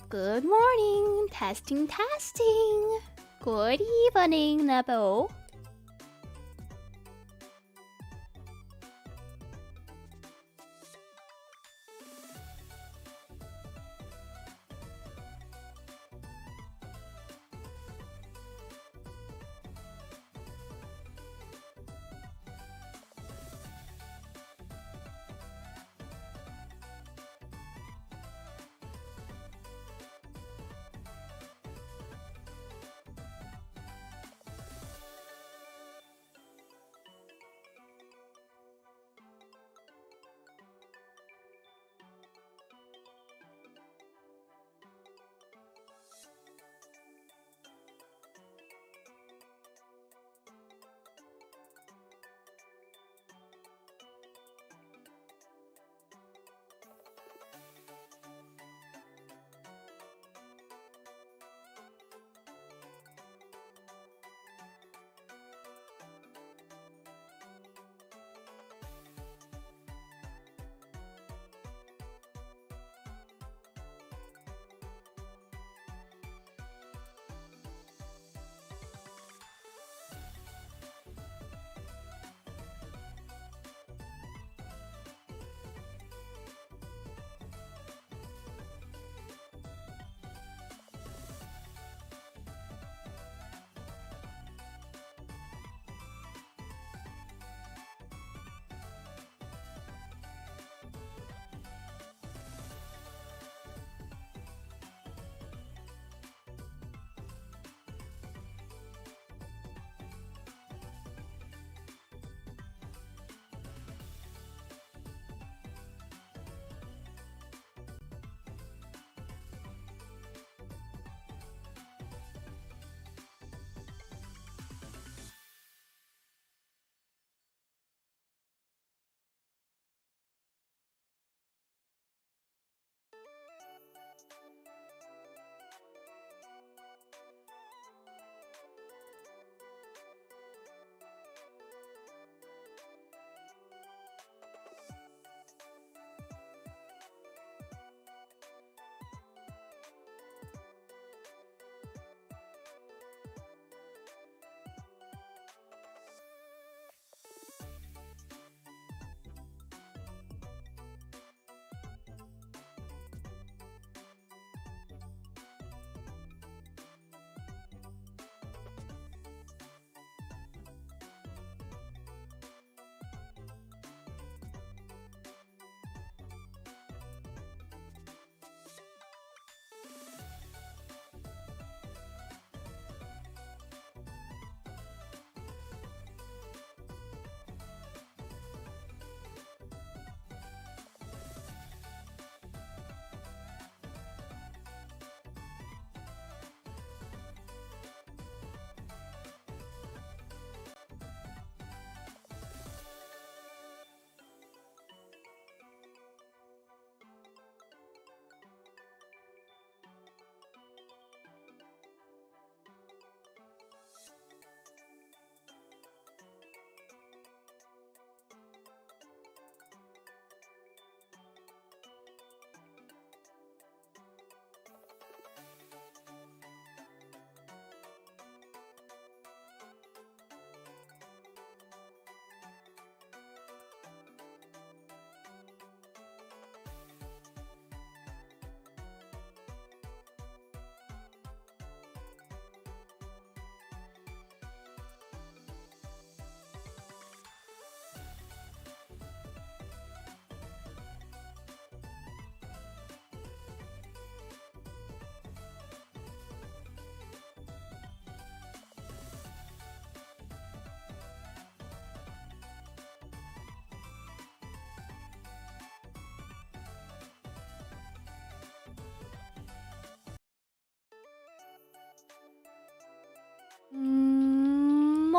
Good morning. Testing, testing. Good evening, Nebo.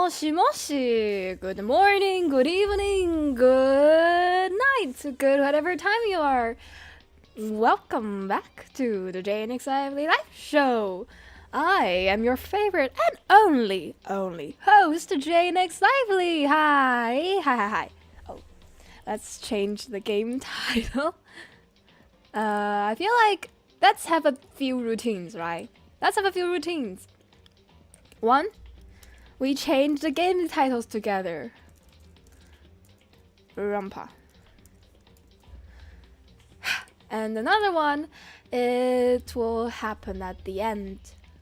Moshi moshi. Good morning, good evening, good night, good whatever time you are. Welcome back to the Jaenix Lively Live Show. I am your favorite and only host, Jaenix Lively. Hi. Oh, let's change the game title. I feel like let's have a few routines, right? Let's have a few routines. One, we change the game titles together. Rampa. And another one, it will happen at the end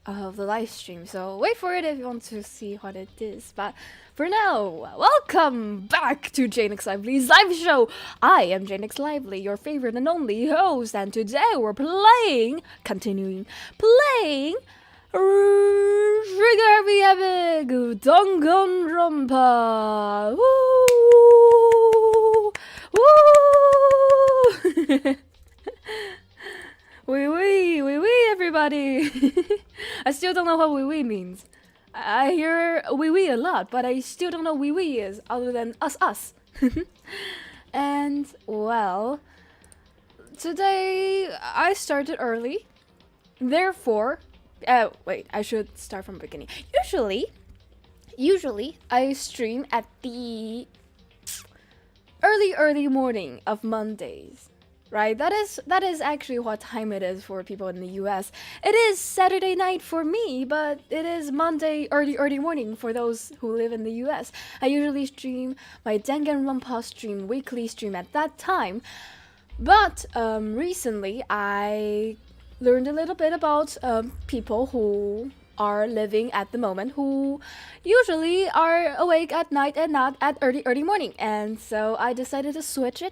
of the live stream. So wait for it if you want to see what it is. But for now, welcome back to Jaenix Lively's live show. I am Jaenix Lively, your favorite and only host, and today we're playing Trigger Happy Havoc Danganronpa. Woo! Woo! Wee, everybody. I still don't know what wee means. I hear wee a lot, but I still don't know wee is, other than us. And, well, today I started early. Therefore, wait, I should start from the beginning. Usually, I stream at the early morning of Mondays. Right, that is actually what time it is for people in the US. It is Saturday night for me, but it is Monday early morning for those who live in the US. I usually stream my Danganronpa weekly stream at that time. But recently I learned a little bit about people who are living at the moment who usually are awake at night and not at early morning. And so I decided to switch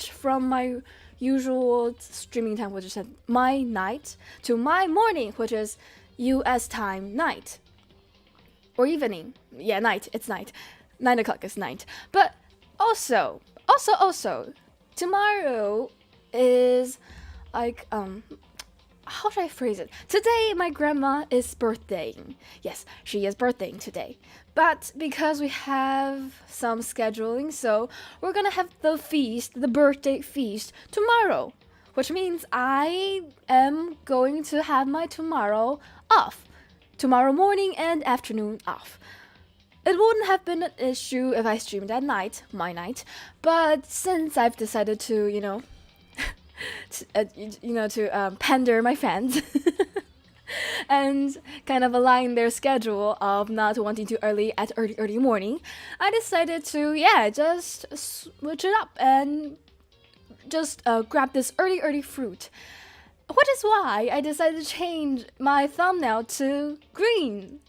from my usual streaming time, which is at my night, to my morning, which is US time night. Or evening. Yeah, night. It's night. 9 o'clock is night. But also, tomorrow is like, how should I phrase it? Today, my grandma is birthdaying. Yes, she is birthdaying today. But because we have some scheduling, so we're gonna have the birthday feast, tomorrow. Which means I am going to have my tomorrow off. Tomorrow morning and afternoon off. It wouldn't have been an issue if I streamed at night, my night. But since I've decided to, to pander my fans and kind of align their schedule of not wanting to early morning, I decided to just switch it up and just grab this early fruit, which is why I decided to change my thumbnail to green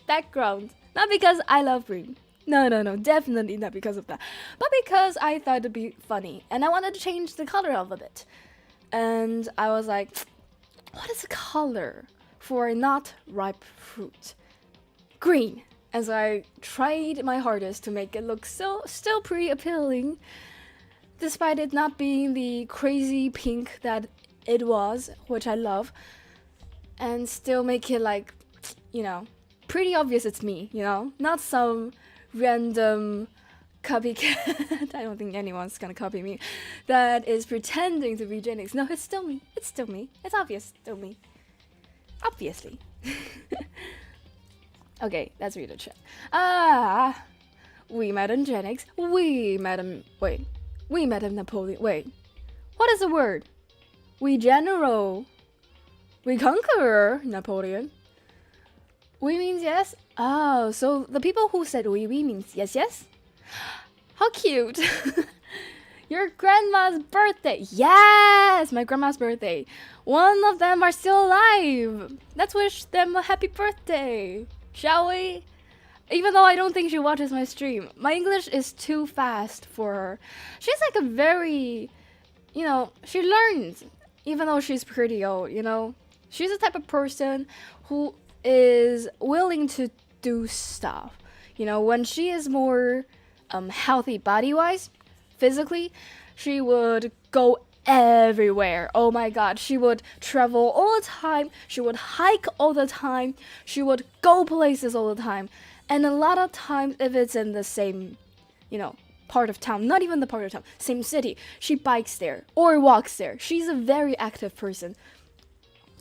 background. Not because I love green. No, definitely not because of that. But because I thought it'd be funny, and I wanted to change the color of it. And I was like, what is the color for a not ripe fruit? Green. And so I tried my hardest to make it look still pretty appealing, despite it not being the crazy pink that it was, which I love, and still make it like, pretty obvious it's me, not some random copycat. I don't think anyone's gonna copy me that is pretending to be Jaenix. No, it's still me. It's obvious, still me. Obviously. Okay, let's read the chat. We met in Jaenix. We met him Napoleon. Wait, what is the word? We general. We conqueror Napoleon. We means yes? Oh, so the people who said we means yes? How cute. Your grandma's birthday. Yes, my grandma's birthday. One of them are still alive. Let's wish them a happy birthday, shall we? Even though I don't think she watches my stream. My English is too fast for her. She's like a very, she learns even though she's pretty old, She's the type of person who is willing to do stuff. When she is more healthy body-wise, physically, she would go everywhere. Oh my god, she would travel all the time, she would hike all the time, she would go places all the time. And a lot of times, if it's in the same, part of town, not even the part of town, same city, she bikes there or walks there. She's a very active person.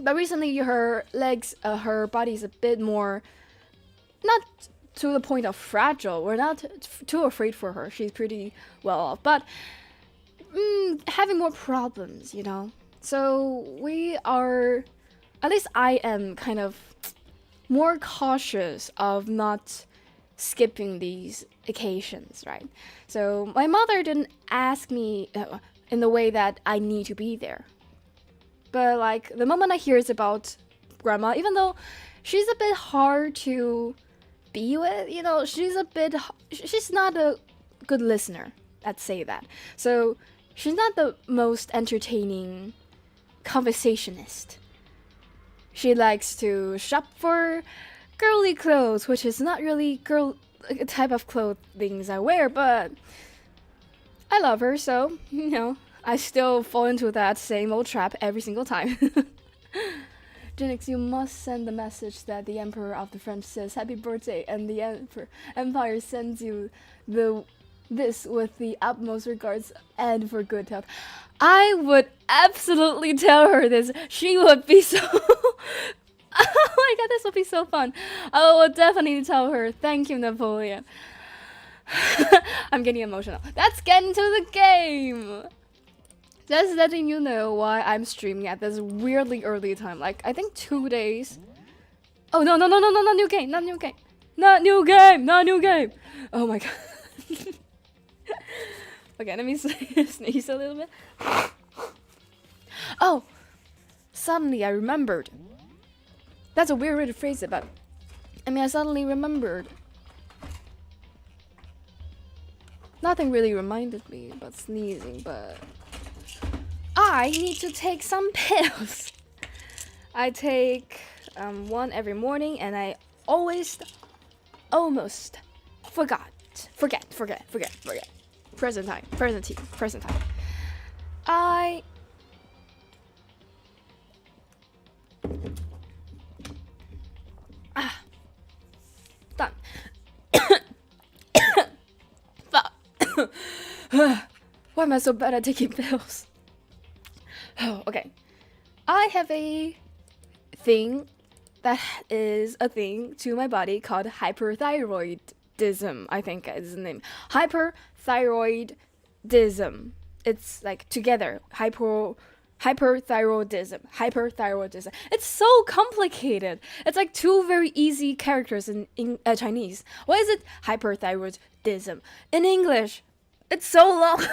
But recently, her legs, her body is a bit more, not to the point of fragile. We're not too afraid for her. She's pretty well off. But having more problems, So we are, at least I am kind of more cautious of not skipping these occasions, right? So my mother didn't ask me in the way that I need to be there. But like the moment I hears about grandma, even though she's a bit hard to be with, she's not a good listener. Let's say that. So she's not the most entertaining conversationist. She likes to shop for girly clothes, which is not really girl type of clothing I wear, but I love her, so I still fall into that same old trap every single time. Jaenix, you must send the message that the Emperor of the French says happy birthday, and the Empire sends you this with the utmost regards and for good health. I would absolutely tell her this. She would be so... oh my god, this would be so fun. I would definitely tell her, thank you, Napoleon. I'm getting emotional. Let's get into the game. Just letting you know why I'm streaming at this weirdly early time. Like, I think 2 days. Oh, no, not new game. Not new game. Oh my god. Okay, let me sneeze a little bit. Oh, suddenly I remembered. That's a weird way to phrase it, but I suddenly remembered. Nothing really reminded me about sneezing, but I need to take some pills. I take one every morning, and I almost forget. Present time. Done. Why am I so bad at taking pills? Oh, okay. I have a thing that is a thing to my body called hyperthyroidism, I think is the name. Hyperthyroidism. It's like together. Hyperthyroidism. It's so complicated. It's like 2 very easy characters in Chinese. Why is it hyperthyroidism? In English, it's so long.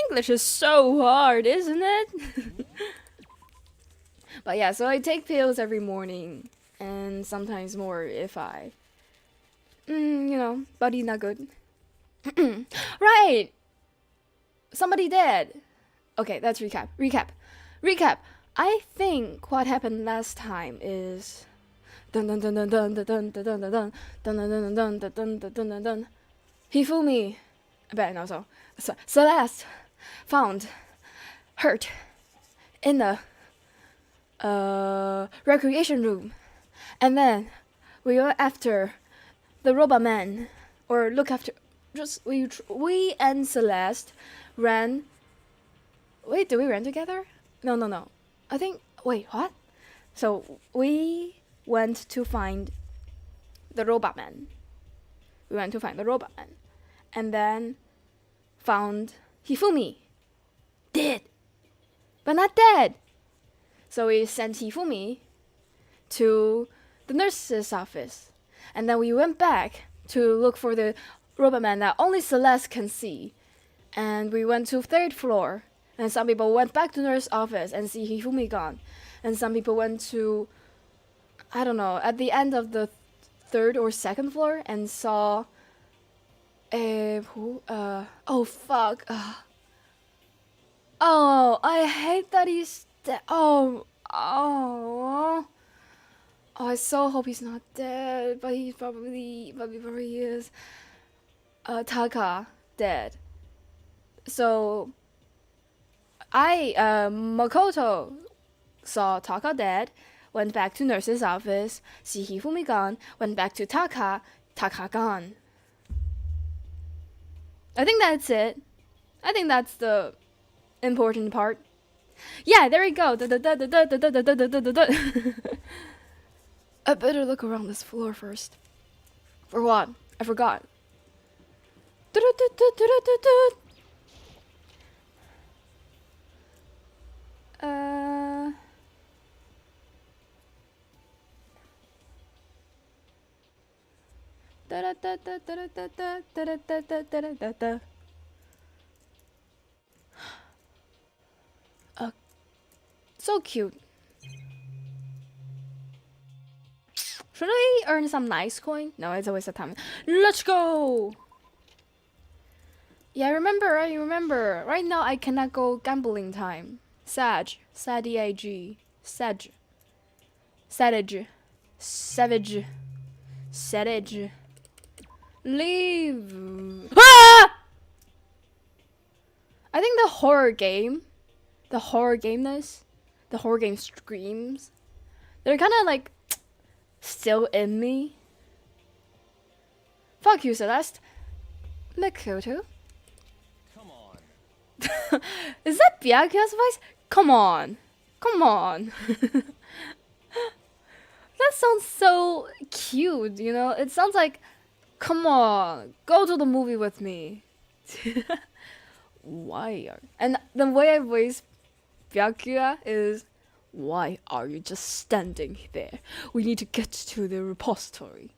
English is so hard, isn't it? But yeah, so I take pills every morning, and sometimes more if I, body's not good. Right! Somebody dead. Okay, let's recap. I think what happened last time is Hifumi, I bet also Celeste found hurt in the recreation room, and then we went after the robot man, or look after. Just we and Celeste ran. Wait, did we run together? No. I think. Wait, what? So we went to find the robot man. And then found Hifumi. Dead. But not dead. So we sent Hifumi to the nurse's office. And then we went back to look for the robot man that only Celeste can see. And we went to 3rd floor. And some people went back to the nurse's office and see Hifumi gone. And some people went to, I don't know, at the end of the 3rd or 2nd floor and saw oh fuck. Oh, I hate that he's dead. Oh, I so hope he's not dead, but he probably is. Taka dead. So Makoto saw Taka dead, went back to nurse's office, see Hifumi gone, went back to Taka gone. I think that's it. I think that's the important part. Yeah, there we go. I better look around this floor first. For what? I forgot. Uh. So cute. Should I earn some nice coin? No, it's a waste of time. Let's go! Yeah, I remember. Right now I cannot go gambling time. Sag. Sad-E-A-G. Sag. Savage. Savage. Savage. Leave. Ah! I think the horror game screams, they're kind of like still in me. Fuck you, Celeste. Makoto. Come on. Is that Byakuya's voice? Come on. That sounds so cute, you know? It sounds like, come on, go to the movie with me. And the way I voice Byakuya is, why are you just standing there? We need to get to the repository.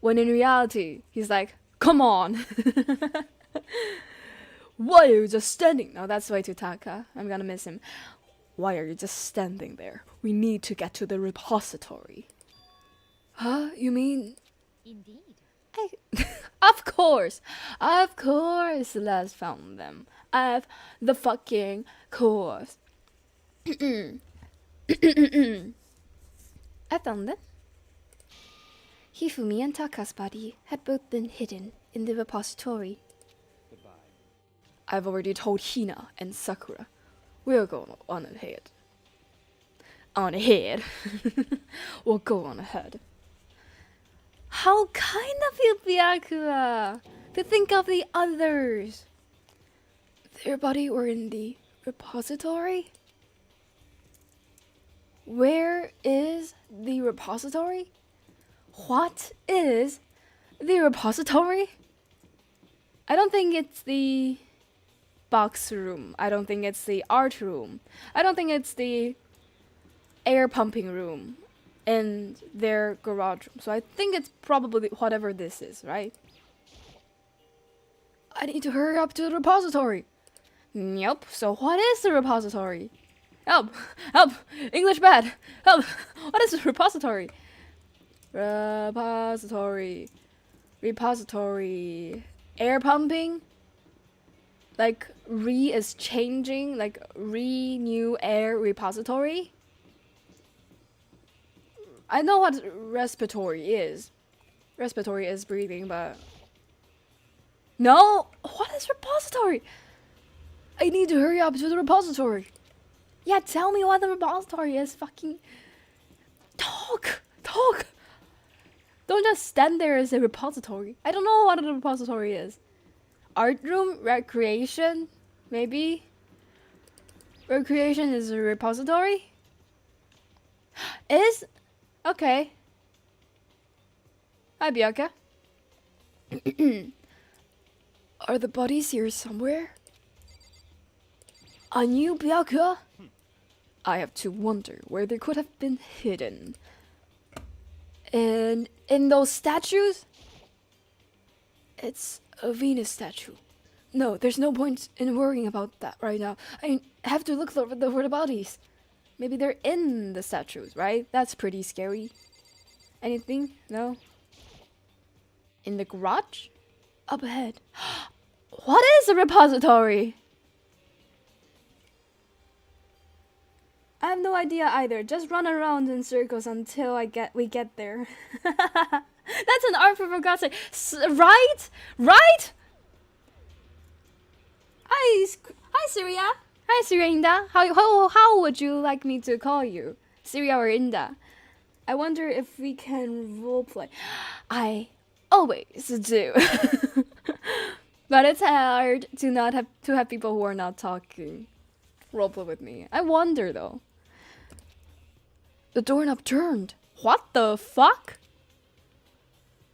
When in reality, he's like, come on. Why are you just standing? No, that's way too Taka. I'm gonna miss him. Why are you just standing there? We need to get to the repository. Huh? You mean? Indeed. Of course, Celeste found them. The fucking course. I found them. Hifumi and Taka's body had both been hidden in the repository. Goodbye. I've already told Hina and Sakura. We'll go on ahead. We'll go on ahead. How kind of you, Byakuya, to think of the others. Their body were in the repository? Where is the repository? What is the repository? I don't think it's the box room. I don't think it's the art room. I don't think it's the air pumping room in their garage room. So I think it's probably whatever this is, right? I need to hurry up to the repository. Yep, so what is the repository? Help! Help! English bad! Help! What is the repository? Repository. Air pumping? Like, is changing? Like, new air repository? I know what respiratory is. Respiratory is breathing, but... No! What is repository? I need to hurry up to the repository. Yeah, tell me what the repository is. Fucking... Talk! Don't just stand there as a repository. I don't know what a repository is. Art room? Recreation? Maybe? Recreation is a repository? Is... Okay. Hi, Bianca. Are the bodies here somewhere? A new Bianca? I have to wonder where they could have been hidden. And in those statues? It's a Venus statue. No, there's no point in worrying about that right now. I have to look for the bodies. Maybe they're in the statues, right? That's pretty scary. Anything? No? In the garage? Up ahead. What is a repository? I have no idea either. Just run around in circles until we get there. That's an art for God's sake. Right? Right? Hi, Syria. Hi, Syria Inda. How would you like me to call you? Syria or Inda? I wonder if we can roleplay. I always do. But it's hard to have people who are not talking roleplay with me. I wonder though. The doorknob turned. What the fuck?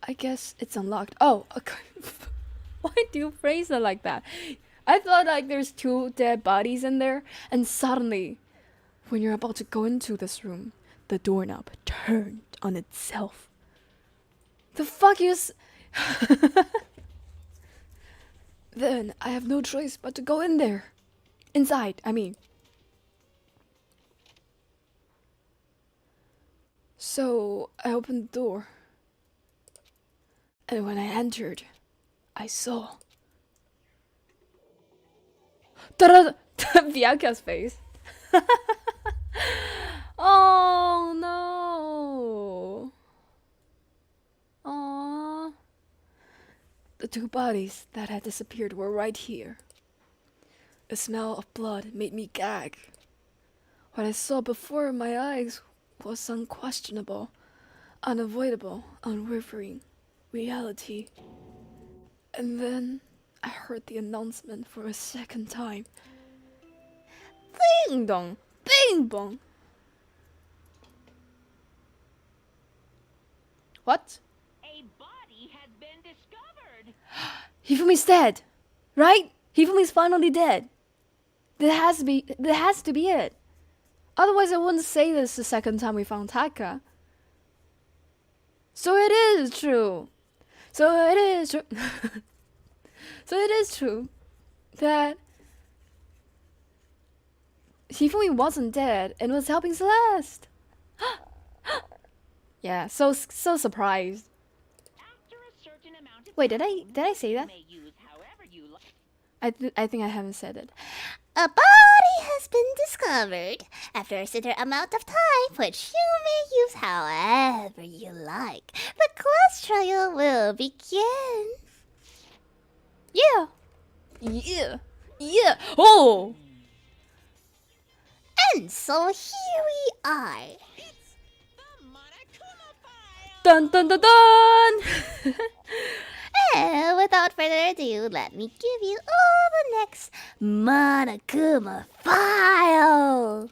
I guess it's unlocked. Oh, okay. Why do you phrase it like that? I thought like there's 2 dead bodies in there, and suddenly, when you're about to go into this room, the doorknob turned on itself. The fuck is... Then I have no choice but to go in there. Inside, I mean. So I opened the door. And when I entered, I saw... Bianca's face. Oh no. Aww. The 2 bodies that had disappeared were right here. The smell of blood made me gag. What I saw before my eyes was unquestionable, unavoidable, unwavering reality. And then I heard the announcement for a second time. Ding dong! Bing bong! What? A body has been discovered. Hifumi's dead, right? Hifumi's finally dead. That has to be it. Otherwise, I wouldn't say this the second time we found Taka. So it is true. So it is true. So it is true that Hifumi wasn't dead and was helping Celeste. Yeah, so surprised. After a certain amount of Wait, did time, I say you that? may use however you like. I think I haven't said it. A body has been discovered after a certain amount of time, which you may use however you like. The class trial will begin. Yeah. Yeah. Yeah. Oh. And so here we are. The Monokuma file. Dun dun dun dun. And without further ado, let me give you all the next Monokuma file.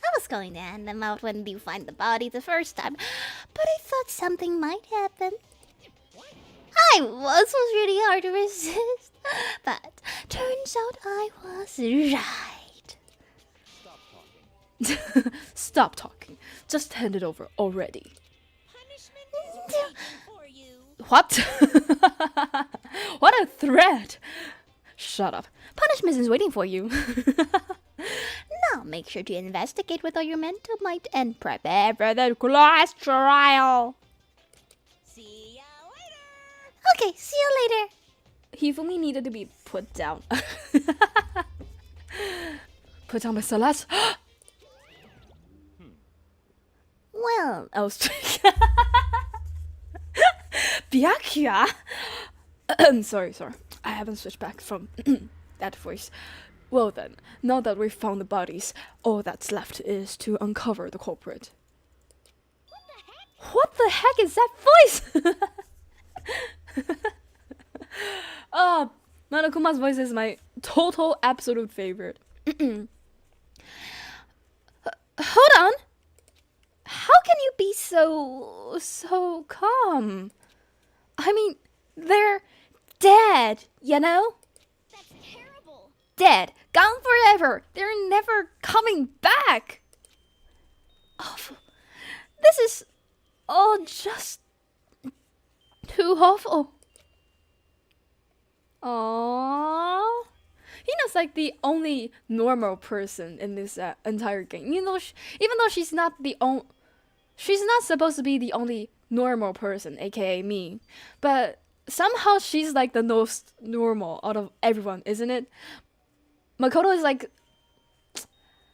I was going to hand them out when you find the body the first time, but I thought something might happen. Was really hard to resist, but turns out I was right. Stop talking. Stop talking. Just hand it over already. Punishment is waiting for you. What? What a threat. Shut up. Punishment is waiting for you. Now make sure to investigate with all your mental might and prepare for the class trial. See ya later. Okay, see you later. Hifumi needed to be put down. Put down by Celeste. Well, I was Byakuya. Sorry. I haven't switched back from that voice. Well then, now that we've found the bodies, all that's left is to uncover the culprit. What the heck is that voice? Monokuma's voice is my total absolute favorite. Hold on. How can you be so calm? I mean, they're dead, you know? That's terrible. Dead. Gone forever. They're never coming back. Awful. This is all just too awful. Aww. Hina's like the only normal person in this entire game. You know, even though she's not supposed to be the only normal person, aka me. But somehow she's like the most normal out of everyone, isn't it? Makoto is like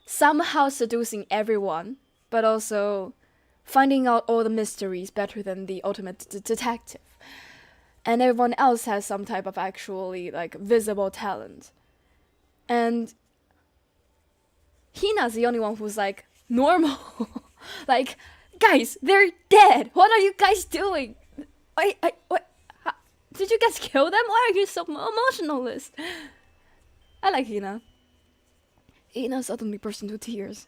somehow seducing everyone, but also finding out all the mysteries better than the ultimate detective. And everyone else has some type of actually like visible talent. And Hina's the only one who's like normal. Like, guys, they're dead. What are you guys doing? What? Did you guys kill them? Why are you so emotionalist? I like Hina. Hina suddenly burst into tears.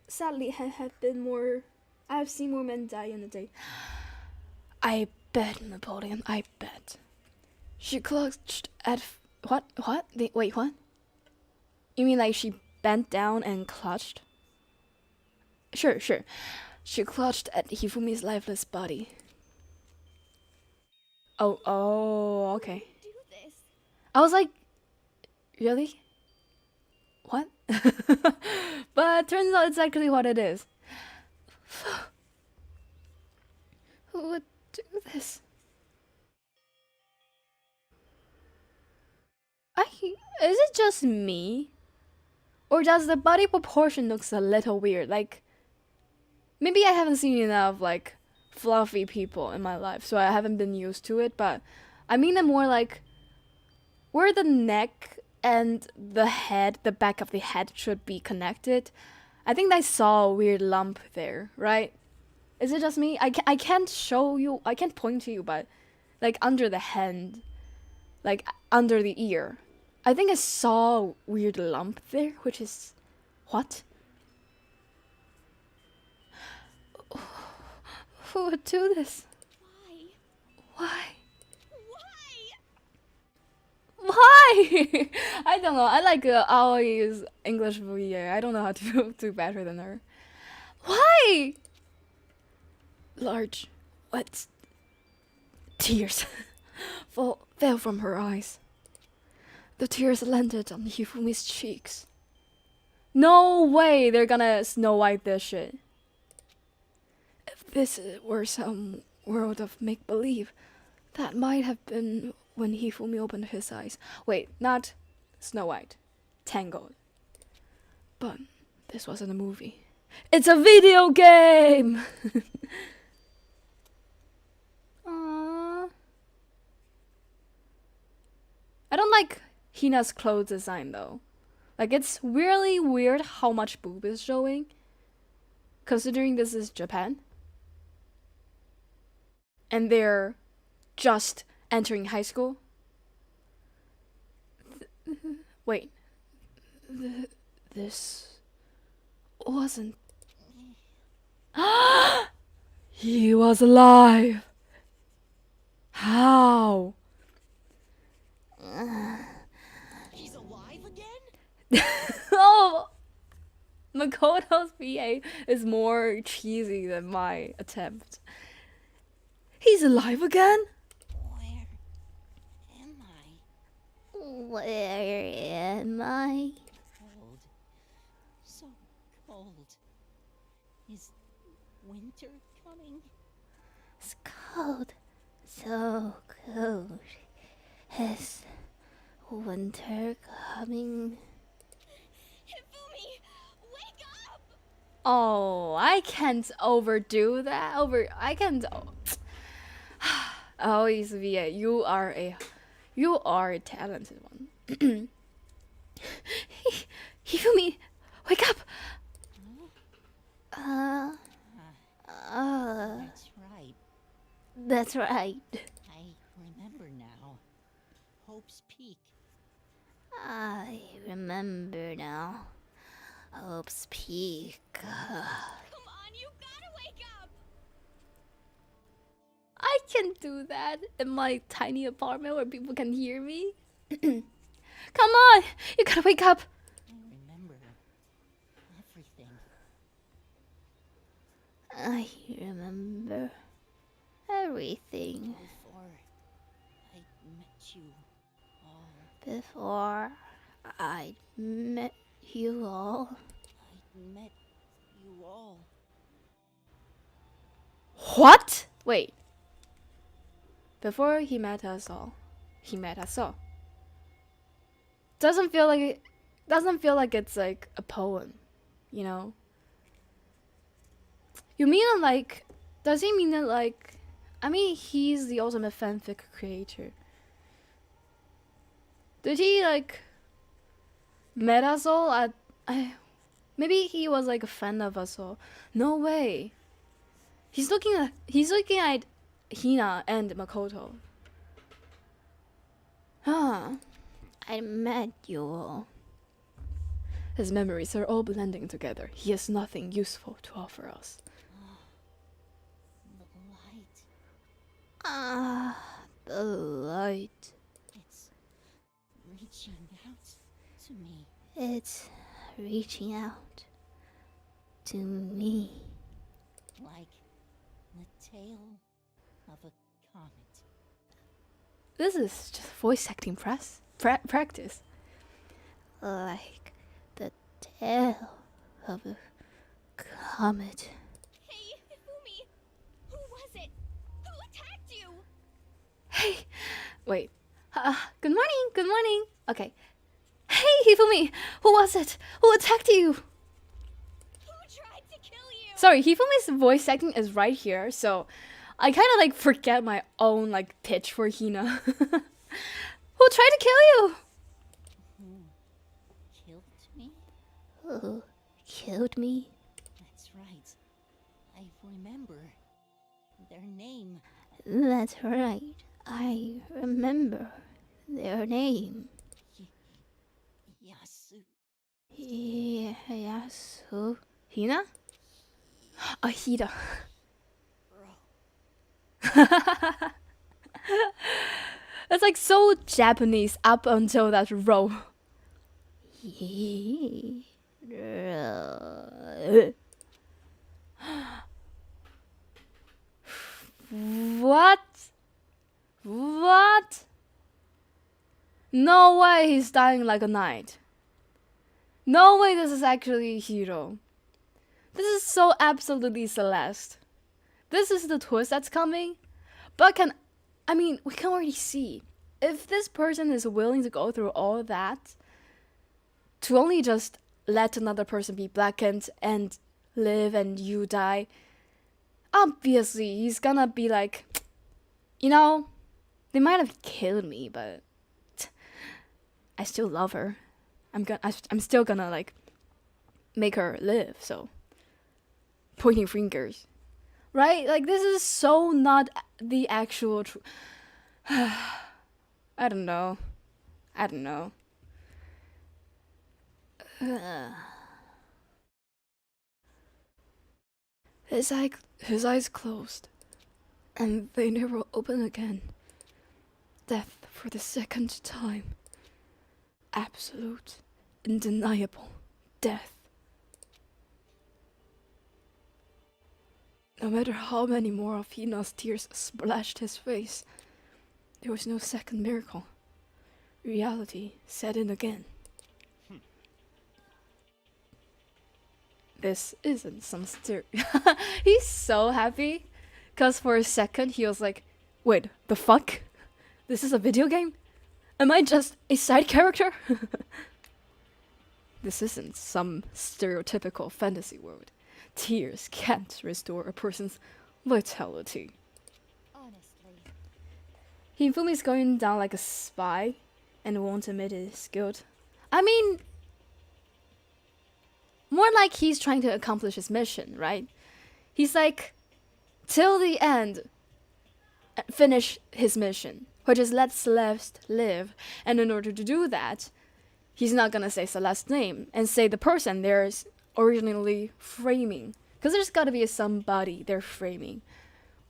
Sadly had been more. I've seen more men die in a day. I bet, Napoleon, I bet. She clutched at what? Wait, what? You mean like she bent down and clutched? Sure. She clutched at Hifumi's lifeless body. Oh, okay. Do this. I was like, really? What? But turns out it's actually what it is. Who would do this? Is it just me? Or does the body proportion looks a little weird? Like, maybe I haven't seen enough, like, fluffy people in my life, so I haven't been used to it, but I mean it more like where the neck and the head, the back of the head should be connected. I think I saw a weird lump there, right? Is it just me? I can't show you, I can't point to you, but like under the hand, like under the ear. I think I saw a weird lump there, which is... What? Who would do this? Why? Why? Why? I don't know. I like Aoi's English VA. I don't know how to do better than her. Why? Large, wet tears fell from her eyes. The tears landed on Hifumi's cheeks. No way they're gonna Snow White this shit. If this were some world of make-believe, that might have been when Hifumi opened his eyes. Wait, not Snow White. Tangled. But this wasn't a movie. It's a video game! Aww. I don't like Hina's clothes design though. Like, it's really weird how much boob is showing, considering this is Japan. And they're just entering high school. Wait. This wasn't... He was alive! How? He's alive again? Oh! Makoto's VA is more cheesy than my attempt. He's alive again? Where am I? Where am I? Cold. So cold. Is winter coming? It's cold. So cold. Is winter coming? Hifumi, wake up! Oh, I can't overdo that. I can't. Oh, it's VA. You are a talented one. Hifumi, wake up! That's right. That's right. I remember now. Hope's Peak. I remember now. Hope's Peak. Come on, you gotta wake up! I can do that in my tiny apartment where people can hear me. Come on, you gotta wake up. I remember everything. I remember everything Before I met you all. before I met you all. I met you all. What? Wait. Before he met us all, he met us all. Doesn't feel like it's like a poem, you know? You mean it like... Does he mean it like... I mean, he's the ultimate fanfic creator. Did he like... met us all at... maybe he was like a fan of us all. No way. He's looking at Hina and Makoto. Huh. I met you all. His memories are all blending together. He has nothing useful to offer us. The light. Ah, the light. reaching out to me. It's reaching out to me. Like the tail of a comet. This is just voice acting practice. Like the tail of a comet. Hey, Hifumi! Who was it? Who attacked you? Hey, wait. Good morning, good morning. Okay. Hey, Hifumi, who was it? Who attacked you? Who tried to kill you? Sorry, Hifumi's voice acting is right here, so I kind of like forget my own like pitch for Hina. Who tried to kill you? Who killed me? Who killed me? That's right. I remember their name. That's right. I remember their name. Yasu. Yasu. Hina? Ahida. Bro. It's like so Japanese up until that row. What? What? No way he's dying like a knight. No way this is actually Hiro. This is so absolutely Celeste. This is the twist that's coming. But we can already see. If this person is willing to go through all that to only just let another person be blackened and live and you die, obviously he's gonna be like, you know, they might have killed me, but I still love her. I'm still gonna like make her live. So pointing fingers, right? Like this is so not the actual. I don't know. His eyes closed, and they never open again. Death for the second time. Absolute, undeniable death. No matter how many more of Hina's tears splashed his face, there was no second miracle. Reality set in again. This isn't some He's so happy, because for a second he was like, wait, the fuck? This is a video game? Am I just a side character? This isn't some stereotypical fantasy world. Tears can't restore a person's vitality. Honestly. Hifumi's going down like a spy and won't admit it is good. I mean, more like he's trying to accomplish his mission, right? He's like, till the end, finish his mission, which is let Celeste live. And in order to do that, he's not gonna say Celeste's name and say the person there's originally framing. Because there's gotta be somebody they're framing.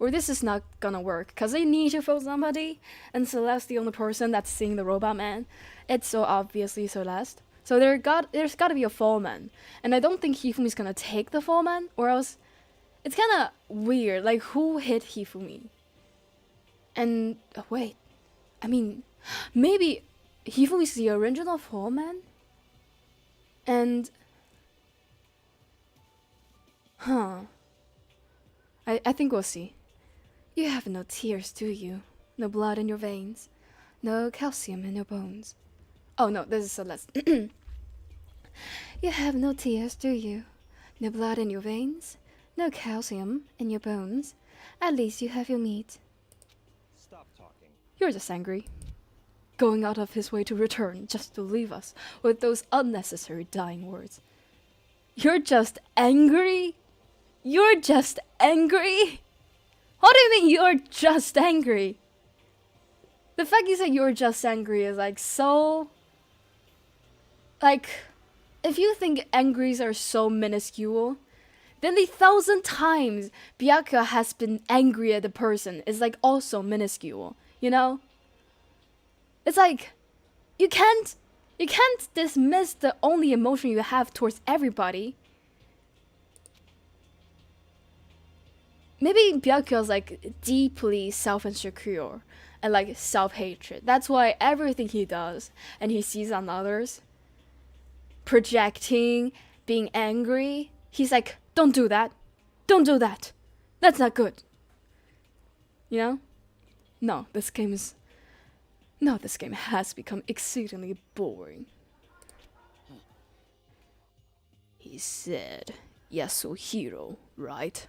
Or this is not gonna work, because they need to fool somebody, and Celeste the only person that's seeing the robot man. It's so obviously Celeste. So there's gotta be a foreman. And I don't think Hifumi's gonna take the foreman, or else it's kinda weird, like who hit Hifumi? And wait, I mean, maybe Hifumi's the original foreman? And I think we'll see. You have no tears, do you? No blood in your veins? No calcium in your bones? Oh no, this is Celeste. You have no tears, do you? No blood in your veins? No calcium in your bones? At least you have your meat. Stop talking. You're just angry. Going out of his way to return just to leave us with those unnecessary dying words. You're just angry? You're just angry? What do you mean you're just angry? The fact you said you're just angry is like so... Like, if you think angries are so minuscule, then the 1,000 times Byakuya has been angry at the person is like also minuscule, you know? It's like, you can't dismiss the only emotion you have towards everybody. Maybe Byakyo's like deeply self-insecure and like self-hatred. That's why everything he does and he sees on others, projecting, being angry, he's like, don't do that. Don't do that. That's not good. You know? No, this game has become exceedingly boring. He said, Yasuhiro, right?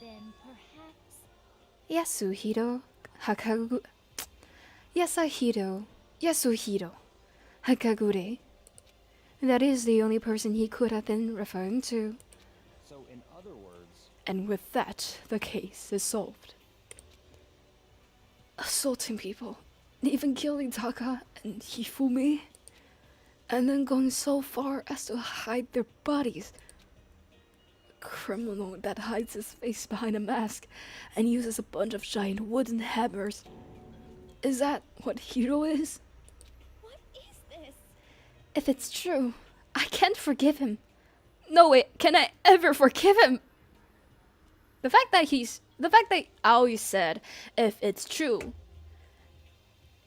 Then perhaps. Yasuhiro Hakagure. That is the only person he could have been referring to. So, in other words, And with that, the case is solved. Assaulting people, even killing Taka and Hifumi, and then going so far as to hide their bodies. A criminal that hides his face behind a mask and uses a bunch of giant wooden hammers. Is that what Hiro is? What is this? If it's true, I can't forgive him. No way, can I ever forgive him? The fact that Aoi said, if it's true,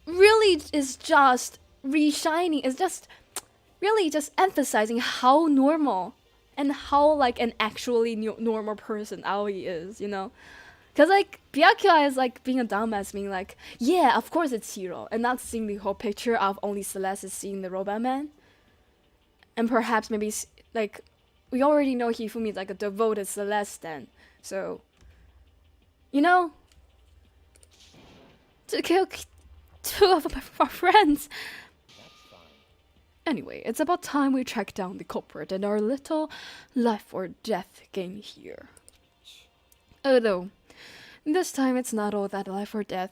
really is just re-shining, is just really just emphasizing how normal and how like an actually normal person Aoi is, you know? Because like Byakuya is like being a dumbass, being like, yeah, of course it's Hiro, and not seeing the whole picture of only Celeste is seeing the robot man. And perhaps maybe like we already know Hifumi is like a devoted Celeste then. So, you know, to kill two of our friends. that's fine. Anyway, it's about time we track down the culprit in our little life or death game here. Although, this time it's not all that life or death.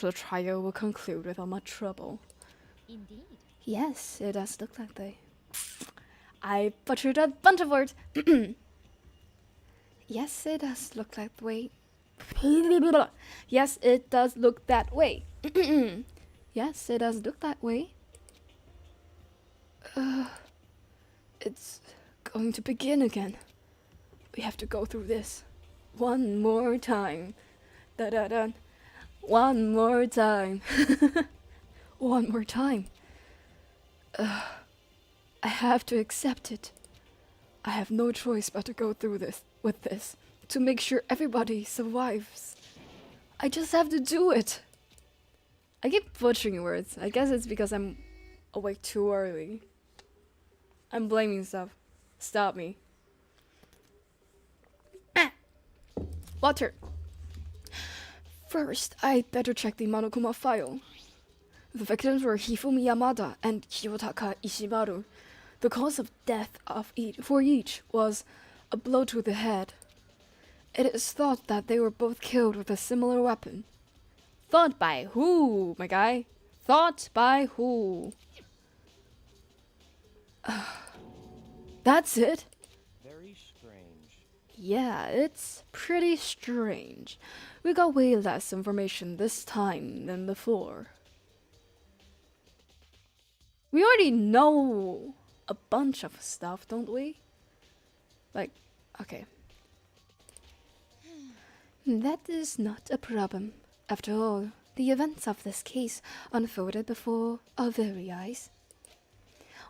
The trial will conclude without much trouble. Indeed. Yes, it does look that way. I butchered a bunch of words. Yes, it does look that way. Yes, it does look that way. Yes, it does look that way. It's going to begin again. We have to go through this one more time. Da da da. One more time. One more time. I have to accept it. I have no choice but to go through this with this to make sure everybody survives. I just have to do it. I keep butchering words. I guess it's because I'm awake too early. I'm blaming stuff. Stop me. Water. First, I'd better check the Monokuma file. The victims were Hifumi Yamada and Kiyotaka Ishimaru. The cause of death for each was a blow to the head. It is thought that they were both killed with a similar weapon. Thought by who, my guy? Thought by who? That's it? Very strange. Yeah, it's pretty strange. We got way less information this time than before. We already know a bunch of stuff, don't we? Like, okay. That is not a problem. After all, the events of this case unfolded before our very eyes.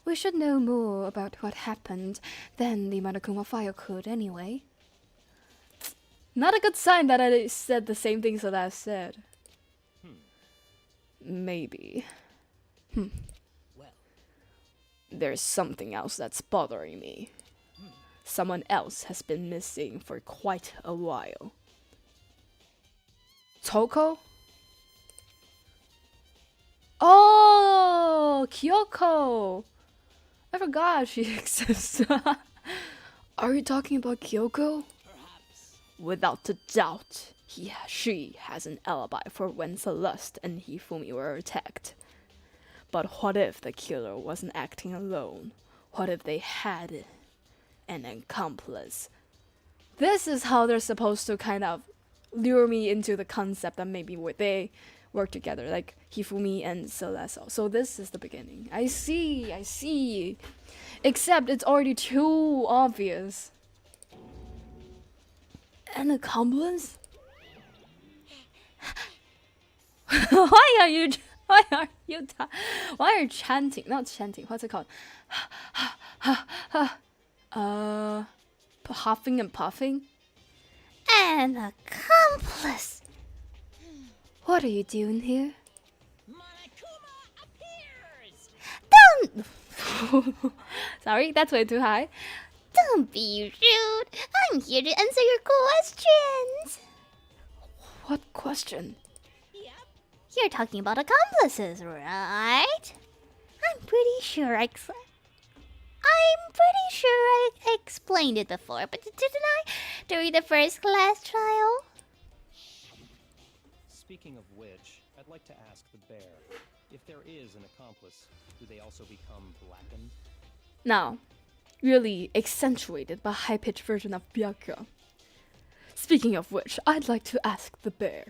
We should know more about what happened than the Monokuma file could anyway. Not a good sign that I said the same things that I said. Maybe. Well, There's something else that's bothering me. Someone else has been missing for quite a while. Toko? Oh, Kyoko! I forgot she exists. Are you talking about Kyoko? perhaps. Without a doubt, she has an alibi for when Celeste and Hifumi were attacked. But what if the killer wasn't acting alone? What if they had an accomplice? This is how they're supposed to kind of lure me into the concept that maybe work together, like Hifumi and Celeste. So this is the beginning. I see. Except it's already too obvious. An accomplice? Why are you chanting? Not chanting. What's it called? Huffing and puffing. An accomplice. What are you doing here? Monokuma appears! Don't Sorry, that's way too high. don't be rude. I'm here to answer your questions. What question? Yep. You're talking about accomplices, right? I'm pretty sure I explained it before, but didn't I? During the first class trial? Speaking of which, I'd like to ask the bear, if there is an accomplice, do they also become blackened? Now, really accentuated by high-pitched version of Byakuya. Speaking of which, I'd like to ask the bear,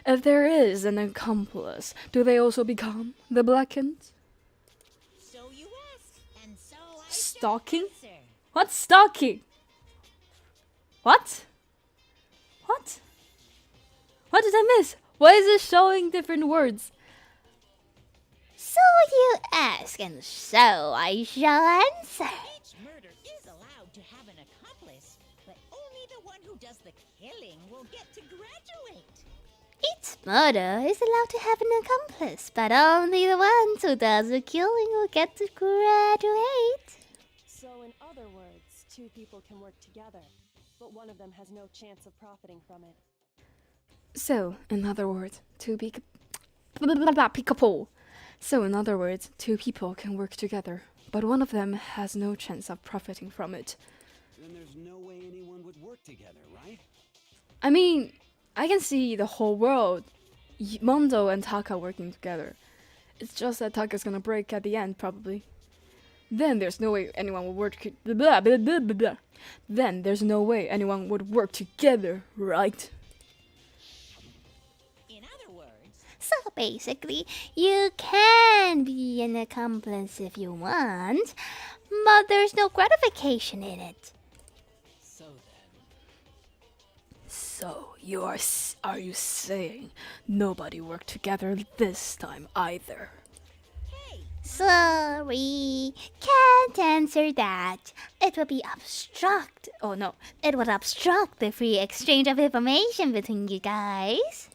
if there is an accomplice, do they also become the blackened? So you ask, and so I shall Stalking? answer. What's stalking? What? What did I miss? Why is it showing different words? So you ask, and so I shall answer. Each murder is allowed to have an accomplice, but only the one who does the killing will get to graduate. Each murder is allowed to have an accomplice, but only the ones who does the killing will get to graduate. So, in other words, two people can work together, but one of them has no chance of profiting from it. So, in other words, two people. So, in other words, two people can work together, but one of them has no chance of profiting from it. Then there's no way anyone would work together, right? I mean, I can see the whole world, Mondo and Taka working together. It's just that Taka's gonna break at the end, probably. Then there's no way anyone would work. Then there's no way anyone would work together, right? In other words, So basically, you can be an accomplice if you want, but there's no gratification in it. So then, So are you saying nobody worked together this time either? hey, Sorry, can't answer that. It would be obstruct. Oh no, it would obstruct the free exchange of information between you guys.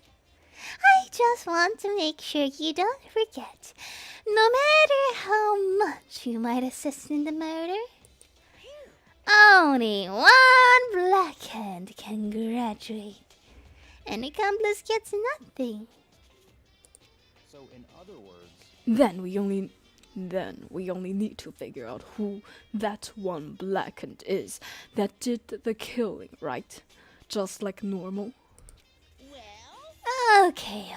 I just want to make sure you don't forget. No matter how much you might assist in the murder, only one blackhand can graduate. An accomplice gets nothing. So, in other words, Then we only need to figure out who that one blackened is that did the killing, right? Just like normal. well, Okay.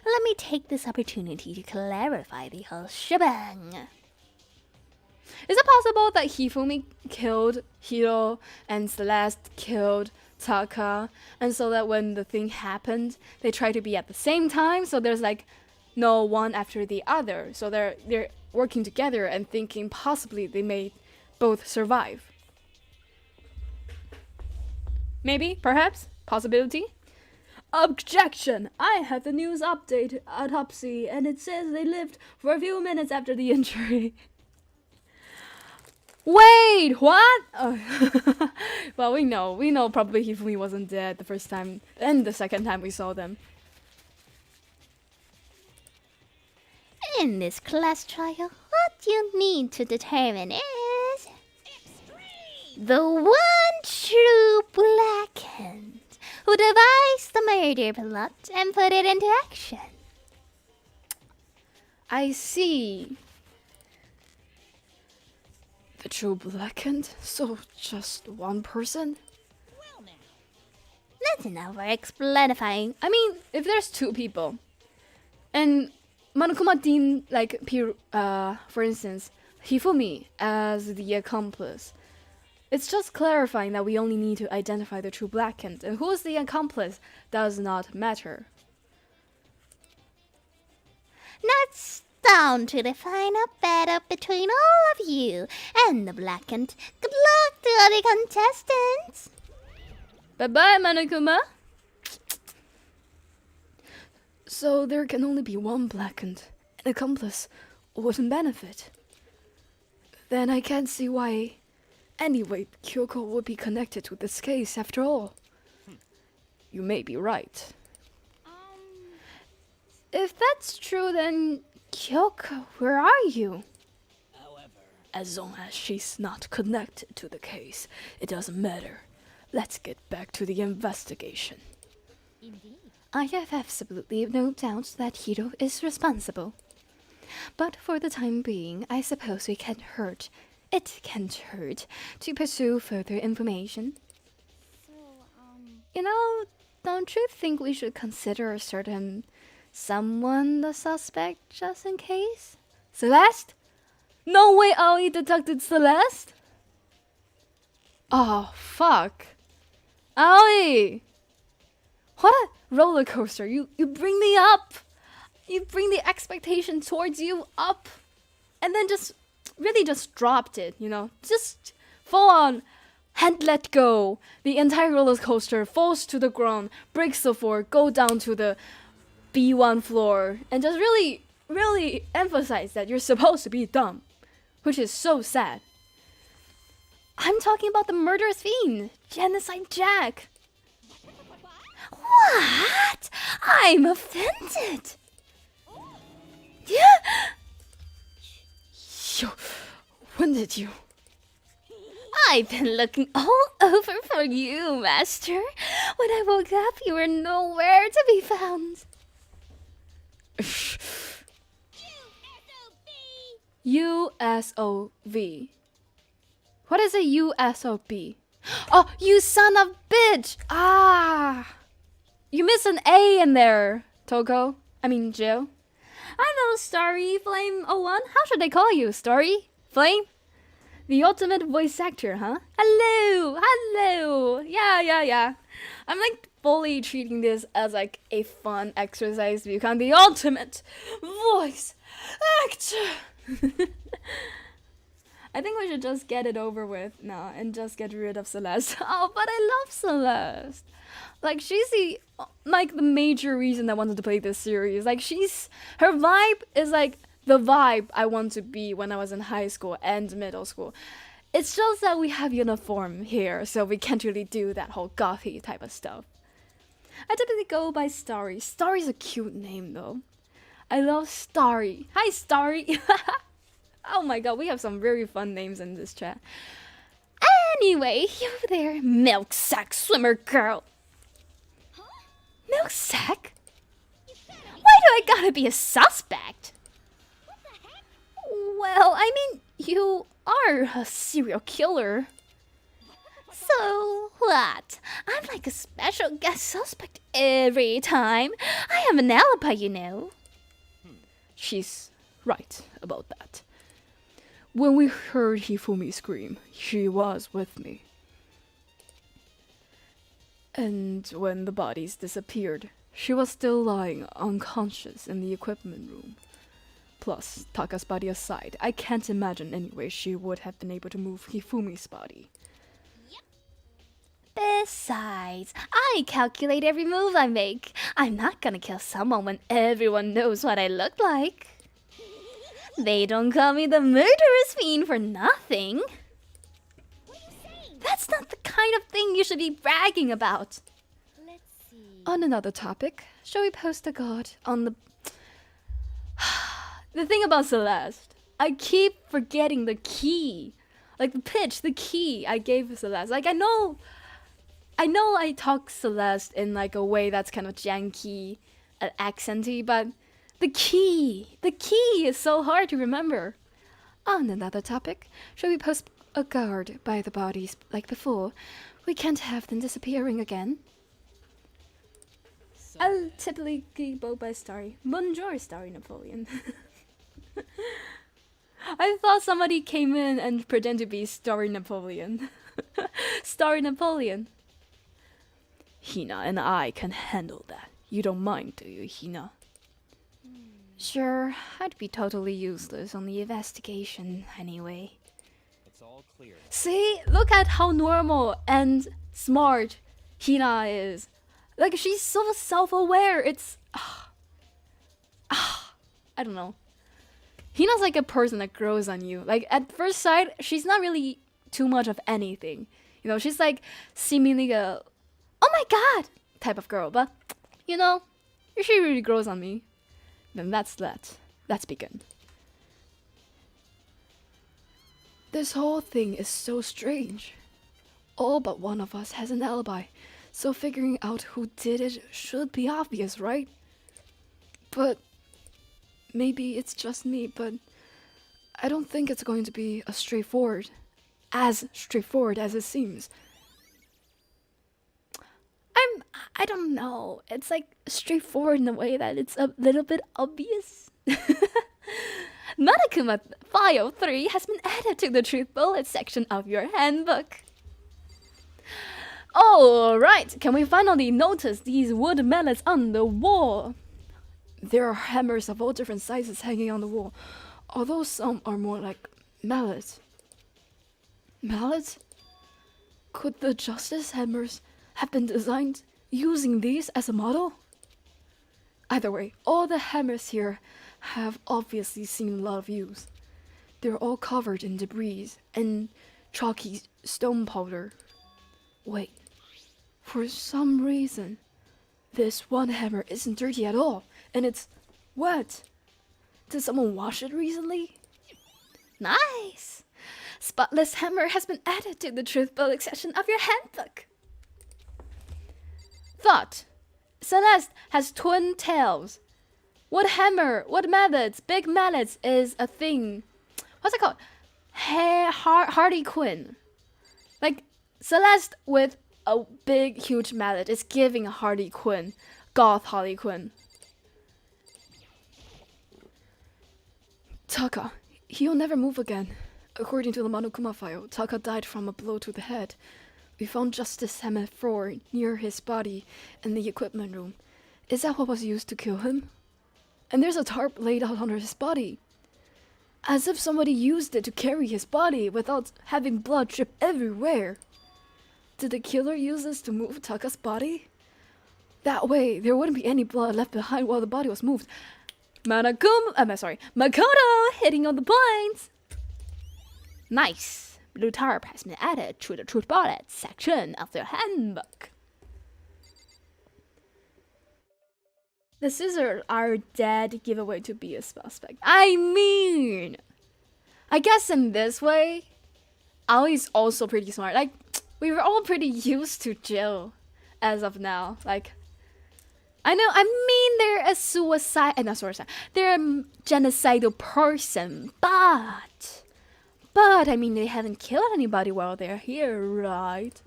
Let me take this opportunity to clarify the whole shebang. Is it possible that Hifumi killed Hiro and Celeste killed Taka, and so that when the thing happened, they try to be at the same time, so there's like no one after the other, so they're working together and thinking possibly they may both survive. Maybe, perhaps, possibility. Objection! I have the news update autopsy, and it says they lived for a few minutes after the injury. Wait, what? Oh. Well, we know probably Hifumi wasn't dead the first time and the second time we saw them. In this class trial, what you need to determine is extreme! the one true blackhand who devised the murder plot and put it into action. I see. The true blackened? So just one person? Well now, That's enough for explanifying. I mean, if there's two people, and Monokuma deemed, like, for instance, Hifumi as the accomplice, it's just clarifying that we only need to identify the true blackened, and who is the accomplice does not matter. Now it's down to the final battle between all of you and the blackened. Good luck to all the contestants. Bye-bye, Monokuma. So there can only be one blackened. An accomplice wouldn't benefit. Then I can't see why. Anyway, Kyoko would be connected to this case after all. You may be right. If that's true, then Kyoko, where are you? However, As long as she's not connected to the case, it doesn't matter. Let's get back to the investigation. Indeed. I have absolutely no doubt that Hiro is responsible. But for the time being, I suppose it can't hurt to pursue further information. So, You know, don't you think we should consider a certain someone the suspect just in case? Celeste? No way Aoi deducted Celeste? Oh, fuck. Aoi! What a roller coaster. You bring me up. You bring the expectation towards you up. And then just dropped it, you know? Just full on hand let go. The entire roller coaster falls to the ground, breaks the floor, go down to the B1 floor, and just really emphasize that you're supposed to be dumb, which is so sad. I'm talking about the murderous fiend, Genocide Jack. what? I'm offended. Yeah. Yo, when did you? I've been looking all over for you, Master. When I woke up, you were nowhere to be found. USOV. What is a USOB? Oh, you son of bitch! Ah! You missed an A in there, Toko. I mean, Jill. Hello, Starry Flame 01. How should I call you? Starry? Flame? The ultimate voice actor, huh? Hello! Yeah. I'm like fully treating this as like a fun exercise to become the ultimate voice actor. I think we should just get it over with now and just get rid of Celeste. Oh, but I love Celeste. Like, she's the major reason I wanted to play this series. Like, her vibe is like the vibe I want to be when I was in high school and middle school. It's just that we have uniform here, so we can't really do that whole gothy type of stuff. I typically go by Starry. Starry's a cute name, though. I love Starry. Hi, Starry. Oh my god, we have some very fun names in this chat. Anyway, you over there, milk sack swimmer girl. Milk sack? Why do I gotta be a suspect? Well, I mean, you are a serial killer. So what? I'm like a special guest suspect every time. I have an alibi, you know. She's right about that. When we heard Hifumi scream, she was with me. And when the bodies disappeared, she was still lying unconscious in the equipment room. Plus, Taka's body aside, I can't imagine any way she would have been able to move Hifumi's body. Besides, I calculate every move I make. I'm not gonna kill someone when everyone knows what I look like. They don't call me the murderous fiend for nothing. That's not the kind of thing you should be bragging about. Let's see. On another topic, shall we post a god on the... The thing about Celeste, I keep forgetting the key. Like the pitch, the key I gave Celeste. Like I know I talk Celeste in like a way that's kind of janky, accenty, but the key is so hard to remember. On another topic, shall we post a guard by the bodies like before? We can't have them disappearing again. I'll typically go by Starry. Bonjour, Starry Napoleon. I thought somebody came in and pretended to be Starry Napoleon. Starry Napoleon. Hina and I can handle that. You don't mind, do you, Hina? Sure, I'd be totally useless on the investigation anyway. It's all clear. See, look at how normal and smart Hina is. Like, she's so self-aware. It's... I don't know. Hina's like a person that grows on you. Like, at first sight, she's not really too much of anything. You know, she's like seemingly a, oh my god, type of girl. But, you know, if she really grows on me, then that's that. Let's begin. This whole thing is so strange. All but one of us has an alibi, so figuring out who did it should be obvious, right? But maybe it's just me, but I don't think it's going to be as straightforward as it seems. I don't know. It's like straightforward in a way that it's a little bit obvious. Monokuma File 3 has been added to the Truth Bullet section of your handbook. Alright, can we finally notice these wood mallets on the wall? There are hammers of all different sizes hanging on the wall, although some are more like mallets. Mallets? Could the justice hammers have been designed using these as a model? Either way, all the hammers here have obviously seen a lot of use. They're all covered in debris and chalky stone powder. Wait, for some reason, this one hammer isn't dirty at all, and it's wet. Did someone wash it recently? Nice! Spotless hammer has been added to the Truth Bullet section of your handbook. Thought. Celeste has twin tails. What mallets, big mallets is a thing. What's it called? Harley Quinn. Like, Celeste with a big, huge mallet is giving a Harley Quinn. Goth Harley Quinn. Taka. He'll never move again. According to the Monokuma file, Taka died from a blow to the head. We found Justice Hammer 4 near his body in the equipment room. Is that what was used to kill him? And there's a tarp laid out under his body. As if somebody used it to carry his body without having blood drip everywhere. Did the killer use this to move Taka's body? That way, there wouldn't be any blood left behind while the body was moved. Makoto hitting on the points. Nice. Blue tarp has been added to the Truth Bullet section of the handbook. The scissors are dead giveaway to be a suspect. I mean, I guess in this way, Ali's also pretty smart. Like, we were all pretty used to Jill as of now. Like, I mean, they're a they're a genocidal person, but I mean, they haven't killed anybody while they're here, right?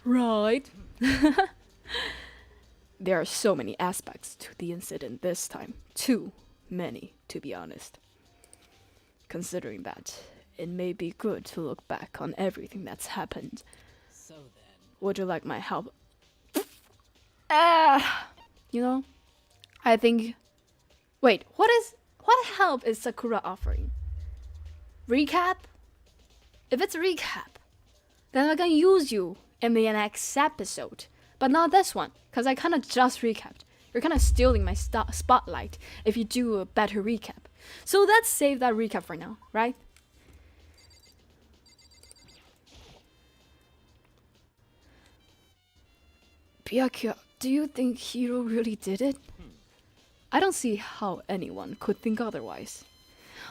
Right. There are so many aspects to the incident this time. Too many, to be honest. Considering that, it may be good to look back on everything that's happened. So then, Would you like my help? You know, I think... Wait, what help is Sakura offering? Recap? If it's a recap, then I can use you in the next episode. But not this one, because I kind of just recapped. You're kind of stealing my spotlight if you do a better recap. So let's save that recap for now, right? Byakuya, do you think Hiro really did it? I don't see how anyone could think otherwise.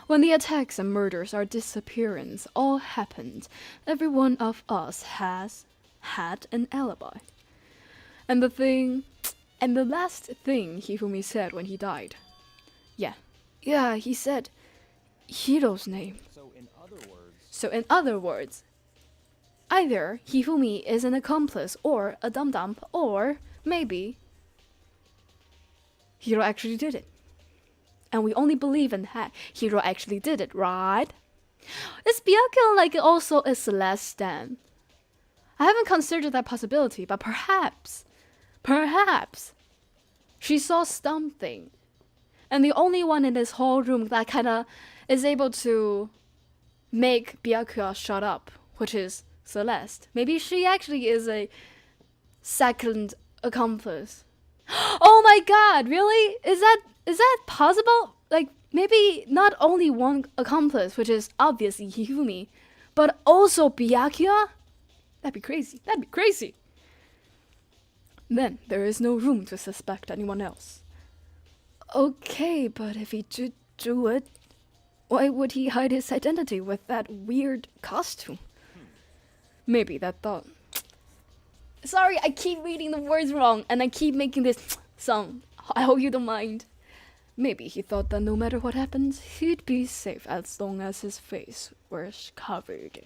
When the attacks and murders or disappearance all happened, every one of us has had an alibi. And the last thing Hifumi said when he died. Yeah, he said Hiro's name. So in other words, either Hifumi is an accomplice or a dum-dum, or maybe Hiro actually did it. And we only believe in that Hiro actually did it, right? Is Byakuya like also a Celeste stan? I haven't considered that possibility, but perhaps, she saw something. And the only one in this whole room that kind of is able to make Byakuya shut up, which is Celeste. Maybe she actually is a second accomplice. Oh my god, really? Is that possible? Like, maybe not only one accomplice, which is obviously Hifumi, but also Byakuya? That'd be crazy. That'd be crazy. Then there is no room to suspect anyone else. Okay, but if he did do it, why would he hide his identity with that weird costume? Maybe that thought. Sorry, I keep reading the words wrong, and I keep making this sound. I hope you don't mind. Maybe he thought that no matter what happens, he'd be safe as long as his face was covered.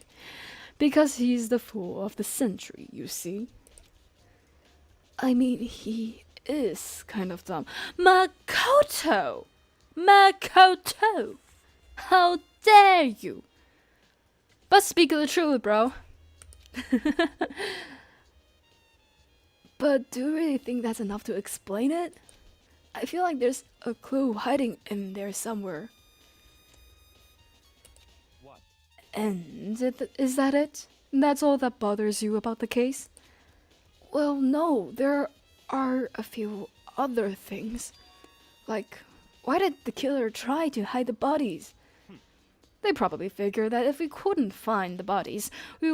Because he's the fool of the century, you see. I mean, he is kind of dumb. Makoto! Makoto! How dare you! But speak the truth, bro. But do you really think that's enough to explain it? I feel like there's a clue hiding in there somewhere. What? And is that it? That's all that bothers you about the case? Well, no, there are a few other things. Like, why did the killer try to hide the bodies? They probably figured that if we couldn't find the bodies, we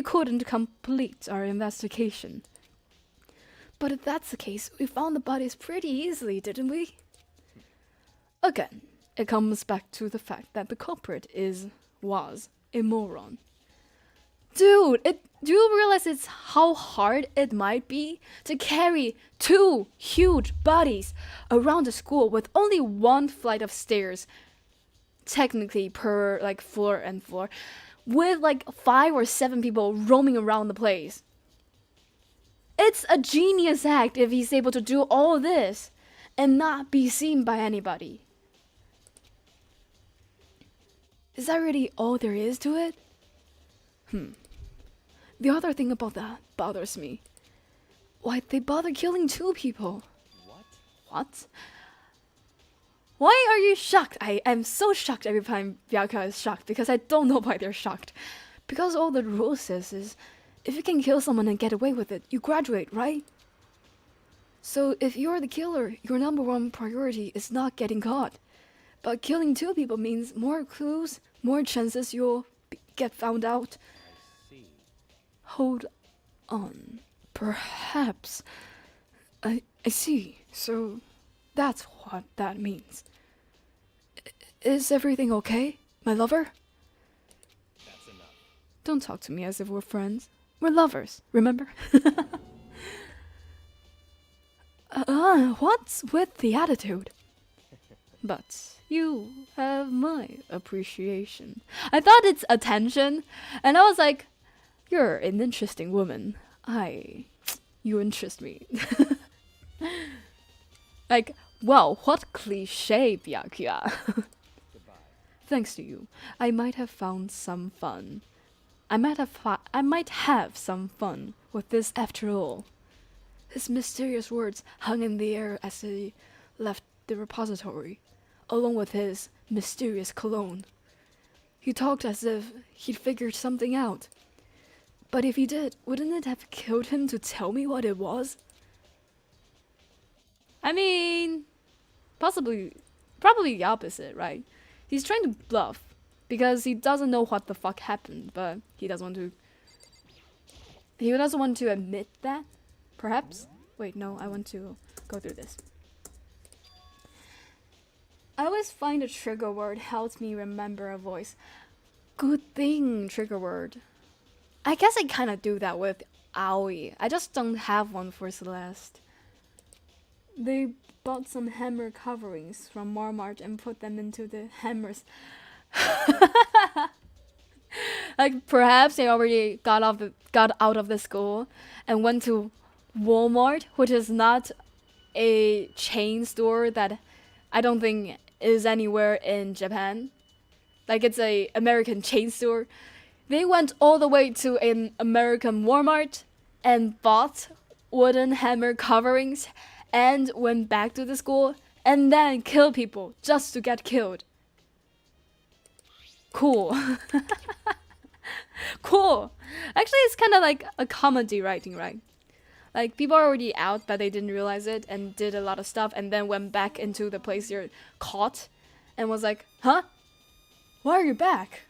couldn't complete our investigation. But if that's the case, we found the bodies pretty easily, didn't we? Again, it comes back to the fact that the culprit was a moron. Dude, do you realize how hard it might be to carry 2 huge bodies around the school with only 1 flight of stairs, technically per floor and floor, with 5 or 7 people roaming around the place? It's a genius act if he's able to do all this and not be seen by anybody. Is that really all there is to it? The other thing about that bothers me. Why'd they bother killing 2 people? What? Why are you shocked? I am so shocked every time Byakuya is shocked, because I don't know why they're shocked. Because all the rule says is, if you can kill someone and get away with it, you graduate, right? So if you're the killer, your number 1 priority is not getting caught. But killing 2 people means more clues, more chances you'll get found out. See. Hold on. Perhaps. I see. So that's what that means. Is everything okay, my lover? That's enough. Don't talk to me as if we're friends. We're lovers, remember? What's with the attitude? But you have my appreciation. I thought it's attention, and I was like, you're an interesting woman. You interest me. Wow, what cliche, Byakuya. Goodbye. Thanks to you, I might have found some fun. I might have some fun with this after all. His mysterious words hung in the air as he left the repository, along with his mysterious cologne. He talked as if he'd figured something out. But if he did, wouldn't it have killed him to tell me what it was? I mean, probably the opposite, right? He's trying to bluff, because he doesn't know what the fuck happened, but he doesn't want to admit that, perhaps? Wait, no, I want to go through this. I always find a trigger word helps me remember a voice. Good thing, trigger word. I guess I kind of do that with Aoi. I just don't have one for Celeste. They bought some hammer coverings from Walmart and put them into the hammers. Perhaps they already got out of the school and went to Walmart, which is not a chain store that I don't think is anywhere in Japan. It's a American chain store. They went all the way to an American Walmart and bought wooden hammer coverings and went back to the school and then kill people just to get killed. Cool. Cool. Actually, it's kind of like a comedy writing, right? Like, people are already out, but they didn't realize it and did a lot of stuff and then went back into the place you're caught and was like, huh? Why are you back?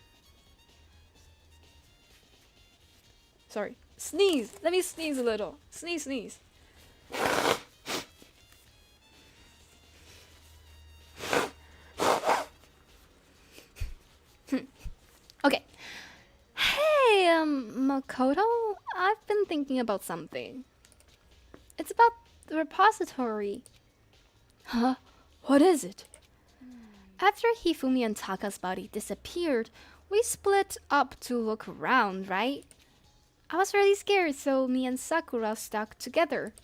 Sorry. Sneeze. Let me sneeze a little. Sneeze, sneeze. Okay. Hey, Makoto, I've been thinking about something. It's about the repository. Huh? What is it? After Hifumi and Taka's body disappeared, we split up to look around, right? I was really scared, so me and Sakura stuck together.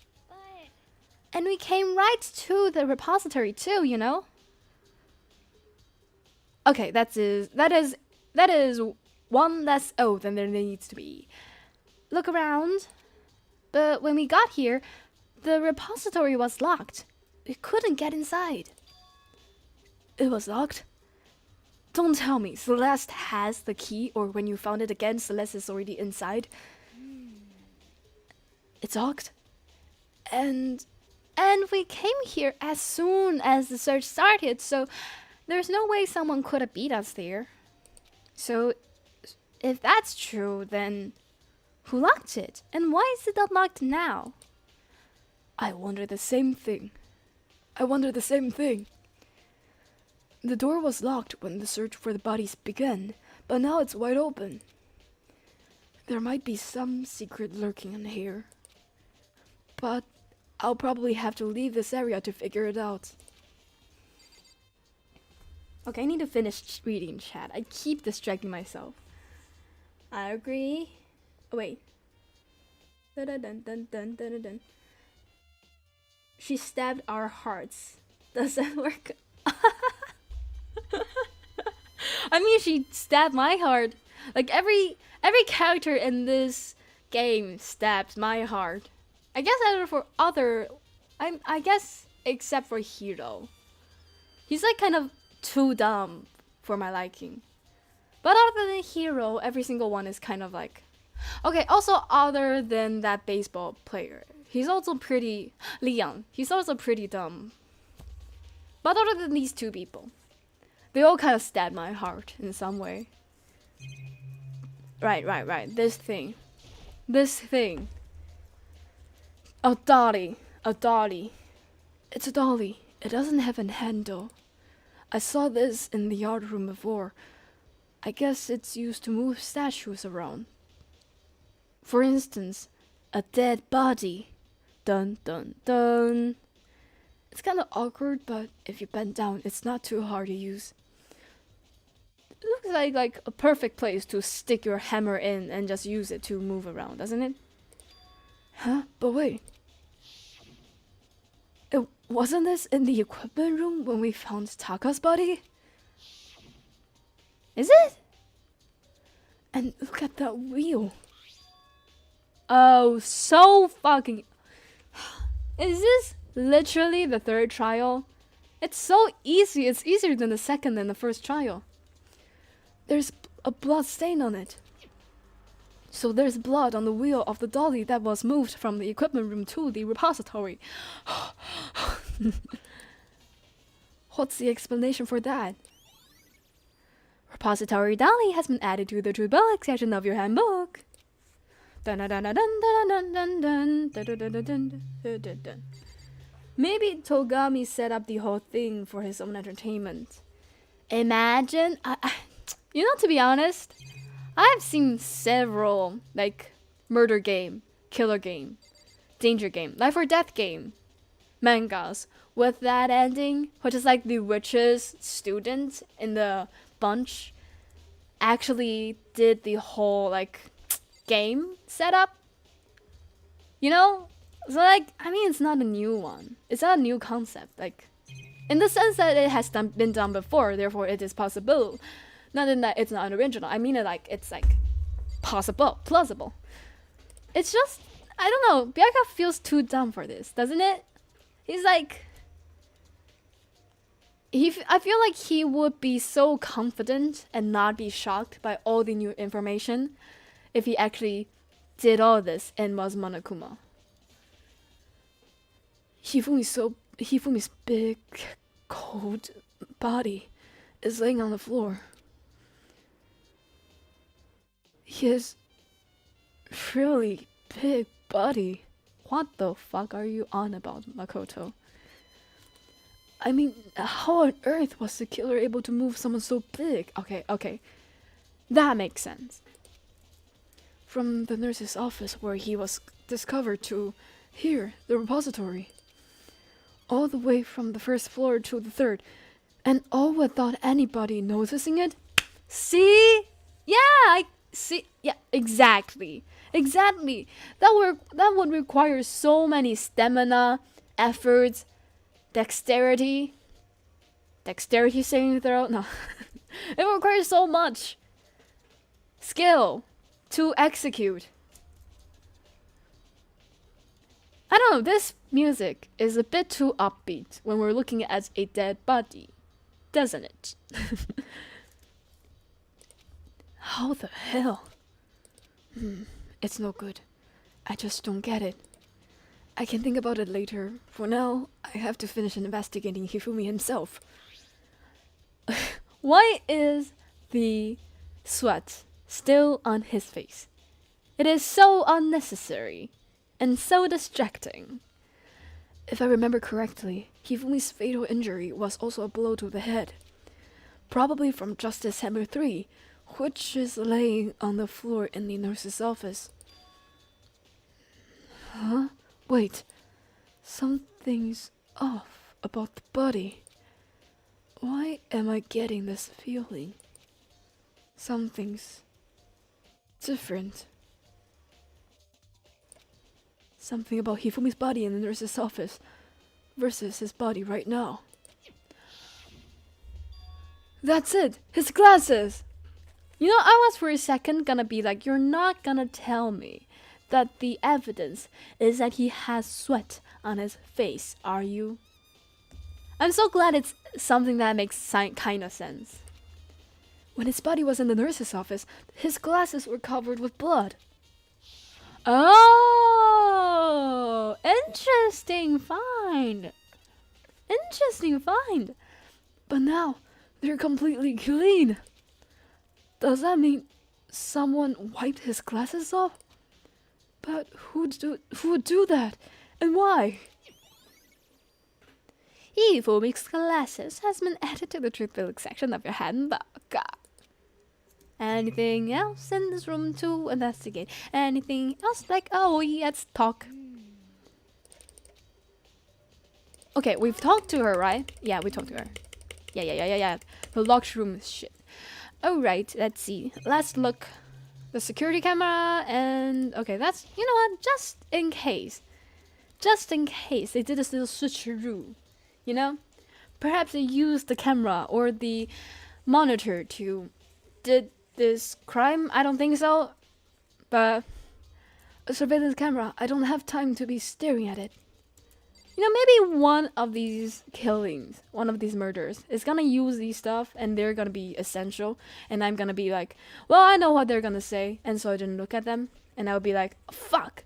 And we came right to the repository too, you know? Okay, that is one less O than there needs to be. Look around. But when we got here, the repository was locked. We couldn't get inside. It was locked? Don't tell me Celeste has the key, or when you found it again, Celeste is already inside. It's locked. And we came here as soon as the search started, so there's no way someone could have beat us there. So, if that's true, then who locked it? And why is it unlocked now? I wonder the same thing. The door was locked when the search for the bodies began, but now it's wide open. There might be some secret lurking in here. But I'll probably have to leave this area to figure it out. Okay, I need to finish reading chat. I keep distracting myself. I agree. Oh, wait. Dun, dun, dun, dun, dun, dun, dun. She stabbed our hearts. Does that work? I mean, she stabbed my heart. Like, every character in this game stabbed my heart. I guess except for Hiro. He's like kind of too dumb for my liking. But other than Hiro, every single one is kind of like... Okay, also other than that baseball player. He's also pretty... Leon. He's also pretty dumb. But other than these two people, they all kind of stabbed my heart in some way. Right. This thing. A dolly. It's a dolly. It doesn't have a handle. I saw this in the art room before. I guess it's used to move statues around. For instance, a dead body. Dun dun dun. It's kind of awkward, but if you bend down, it's not too hard to use. It looks like a perfect place to stick your hammer in and just use it to move around, doesn't it? Huh? But wait. Wasn't this in the equipment room when we found Taka's body? Is it? And look at that wheel. Oh, so fucking... Is this literally the third trial? It's so easy. It's easier than the second and the first trial. There's a blood stain on it. So there's blood on the wheel of the dolly that was moved from the equipment room to the repository. What's the explanation for that? Repository dolly has been added to the Trubelic section of your handbook. Maybe Togami set up the whole thing for his own entertainment. Imagine, you know, to be honest, I've seen several, like, murder game, killer game, danger game, life or death game, mangas with that ending, which is like the richest student in the bunch actually did the whole, like, game setup. You know? So, like, I mean, it's not a new one. It's not a new concept. Like, in the sense that it has been done before, therefore it is possible. Not in that it's not original. I mean it like, it's like, possible, plausible. It's just, I don't know, Byakuya feels too dumb for this, doesn't it? He's like, I feel like he would be so confident and not be shocked by all the new information if he actually did all this and was Monokuma. Hifumi's big, cold body is laying on the floor. His really big body. What the fuck are you on about, Makoto? I mean, how on earth was the killer able to move someone so big? Okay. That makes sense. From the nurse's office where he was discovered to here, the repository. All the way from the first floor to the third. And all without anybody noticing it? See? Yeah, exactly. That would require so many stamina, efforts, dexterity saving throw. No, it requires so much skill to execute. I don't know. This music is a bit too upbeat when we're looking at a dead body, doesn't it? How the hell? It's no good. I just don't get it. I can think about it later. For now, I have to finish investigating Hifumi himself. Why is the sweat still on his face? It is so unnecessary and so distracting. If I remember correctly, Hifumi's fatal injury was also a blow to the head. Probably from Justice Hammer 3, which is laying on the floor in the nurse's office. Huh? Wait. Something's off about the body. Why am I getting this feeling? Something's different. Something about Hifumi's body in the nurse's office versus his body right now. That's it! His glasses! You know, I was for a second gonna be like, you're not gonna tell me that the evidence is that he has sweat on his face, are you? I'm so glad it's something that makes kind of sense. When his body was in the nurse's office, his glasses were covered with blood. Oh, interesting find. But now, they're completely clean. Does that mean someone wiped his glasses off? But who would do that? And why? Hifumi's glasses has been added to the truth section of your handbook. Anything else in this room to investigate? Anything else? Like, oh, let's talk. Okay, we've talked to her, right? Yeah, we talked to her. Yeah. The locked room is shit. Alright, let's see. Let's look. The security camera and... Okay, that's... You know what? Just in case they did this little switcheroo. You know? Perhaps they used the camera or the monitor to... Did this crime? I don't think so. But... A surveillance camera. I don't have time to be staring at it. You know, maybe one of these killings, one of these murders, is gonna use these stuff and they're gonna be essential. And I'm gonna be like, well, I know what they're gonna say. And so I didn't look at them. And I'll be like, fuck.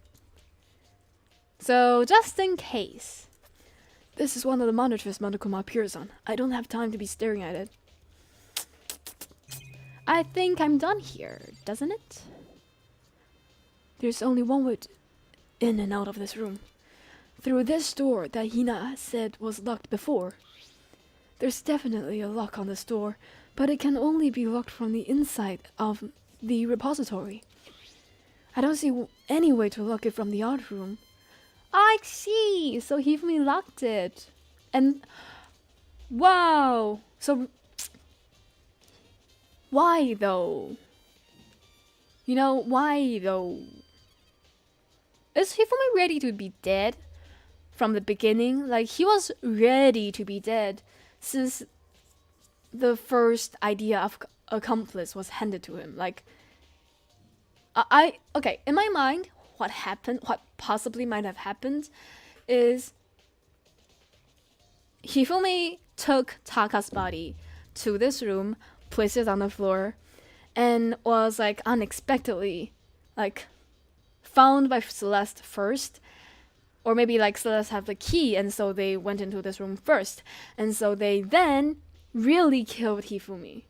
So, just in case. This is one of the monitors Monokuma appears on. I don't have time to be staring at it. I think I'm done here, doesn't it? There's only one way in and out of this room. Through this door that Hina said was locked before. There's definitely a lock on this door, but it can only be locked from the inside of the repository. I don't see any way to lock it from the art room. I see! So Hifumi locked it. And... Wow! So... Why though? You know, why though? Is Hifumi ready to be dead? From the beginning, like he was ready to be dead since the first idea of accomplice was handed to him. Like, okay, in my mind, what possibly might have happened is Hifumi took Taka's body to this room, placed it on the floor, and was like unexpectedly like found by Celeste first. Or maybe like Celeste had the key, and so they went into this room first. And so they then really killed Hifumi.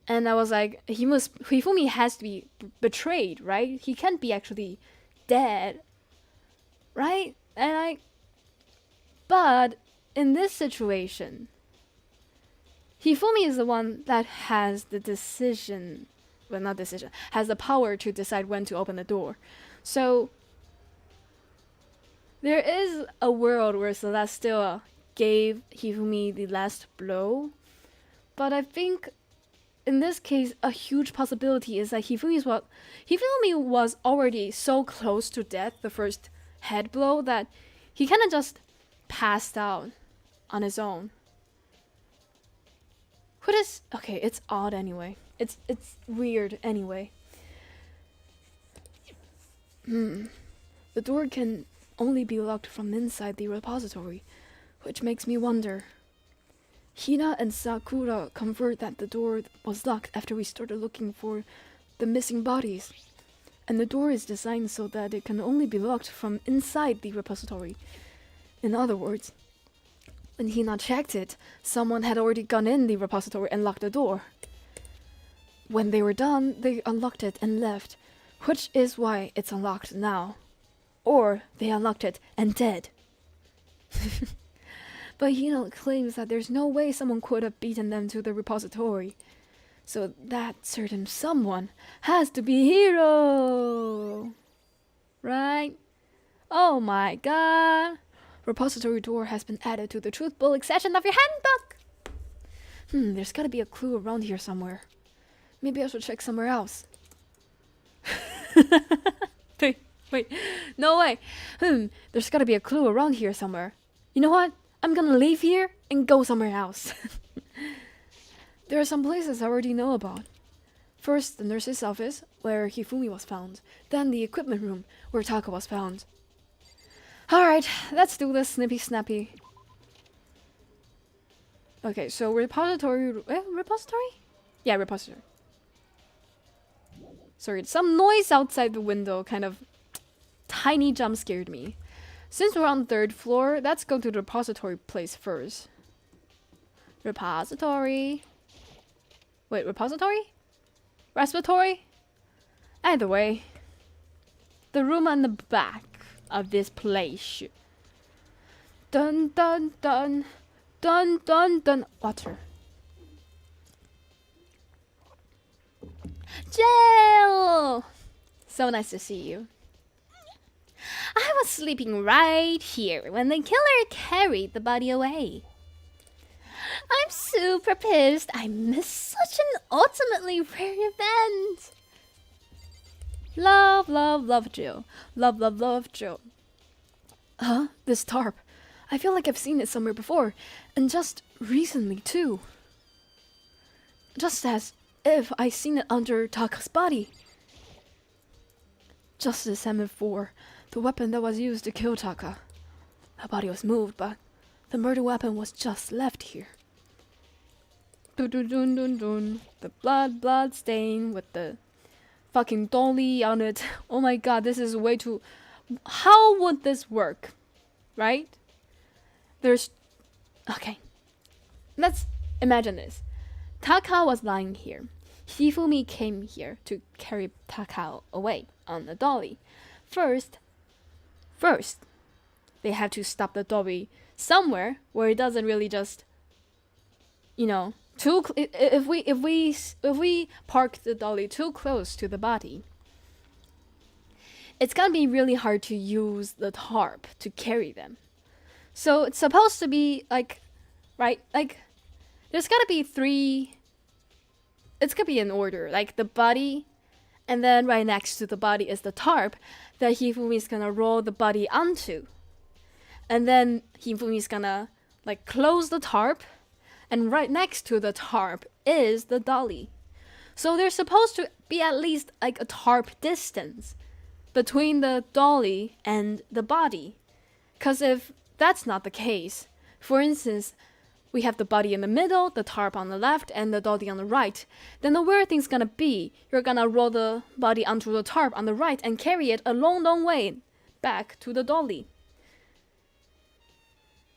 And I was like, Hifumi has to be betrayed, right? He can't be actually dead, right? But in this situation, Hifumi is the one that has the decision, well, not decision, has the power to decide when to open the door. So there is a world where Celeste still gave Hifumi the last blow, but I think in this case, a huge possibility is that Hifumi was already so close to death, the first head blow, that he kind of just passed out on his own. What is... Okay, it's odd anyway. It's weird anyway. The door can only be locked from inside the repository, which makes me wonder. Hina and Sakura confirmed that the door was locked after we started looking for the missing bodies. And the door is designed so that it can only be locked from inside the repository. In other words, when Hina checked it, someone had already gone in the repository and locked the door. When they were done, they unlocked it and left, which is why it's unlocked now. Or they unlocked it and dead. But Hina claims that there's no way someone could have beaten them to the repository. So that certain someone has to be Hiro. Right? Oh my god. Repository door has been added to the truth bullet section of your handbook. There's gotta be a clue around here somewhere. Maybe I should check somewhere else. Wait, no way. There's gotta be a clue around here somewhere. You know what? I'm gonna leave here and go somewhere else. There are some places I already know about. First, the nurse's office, where Hifumi was found. Then the equipment room, where Taka was found. Alright, let's do this snippy snappy. Okay, so repository... repository? Yeah, repository. Sorry, some noise outside the window kind of tiny jump scared me. Since we're on the 3rd floor, let's go to the repository place first. Repository. Wait, repository? Respiratory? Either way. The room on the back of this place. Dun dun dun. Dun dun dun. Water. Jill! So nice to see you. I was sleeping right here when the killer carried the body away. I'm super pissed. I missed such an ultimately rare event. Love, love, love Jill. Love, love, love Jill. Huh? This tarp. I feel like I've seen it somewhere before. And just recently, too. Just as if I seen it under Taka's body. Just as M4, the weapon that was used to kill Taka. Her body was moved, but the murder weapon was just left here. Dun dun dun dun dun. The blood stain with the fucking dolly on it. Oh my god, this is way too... How would this work? Right? There's... Okay. Let's imagine this. Taka was lying here. Hifumi came here to carry Taka away on the dolly. First, they have to stop the dolly somewhere where it doesn't really just, you know, if we park the dolly too close to the body, it's gonna be really hard to use the tarp to carry them. So it's supposed to be like, right, like there's gotta be 3. It's gonna be in order, like the body, and then right next to the body is the tarp that Hifumi's gonna roll the body onto. And then Hifumi's gonna like close the tarp, and right next to the tarp is the dolly. So there's supposed to be at least like a tarp distance between the dolly and the body. Cause if that's not the case, For instance, we have the body in the middle, the tarp on the left, and the dolly on the right. Then the weird thing's gonna be, you're gonna roll the body onto the tarp on the right and carry it a long, long way back to the dolly.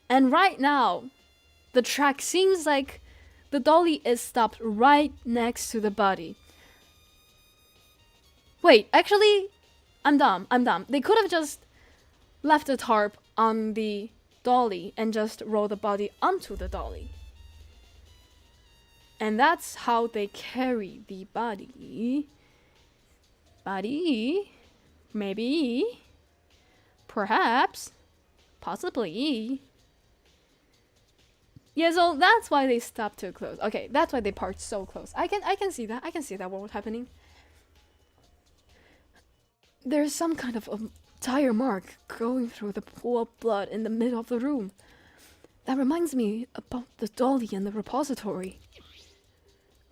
And right now, the track seems like the dolly is stopped right next to the body. Wait, actually, I'm dumb. They could have just left the tarp on the dolly and just roll the body onto the dolly. And that's how they carry the body. Maybe, perhaps, possibly. Yeah, so that's why they stopped too close. Okay, that's why they parked so close. I can see that. I can see that what was happening. There's some kind of a tire mark going through the pool of blood in the middle of the room. That reminds me about the dolly in the repository.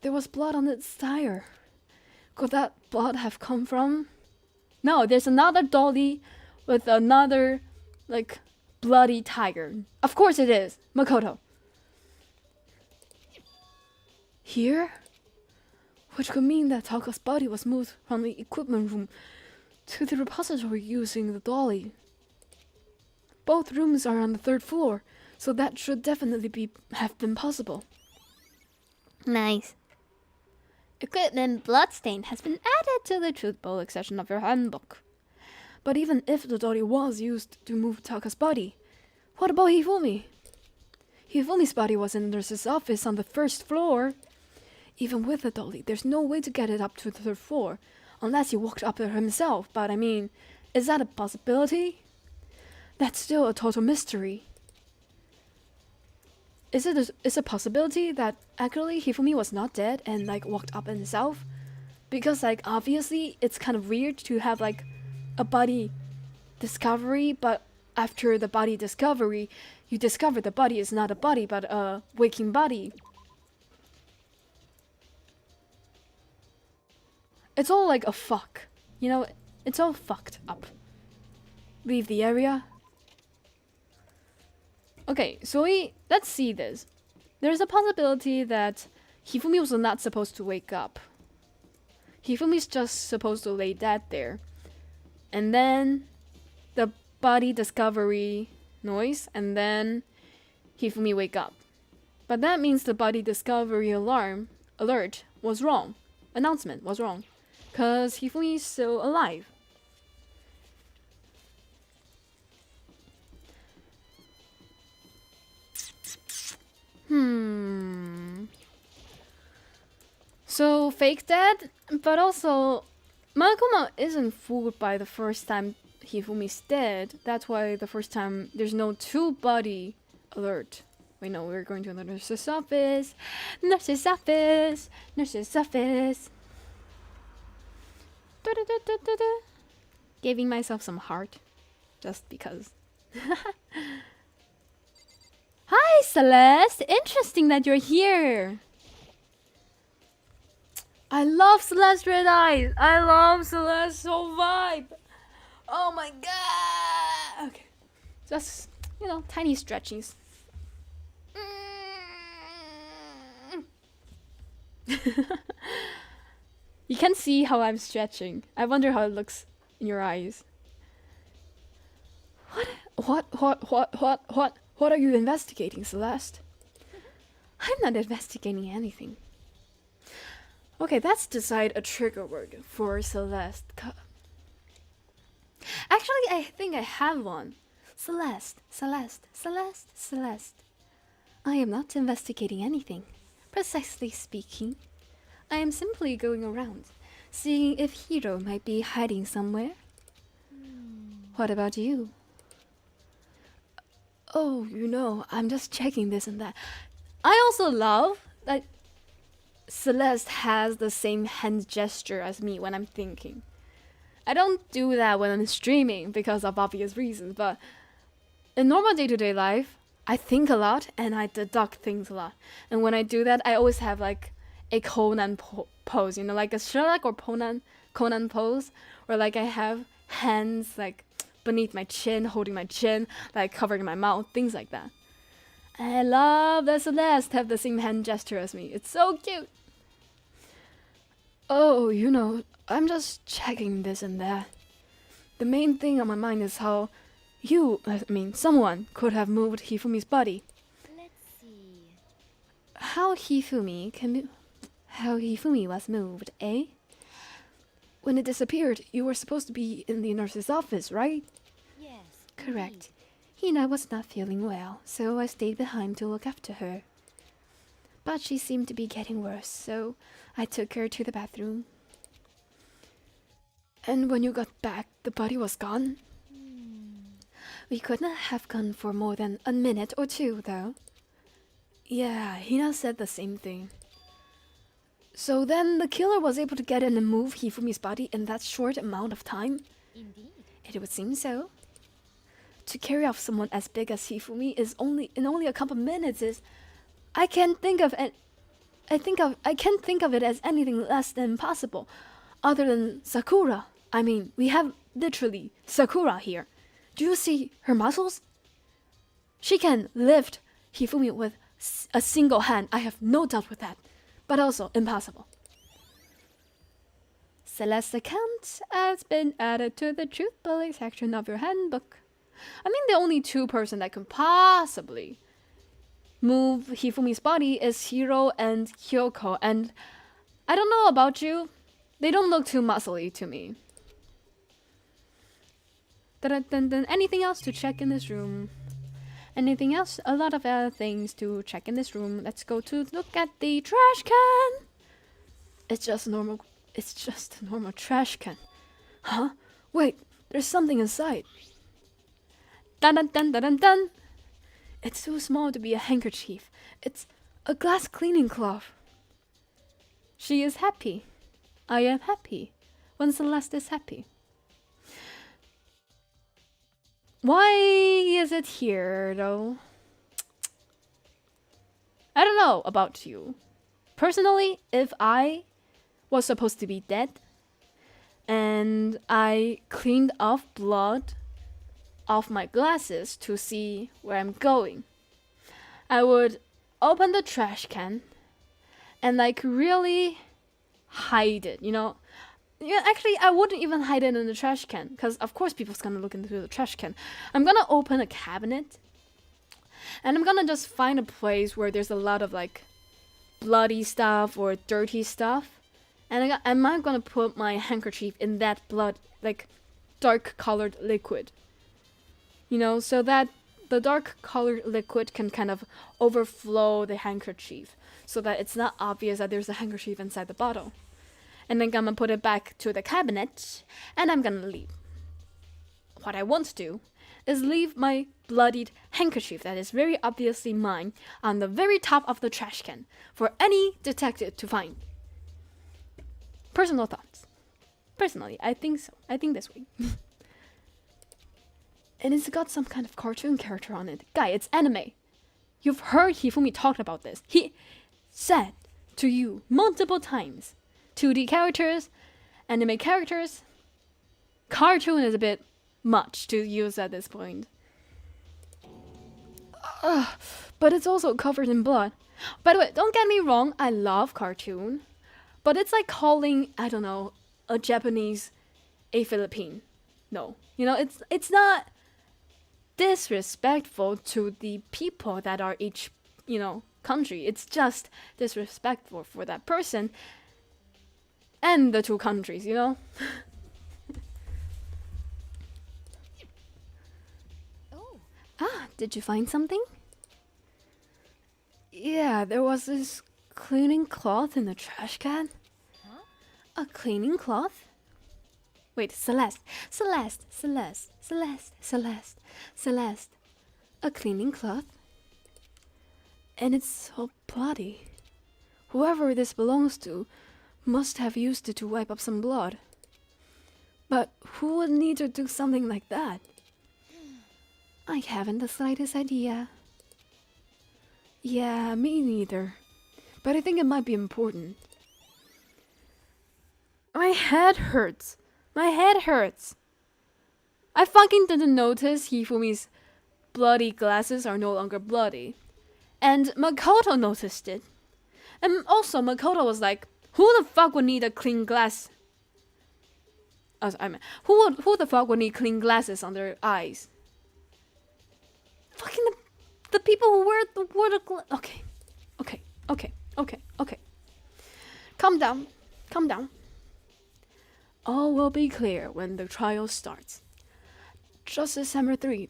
There was blood on its tire. Could that blood have come from? No, there's another dolly with another, like, bloody tiger. Of course it is. Makoto. Here? Which could mean that Taka's body was moved from the equipment room to the repository using the dolly. Both rooms are on the 3rd floor, so that should definitely have been possible. Nice. Equipment bloodstain has been added to the truth bullet section of your handbook. But even if the dolly was used to move Taka's body, what about Hifumi? Hifumi's body was in the nurse's office on the 1st floor. Even with the dolly, there's no way to get it up to the 3rd floor, unless he walked up there himself. But I mean, is that a possibility? That's still a total mystery. Is it a possibility that actually Hifumi was not dead and like walked up himself? Because like obviously it's kind of weird to have like a body discovery, but after the body discovery, you discover the body is not a body but a waking body. It's all like a fuck. You know, it's all fucked up. Leave the area. Okay, so let's see this. There's a possibility that Hifumi was not supposed to wake up. Hifumi's just supposed to lay dead there. And then the body discovery noise, and then Hifumi wake up. But that means the body discovery alert was wrong. Announcement was wrong. Because Hifumi is still alive. So fake dead, but also Monokuma isn't fooled by the first time Hifumi's dead. That's why the first time there's no 2-body alert. Wait, no, we're going to the nurse's office. Nurse's office. Nurse's office. Da-da-da-da-da-da. Giving myself some heart. Just because. Hi, Celeste! Interesting that you're here! I love Celeste Red Eyes! I love Celeste Soul Vibe! Oh my god! Okay. Just, you know, tiny stretchings. You can see how I'm stretching. I wonder how it looks in your eyes. What are you investigating, Celeste? I'm not investigating anything. Okay, let's decide a trigger word for Celeste. Actually, I think I have one. Celeste, Celeste, Celeste, Celeste. I am not investigating anything. Precisely speaking, I am simply going around, seeing if Hiro might be hiding somewhere. What about you? Oh, you know, I'm just checking this and that. I also love that Celeste has the same hand gesture as me when I'm thinking. I don't do that when I'm streaming because of obvious reasons, but in normal day-to-day life, I think a lot and I deduct things a lot. And when I do that, I always have like a Conan pose, you know, like a Sherlock or Conan pose, where like I have hands like beneath my chin, holding my chin, like covering my mouth, things like that. I love that Celeste have the same hand gesture as me. It's so cute. Oh, you know, I'm just checking this and that. The main thing on my mind is how someone could have moved Hifumi's body. Let's see. How Hifumi was moved, eh? When it disappeared, you were supposed to be in the nurse's office, right? Yes. Correct. Hina was not feeling well, so I stayed behind to look after her. But she seemed to be getting worse, so I took her to the bathroom. And when you got back, the body was gone? We could not have gone for more than a minute or two, though. Yeah, Hina said the same thing. So then the killer was able to get in and move Hifumi's body in that short amount of time? Indeed. It would seem so. To carry off someone as big as Hifumi is only a couple minutes is I can't think of it as anything less than possible, other than Sakura. I mean, we have literally Sakura here. Do you see her muscles? She can lift Hifumi with a single hand. I have no doubt with that, but also impossible. Celeste's account has been added to the truth-telling section of your handbook. I mean, the only two person that can possibly move Hifumi's body is Hiro and Kyoko, and I don't know about you, they don't look too muscly to me. Anything else to check in this room? Anything else? A lot of other things to check in this room. Let's go to look at the trash can. It's just a normal trash can. Huh? Wait, there's something inside. Dun dun dun dun dun dun. It's too small to be a handkerchief. It's a glass cleaning cloth. She is happy. I am happy. When Celeste is happy. Why is it here, though? I don't know about you. Personally, if I was supposed to be dead and I cleaned off blood off my glasses to see where I'm going, I would open the trash can and really hide it, Yeah, actually, I wouldn't even hide it in the trash can, because of course people's gonna look into the trash can. I'm gonna open a cabinet, and I'm gonna just find a place where there's a lot of bloody stuff or dirty stuff, and I'm gonna put my handkerchief in that blood, dark colored liquid. So that the dark colored liquid can kind of overflow the handkerchief, so that it's not obvious that there's a handkerchief inside the bottle. And then I'm gonna put it back to the cabinet, and I'm gonna leave. What I want to do is leave my bloodied handkerchief that is very obviously mine on the very top of the trash can for any detective to find. Personal thoughts. Personally, I think so. I think this way. And it's got some kind of cartoon character on it. Guy, it's anime. You've heard Hifumi talk about this. He said to you multiple times. 2D characters, anime characters. Cartoon is a bit much to use at this point. But it's also covered in blood. By the way, don't get me wrong, I love cartoon. But it's like calling, I don't know, a Japanese a Philippine. No. It's not disrespectful to the people that are each, country. It's just disrespectful for that person and the two countries, Oh. Did you find something? Yeah, there was this cleaning cloth in the trash can. Huh? A cleaning cloth? Wait, Celeste. A cleaning cloth? And it's so bloody. Whoever this belongs to must have used it to wipe up some blood. But who would need to do something like that? I haven't the slightest idea. Yeah, me neither. But I think it might be important. My head hurts. I fucking didn't notice Hifumi's bloody glasses are no longer bloody. And Makoto noticed it. And also Makoto was like, who the fuck would need a clean glass? Who the fuck would need clean glasses on their eyes? Fucking the people who wear the Okay. Calm down. All will be clear when the trial starts. Justice Hammer 3,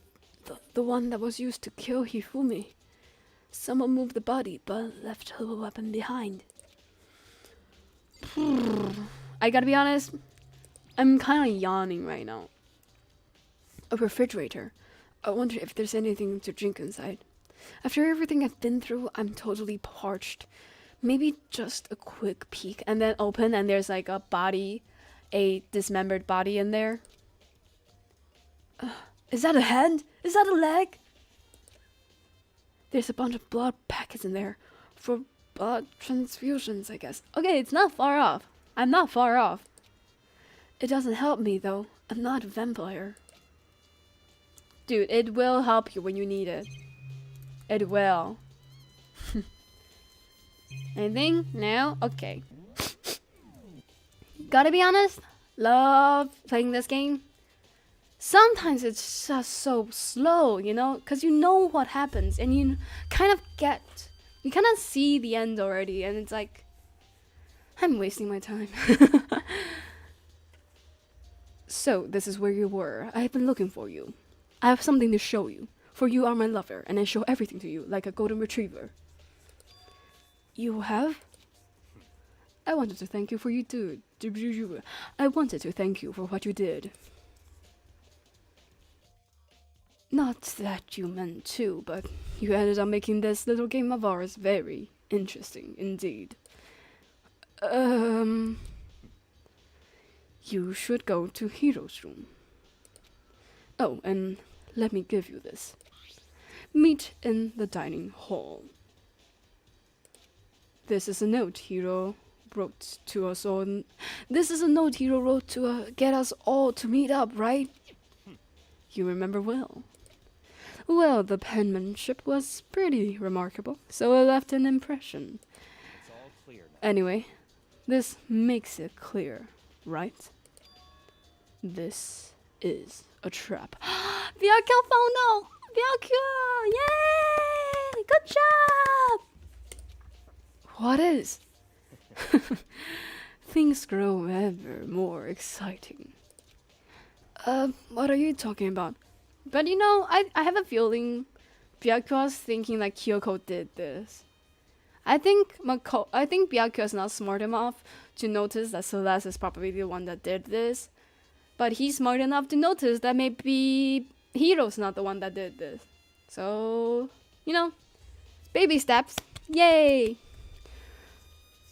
the one that was used to kill Hifumi. Someone moved the body, but left the weapon behind. I gotta be honest, I'm kind of yawning right now. A refrigerator. I wonder if there's anything to drink inside. After everything I've been through, I'm totally parched. Maybe just a quick peek and then open and there's like a body, a dismembered body in there. Is that a hand? Is that a leg? There's a bunch of blood packets in there for blood transfusions, I guess. Okay, it's not far off. I'm not far off. It doesn't help me though. I'm not a vampire. Dude, it will help you when you need it. It will. Anything? No? Okay. Gotta be honest, love playing this game. Sometimes it's just so slow, you know? Because you know what happens and you kind of see the end already and it's like, I'm wasting my time. So, this is where you were. I have been looking for you. I have something to show you. For you are my lover, and I show everything to you, like a golden retriever. You have? I wanted to thank you for you too. I wanted to thank you for what you did. Not that you meant to, but you ended up making this little game of ours very interesting indeed. You should go to Hiro's room. Oh, and let me give you this. Meet in the dining hall. This is a note Hiro wrote to us all. This is a note Hiro wrote to get us all to meet up, right? You remember well. Well, the penmanship was pretty remarkable, so it left an impression. It's all clear now. Anyway, this makes it clear, right? This is a trap. Byakyo found out! Byakyo! Yay! Good job! What is? Things grow ever more exciting. What are you talking about? But you know, I have a feeling Byakyo's thinking like Kyoko did this. I think Byakyo is not smart enough to notice that Celeste is probably the one that did this. But he's smart enough to notice that maybe Hiro's not the one that did this. So, you know, baby steps. Yay!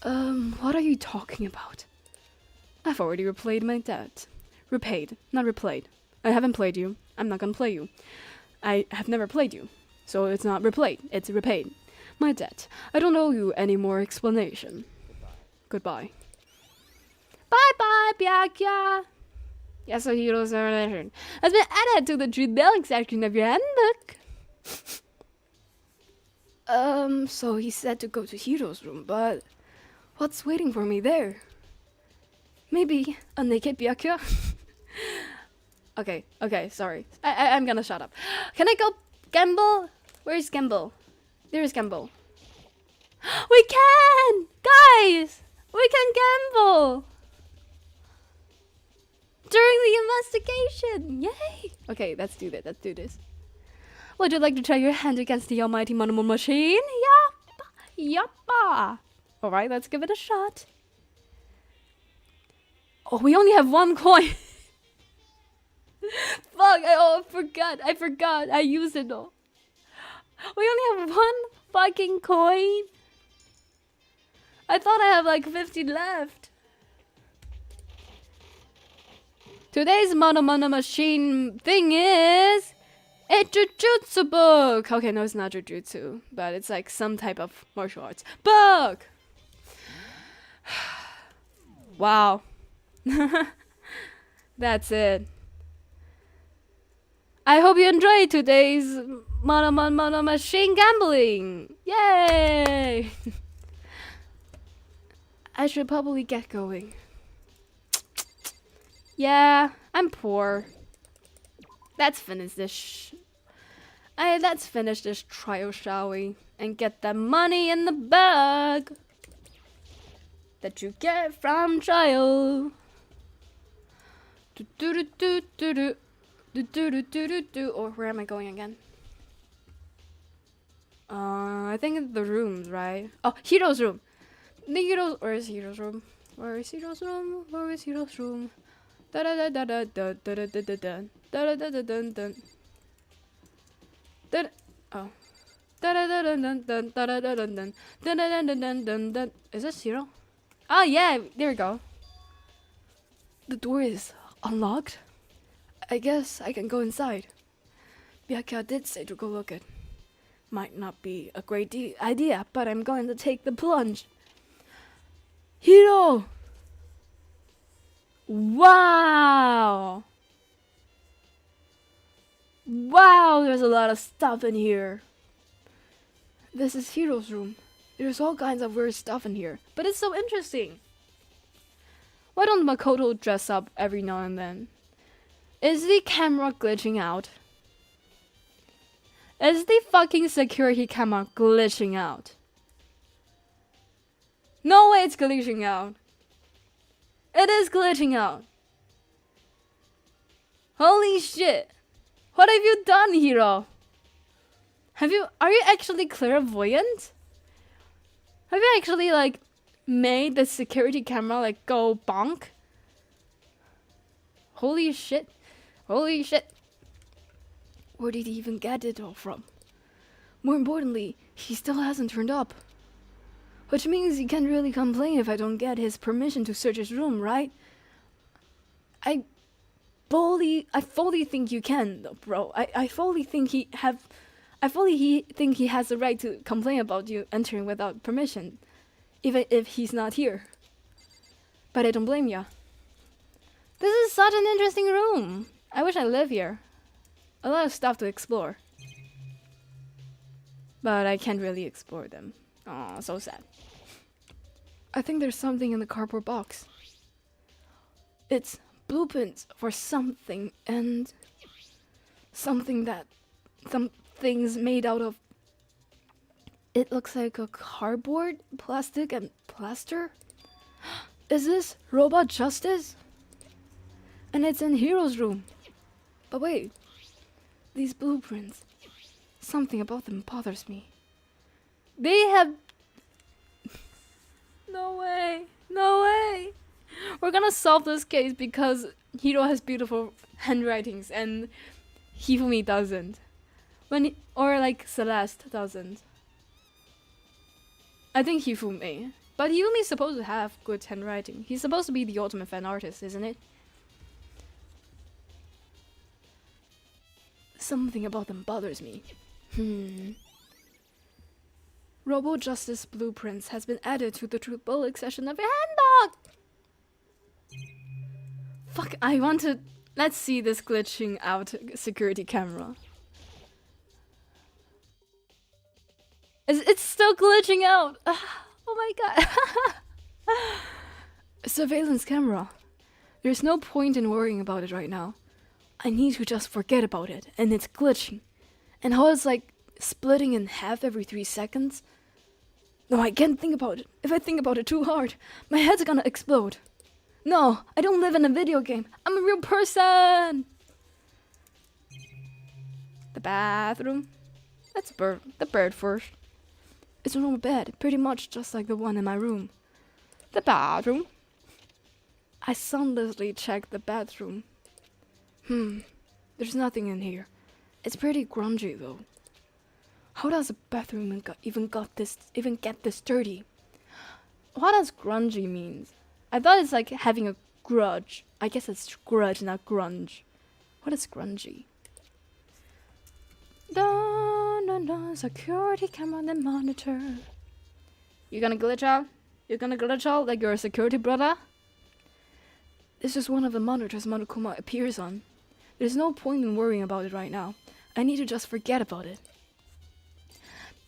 What are you talking about? I've already replayed my debt. Repaid, not replayed. I haven't played you. I'm not gonna play you. I have never played you. So it's not replayed, it's repaid. My debt. I don't owe you any more explanation. Goodbye. Bye-bye, Byakya! Yasuhiro's narration has been added to the generic section of your handbook. So he said to go to Hiro's room, but what's waiting for me there? Maybe a naked Byakya? Okay, sorry. I'm gonna shut up. Can I go gamble? Where's gamble? There's gamble. We can! Guys! We can gamble! During the investigation! Yay! Okay, let's do this. Would you like to try your hand against the almighty Monomo machine? Yappa! Alright, let's give it a shot. Oh, we only have one coin. Fuck, I forgot. I used it all. We only have one fucking coin. I thought I have like 50 left. Today's Mono machine thing is a jujutsu book. Okay, no, it's not jujutsu, but it's like some type of martial arts book. Wow. That's it. I hope you enjoyed today's machine gambling. Yay! I should probably get going. Yeah, I'm poor. Let's finish this. Let's finish this trial, shall we? And get that money in the bag that you get from trial. Or where am I going again? I think it's the rooms, right? Oh, Hero's room. Where is Hero's room? Where is Hero's room? Where is Hero's room? Da da da da da da da da da da da da da da da da. Oh. Da da da da da da da da da da. Is this Hero? Oh yeah, there we go. The door is unlocked. I guess I can go inside. Byakuya did say to go look it. Might not be a great idea, but I'm going to take the plunge. Hiro! Wow! Wow, there's a lot of stuff in here. This is Hiro's room. There's all kinds of weird stuff in here, but it's so interesting. Why don't Makoto dress up every now and then? Is the camera glitching out? Is the fucking security camera glitching out? No way it's glitching out. It is glitching out. Holy shit. What have you done, Hiro? Are you actually clairvoyant? Have you actually made the security camera go bonk? Holy shit. Holy shit. Where did he even get it all from? More importantly, he still hasn't turned up. Which means he can't really complain if I don't get his permission to search his room, right? I fully think you can, though, bro. I fully think he has the right to complain about you entering without permission, even if he's not here. But I don't blame ya. This is such an interesting room. I wish I lived here. A lot of stuff to explore. But I can't really explore them. Aw, so sad. I think there's something in the cardboard box. It's blueprints for something, and something's made out of. It looks like a cardboard, plastic, and plaster. Is this robot justice? And it's in Hiro's room. But wait, these blueprints, something about them bothers me. They have... No way, no way. We're gonna solve this case because Hiro has beautiful handwritings and Hifumi doesn't. Or Celeste doesn't. I think Hifumi. But Hifumi's supposed to have good handwriting. He's supposed to be the ultimate fan artist, isn't it? Something about them bothers me. Robo Justice Blueprints has been added to the Truth Bullet section of your handbook! Fuck, I want to... Let's see this glitching out security camera. It's still glitching out! Oh my god! Surveillance camera. There's no point in worrying about it right now. I need to just forget about it, and it's glitching. And how it's splitting in half every 3 seconds. No, I can't think about it. If I think about it too hard, my head's gonna explode. No, I don't live in a video game. I'm a real person! The bathroom. Let's the bird first. It's a normal bed, pretty much just like the one in my room. The bathroom. I soundlessly checked the bathroom. There's nothing in here. It's pretty grungy though. How does a bathroom even get this dirty? What does grungy mean? I thought it's having a grudge. I guess it's grudge, not grunge. What is grungy? Security camera and monitor. You gonna glitch out? You're gonna glitch out like you're a security brother? This is one of the monitors Monokuma appears on. There's no point in worrying about it right now. I need to just forget about it.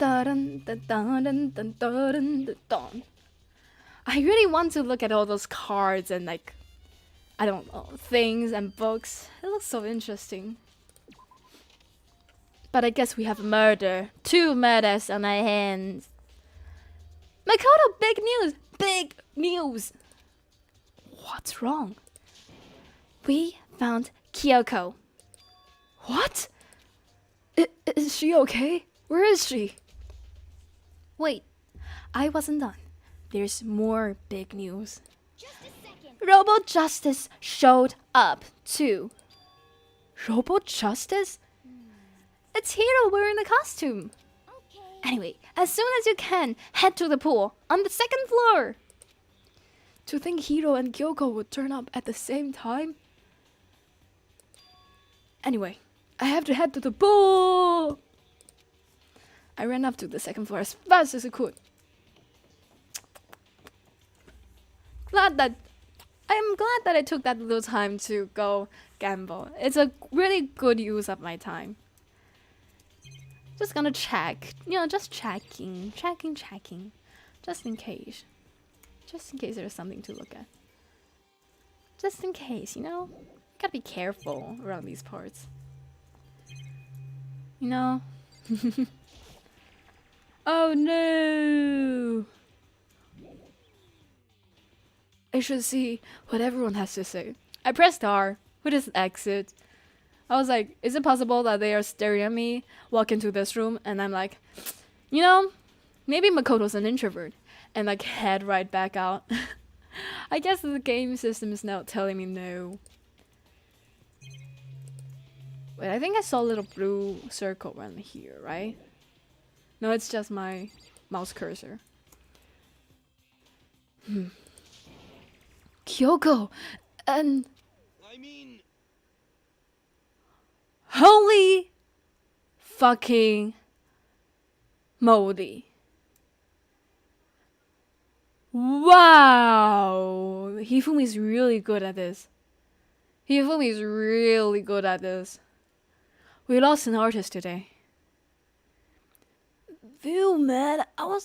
Dun, dun, dun, dun, dun, dun, dun, dun. I really want to look at all those cards and like, I don't know, things and books. It looks so interesting. But I guess we have murder. 2 murders on our hands. Makoto, big news! Big news! What's wrong? We found Kyoko. What? Is she okay? Where is she? Wait, I wasn't done. There's more big news. Just a second. Robo Justice showed up too. Robo Justice? It's Hiro wearing the costume. Okay. Anyway, as soon as you can, head to the pool on the 2nd floor. To think Hiro and Kyoko would turn up at the same time? Anyway, I have to head to the pool. I ran up to the 2nd floor as fast as I could. I am glad that I took that little time to go gamble. It's a really good use of my time. Just gonna check, just checking. Just in case. Just in case there's something to look at. Just in case, gotta be careful around these parts. Oh no! I should see what everyone has to say. I pressed R, which is exit. I was like, is it possible that they are staring at me, walk into this room, and I'm like, maybe Makoto's an introvert, and like head right back out. I guess the game system is now telling me no. Wait, I think I saw a little blue circle around here, right? No, it's just my mouse cursor. Kyoko, and I mean, holy fucking moly. Wow! Hifumi's really good at this. Hifumi's really good at this. We lost an artist today. Phew, man, I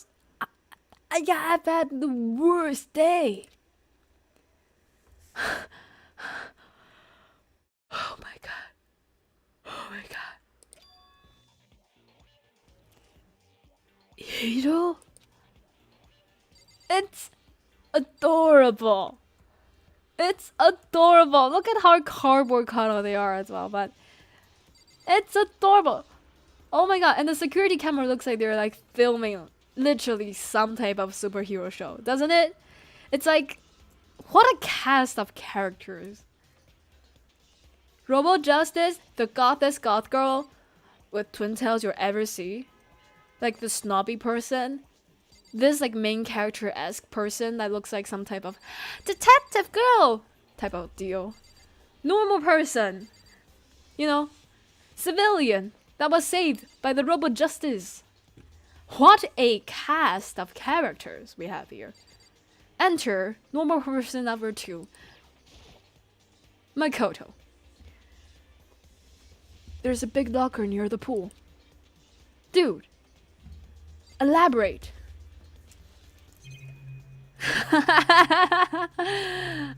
have had the worst day. Oh my god. Oh my god. Hiro? It's adorable. It's adorable. Look at how cardboard cutout they are as well, but it's adorable. Oh my god, and the security camera looks like they're like filming literally some type of superhero show, doesn't it? It's like, what a cast of characters. Robo Justice, the goddess goth girl with twin tails you'll ever see. Like the snobby person. This like main character-esque person that looks like some type of detective girl type of deal. Normal person. Civilian that was saved by the Robo Justice. What a cast of characters we have here. Enter normal person number 2. Makoto. There's a big locker near the pool. Dude. Elaborate.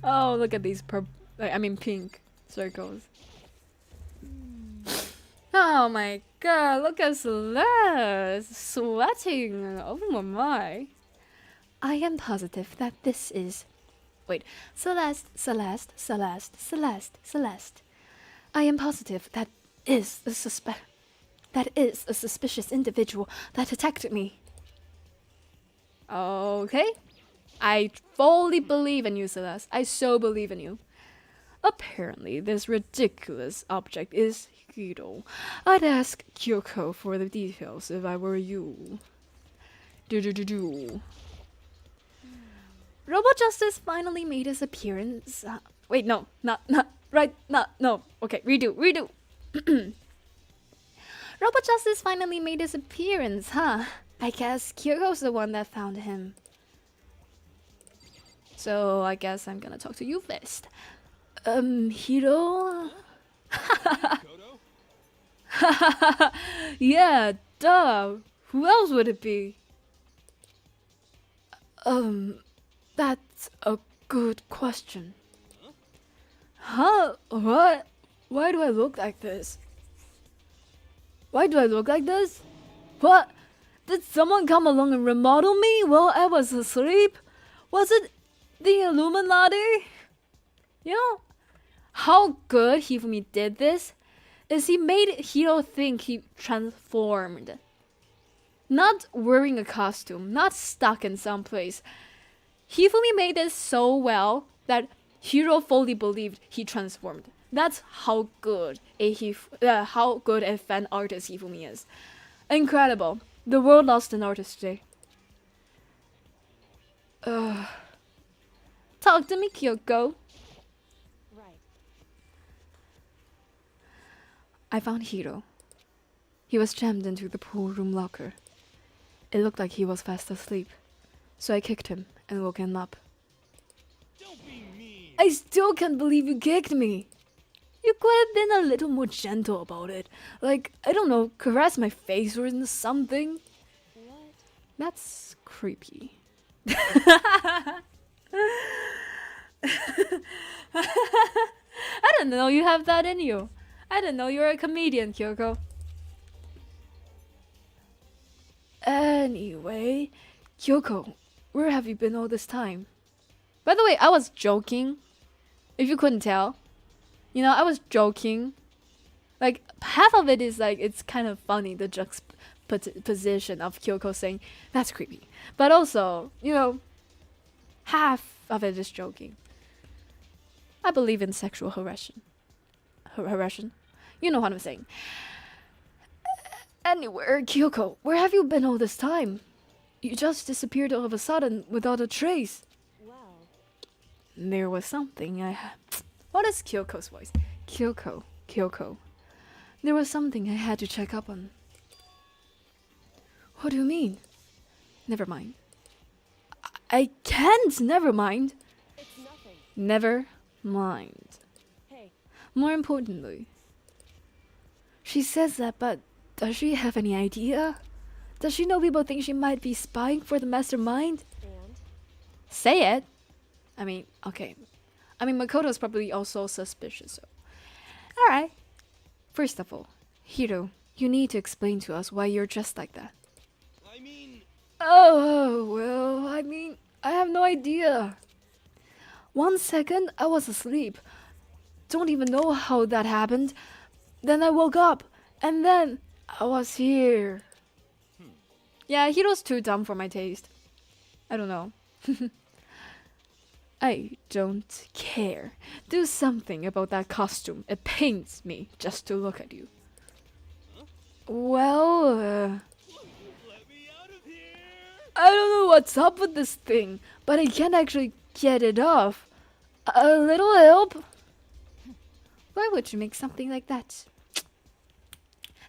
Oh, look at these pink circles. Oh my god, look at Celeste sweating. Oh my. I am positive that this is... Wait, Celeste. I am positive that is a suspicious individual that attacked me. Okay. I fully believe in you, Celeste. I so believe in you. Apparently, this ridiculous object is Hiro. I'd ask Kyoko for the details if I were you. Robo Justice finally made his appearance. Wait, no, not right, no. Okay, redo. Robo Justice finally made his appearance, huh? I guess Kyoko's the one that found him. So I guess I'm gonna talk to you first. Hiro? Kodo? Yeah, duh. Who else would it be? That's a good question. Huh? What? Why do I look like this? Why do I look like this? What? Did someone come along and remodel me while I was asleep? Was it the Illuminati? You know how good Hifumi did this? Is he made Hiro think he transformed. Not wearing a costume, not stuck in some place. Hifumi made this so well that Hiro fully believed he transformed. That's how good a fan artist Hifumi is. Incredible. The world lost an artist today. Talk to me, Kyoko. Right. I found Hiro. He was jammed into the pool room locker. It looked like he was fast asleep, so I kicked him and woke him up. Don't be mean. I still can't believe you kicked me. You could have been a little more gentle about it. Like, I don't know, caress my face or something. What? That's creepy. I didn't know you have that in you. I didn't know you were a comedian, Kyoko. Anyway, Kyoko, where have you been all this time? By the way, I was joking. If you couldn't tell. You know, I was joking. Like, half of it is like, it's kind of funny, the juxtaposition of Kyoko saying, that's creepy. But also, you know, half of it is joking. I believe in sexual harassment. Harassment? You know what I'm saying. Anyway, Kyoko, where have you been all this time? You just disappeared all of a sudden without a trace. Well, There was something I had. What is Kyoko's voice? Kyoko. There was something I had to check up on. What do you mean? Never mind. I can't never mind. it's nothing. Never mind. Hey, More importantly, she says that, but does she have any idea? Does she know people think she might be spying for the mastermind? and? Say it. I mean, okay. I mean, Makoto's probably also suspicious, so. Alright. First of all, Hiro, you need to explain to us why you're dressed like that. I mean, Oh, well, I mean, I have no idea. 1 second, I was asleep. Don't even know how that happened. Then I woke up, and then I was here. Yeah, Hiro's too dumb for my taste. I don't know. I don't care. Do something about that costume. It pains me just to look at you. Well, let me out of here. I don't know what's up with this thing, but I can't actually get it off. A little help? Why would you make something like that?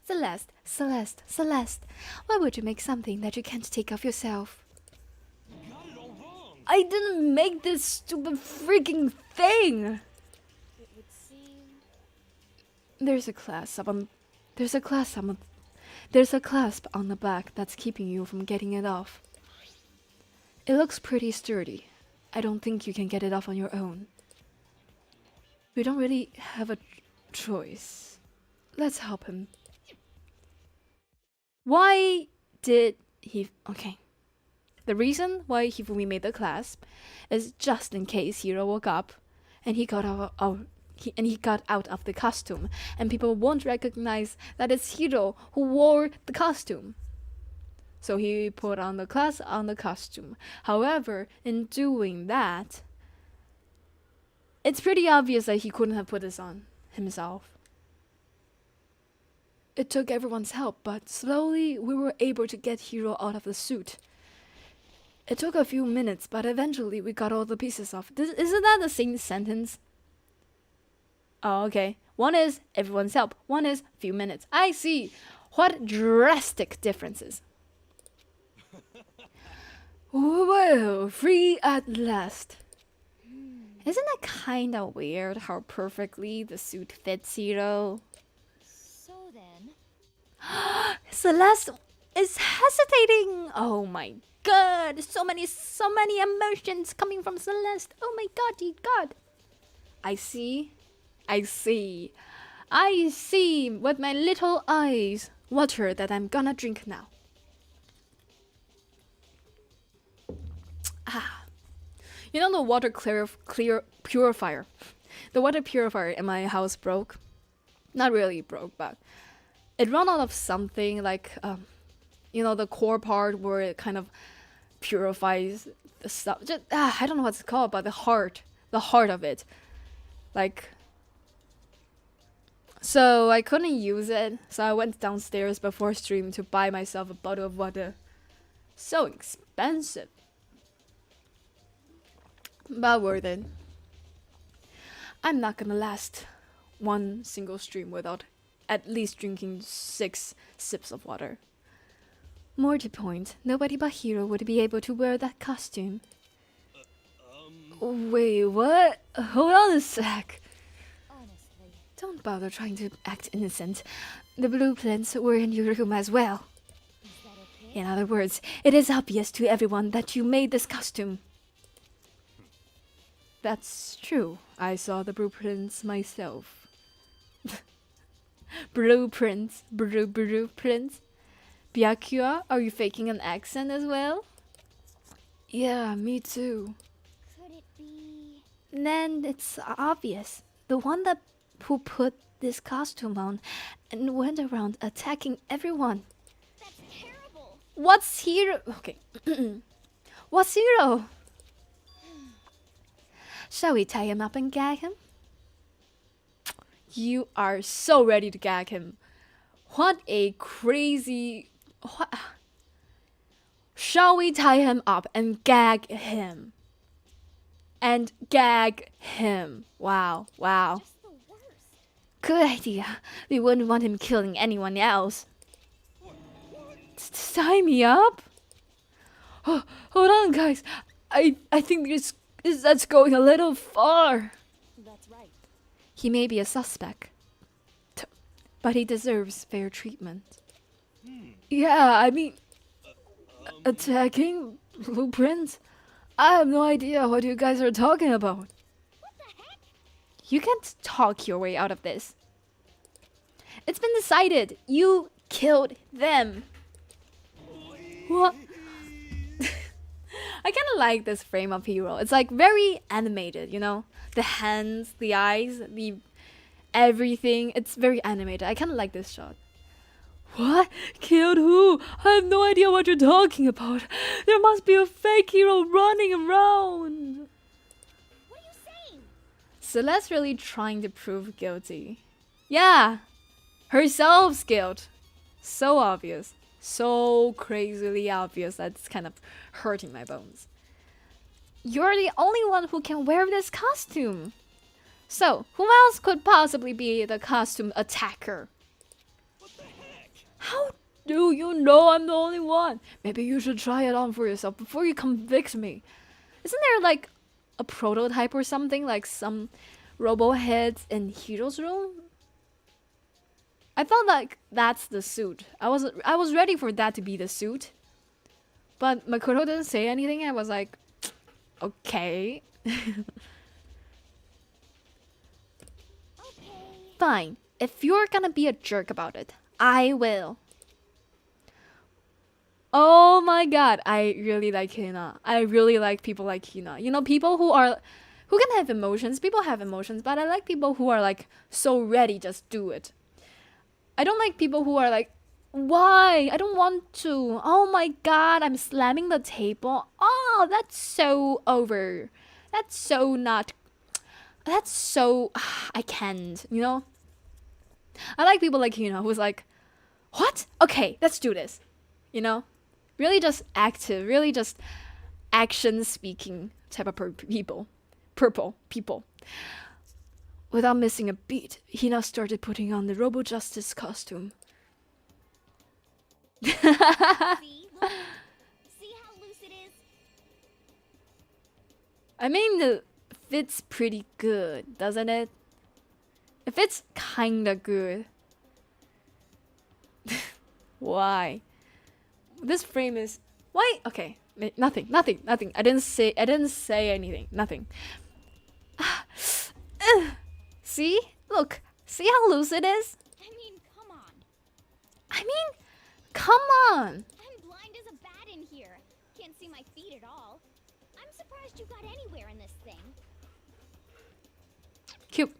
Celeste, why would you make something that you can't take off yourself? You got it all wrong. I didn't make this stupid freaking thing! It would seem. There's a clasp on the back that's keeping you from getting it off. It looks pretty sturdy. I don't think you can get it off on your own. We don't really have a choice. Let's help him. Why did he... Okay. The reason why Hifumi made the clasp is just in case Hiro woke up and he got out of the costume, and people won't recognize that it's Hiro who wore the costume. So he put on the clasp on the costume. However, in doing that, it's pretty obvious that he couldn't have put this on himself. It took everyone's help, but slowly we were able to get Hiro out of the suit. It took a few minutes, but eventually we got all the pieces off. Isn't that the same sentence? Oh, okay. One is everyone's help. One is few minutes. I see. What drastic differences. Well, free at last. Isn't that kind of weird how perfectly the suit fits Hiro? So then, Celeste, is hesitating. Oh my god, so many emotions coming from Celeste. Oh my god, dear god. I see with my little eyes water that I'm gonna drink now. You know the water clear purifier. The water purifier in my house broke. Not really broke, but it ran out of something like you know, the core part where it kind of purifies the stuff. Just, I don't know what it's called, but the heart of it. Like, so I couldn't use it, so I went downstairs before stream to buy myself a bottle of water. So expensive, but worth it. I'm not gonna last one single stream without at least drinking 6 sips of water. More to point, nobody but Hero would be able to wear that costume. Wait, what? Hold on a sec. Honestly. Don't bother trying to act innocent. The blueprints were in your room as well. Is that okay? In other words, it is obvious to everyone that you made this costume. That's true. I saw the blueprints myself. Blueprints. Byakuya, are you faking an accent as well? Yeah, me too. Could it be? Then it's obvious. The one who put this costume on and went around attacking everyone. That's terrible. What's Hero? Okay. What's Hero? Shall we tie him up and gag him? You are so ready to gag him. What a crazy... What? Shall we tie him up and gag him? And gag him. Wow. Just the worst. Good idea. We wouldn't want him killing anyone else. Tie me up? Oh, hold on, guys. I think that's going a little far. That's right. He may be a suspect, but he deserves fair treatment. Yeah, I mean, attacking blueprints? I have no idea what you guys are talking about. What the heck? You can't talk your way out of this. It's been decided. You killed them. What? I kind of like this frame of Hero. It's like very animated, you know? The hands, the eyes, the everything. It's very animated. I kind of like this shot. What? Killed who? I have no idea what you're talking about. There must be a fake Hero running around. What are you saying? Celeste really trying to prove guilty. Yeah, herself's guilt. So obvious. So crazily obvious that's kind of hurting my bones. You're the only one who can wear this costume. So, who else could possibly be the costume attacker? How do you know I'm the only one? Maybe you should try it on for yourself before you convict me. Isn't there like a prototype or something? Like some robo heads in Hero's room? I felt like that's the suit. I was ready for that to be the suit. But Makoto didn't say anything. I was like, okay. Fine. If you're gonna be a jerk about it, I will. Oh my god, I really like Hina. I really like people like Hina. You know, people who can have emotions. People have emotions, but I like people who are like so ready, just do it. I don't like people who are like, why? I don't want to. Oh my god, I'm slamming the table. Oh, that's so over. That's so not. That's so. I can't, you know? I like people like Hina who's like, what? Okay, let's do this. You know? Really just active, really just action speaking type of people. Purple people. Without missing a beat, Hina started putting on the Robo Justice costume. See? Look. See how loose it is? I mean, it fits pretty good, doesn't it? It fits kinda good. Why? This frame is why? Okay, nothing. I didn't say anything. Nothing. See? Look. See how loose it is? I mean, come on. Come on. I'm blind as a bat in here. Can't see my feet at all. I'm surprised you got anywhere in this thing. Cute.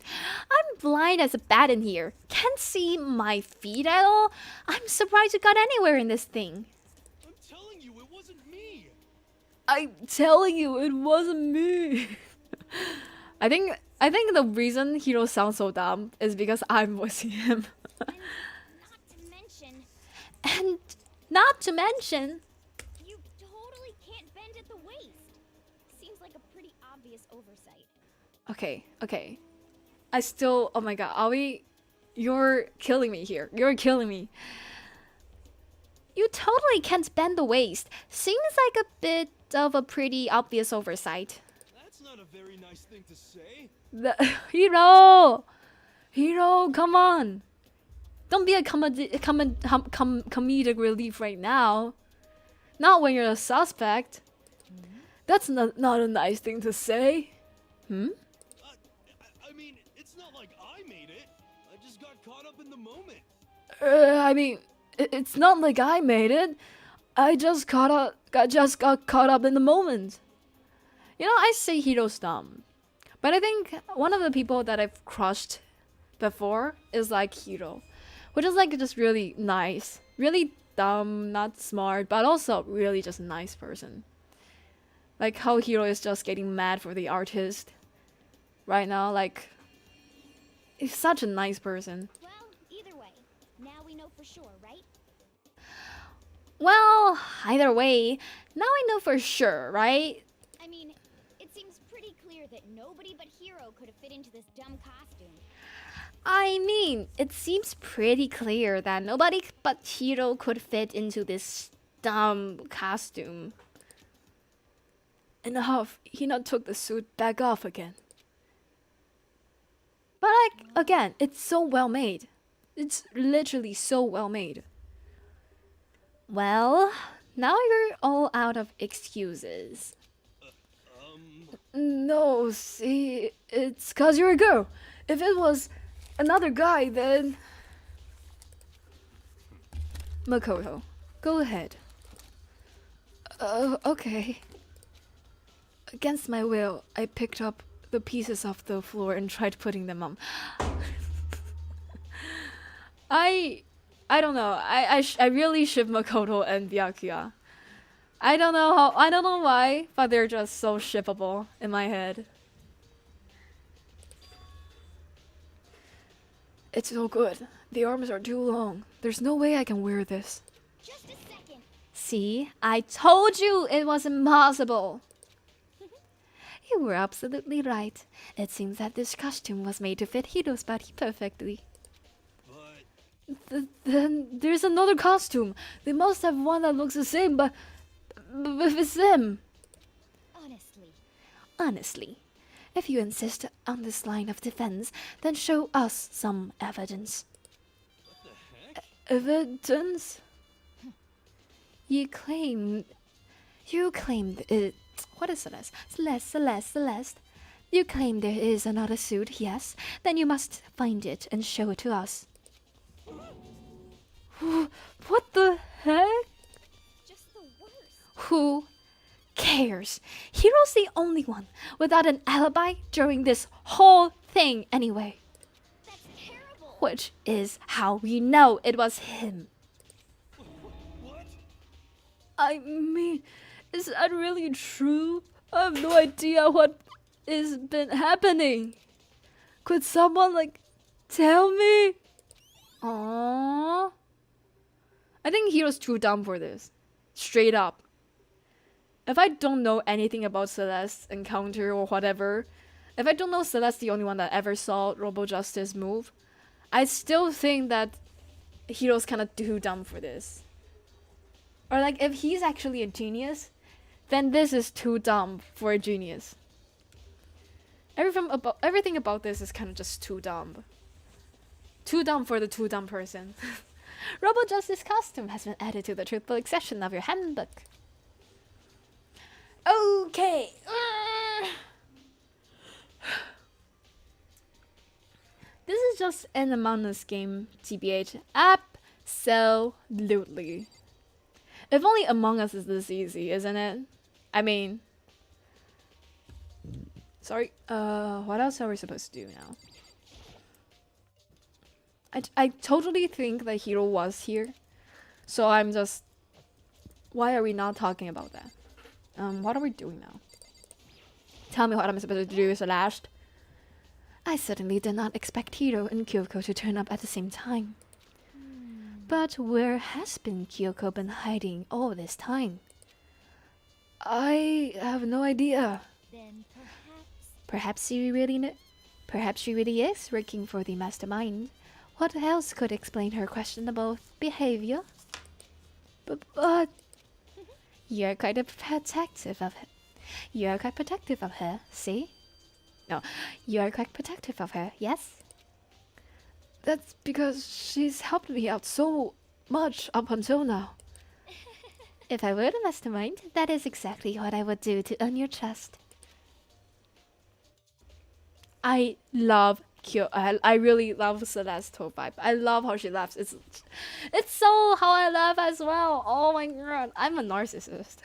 I'm blind as a bat in here. Can't see my feet at all. I'm surprised you got anywhere in this thing. I'm telling you, it wasn't me. I'm telling you, it wasn't me. I think the reason Hiro sounds so dumb is because I'm voicing him. And not to mention, you totally can't bend at the waist. Seems like a pretty obvious oversight. okay. I still, oh my god, you're killing me here. You're killing me. You totally can't bend the waist. Seems like a bit of a pretty obvious oversight. That's not a very nice thing to say. Hiro, come on. Don't be a comedic relief right now. Not when you're a suspect. That's not a nice thing to say. I mean, it's not like I made it. I just got caught up in the moment. I mean, it's not like I made it. I just got caught up in the moment. You know, I say Hiro's dumb, but I think one of the people that I've crushed before is like Hiro, which is like just really nice, really dumb, not smart, but also really just a nice person. Like how Hiro is just getting mad for the artist right now. Like, he's such a nice person. Well, either way, now we know for sure, right? Well, either way, now I know for sure, right? I mean, it seems pretty clear that nobody but Hiro could have fit into this dumb costume. I mean, it seems pretty clear that nobody but Hiro could fit into this dumb costume. And Hina took the suit back off again. But like, again, it's so well made. It's literally so well made. Well, now you're all out of excuses. No, see, it's 'cause you're a girl. If it was another guy, then... Makoto, go ahead. Okay. Against my will, I picked up the pieces off the floor and tried putting them on. I don't know. I really ship Makoto and Byakuya. I don't know why, but they're just so shippable in my head. It's so good. The arms are too long. There's no way I can wear this. Just a second. See? I told you it was impossible. You were absolutely right. It seems that this costume was made to fit Hiro's body perfectly. But Then there's another costume. They must have one that looks the same, but it's them. Honestly, if you insist on this line of defense, then show us some evidence. what the heck? Evidence? You claimed it. What is Celeste? You claim there is another suit, yes? Then you must find it and show it to us. What the heck? Just the worst. Who cares? Hiro's the only one without an alibi during this whole thing anyway. That's terrible. Which is how we know it was him. What? I mean, is that really true? I have no idea what has been happening. Could someone, like, tell me? Aww. I think Hiro's too dumb for this. Straight up. If I don't know anything about Celeste's encounter or whatever, if I don't know Celeste's the only one that ever saw Robo Justice move, I still think that Hiro's kind of too dumb for this. Or like, if he's actually a genius, then this is too dumb for a genius. Everything about this is kind of just too dumb. Too dumb for the too dumb person. Robo Justice costume has been added to the truthbook section of your handbook. Okay. This is just an Among Us game, TBH. Absolutely. If only Among Us is this easy, isn't it? I mean... Sorry, what else are we supposed to do now? I totally think the hero was here. So I'm just... Why are we not talking about that? What are we doing now? Tell me what I'm supposed to do, Celeste. I certainly did not expect Hiro and Kyoko to turn up at the same time. But where has Kyoko been hiding all this time? I have no idea. Then Perhaps she really is working for the mastermind. What else could explain her questionable behavior? But you're quite protective of her. You're quite protective of her, see? No, you are quite protective of her, yes? That's because she's helped me out so much up until now. If I were the mastermind, that is exactly what I would do to earn your trust. I love I really love Celeste's whole vibe. I love how she laughs. It's so how I laugh as well. Oh my god, I'm a narcissist.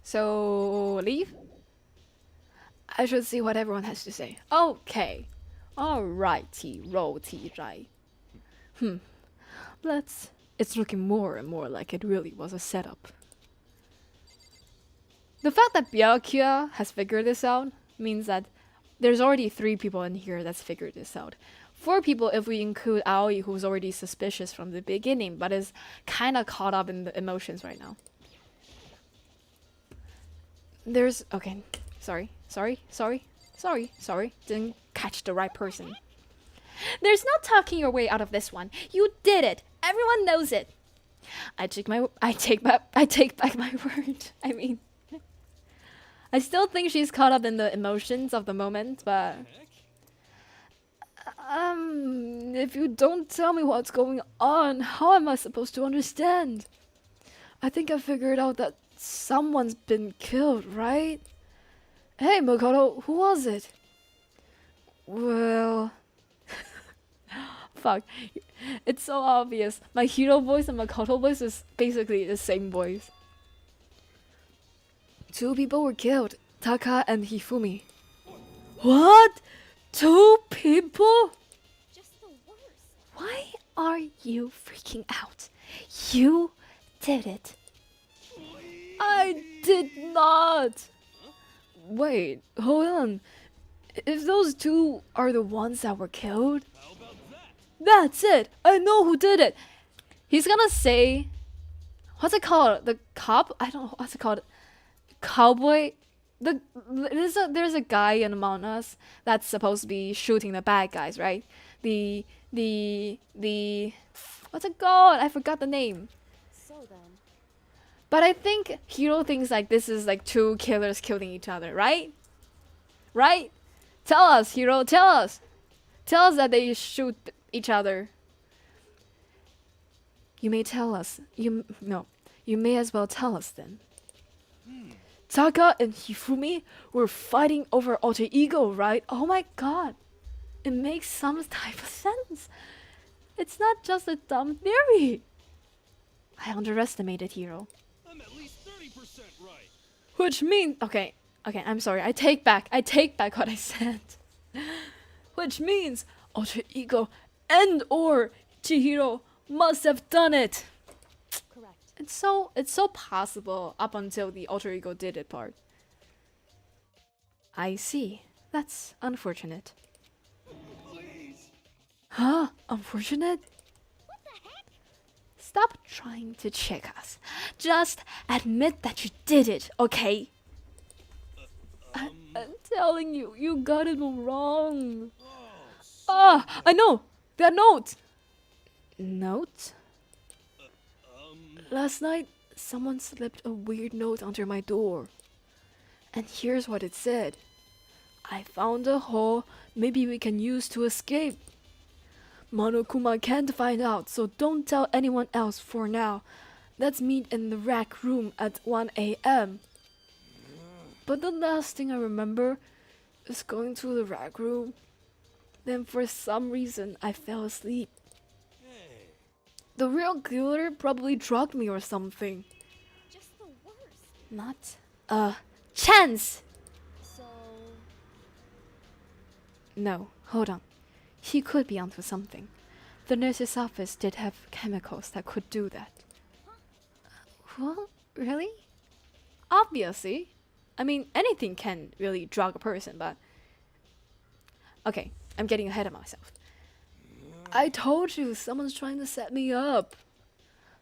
So leave? I should see what everyone has to say. Okay. Alrighty, righty, right. It's looking more and more like it really was a setup. The fact that Byakuya has figured this out means that there's already 3 people in here that's figured this out. 4 people if we include Aoi, who's already suspicious from the beginning, but is kind of caught up in the emotions right now. There's... Okay. Sorry. Didn't catch the right person. There's no talking your way out of this one. You did it. Everyone knows it. I take back my word. I mean... I still think she's caught up in the emotions of the moment, but... if you don't tell me what's going on, how am I supposed to understand? I think I figured out that someone's been killed, right? Hey, Makoto, who was it? Well... Fuck. It's so obvious. My hero voice and Makoto voice is basically the same voice. 2 people were killed, Taka and Hifumi. What? 2 people? just the worst. Why are you freaking out? You did it. I did not. Wait, hold on. If those 2 are the ones that were killed, that's it. I know who did it. He's gonna say, what's it called? The cop? I don't know what's it called. Cowboy. There's a guy in Among Us that's supposed to be shooting the bad guys, right? The what's it called? I forgot the name. So then, But I think Hiro thinks like this is like 2 killers killing each other, right? Right? Tell us, Hiro. Tell us. Tell us that they shoot each other. You may tell us. You may as well tell us then. Taka and Hifumi were fighting over alter ego, right? Oh my god. It makes some type of sense. It's not just a dumb theory. I underestimated Hiro. I'm at least 30% right. Which means... Okay, I'm sorry. I take back what I said. Which means alter ego and or Chihiro must have done it. correct. It's so possible up until the alter ego did it part. I see. That's unfortunate. Please. Huh? Unfortunate? What the heck? Stop trying to trick us. Just admit that you did it, okay? I'm telling you, you got it wrong. I know! That note! Note? Last night, someone slipped a weird note under my door. And here's what it said. I found a hole maybe we can use to escape. Monokuma can't find out, so don't tell anyone else for now. Let's meet in the rec room at 1 a.m. But the last thing I remember is going to the rec room. Then for some reason I fell asleep. The real killer probably drugged me or something. Just the worst. Not a chance! So, No, hold on. He could be onto something. The nurse's office did have chemicals that could do that. What? Really? Obviously. I mean, anything can really drug a person, but... Okay, I'm getting ahead of myself. I told you, someone's trying to set me up.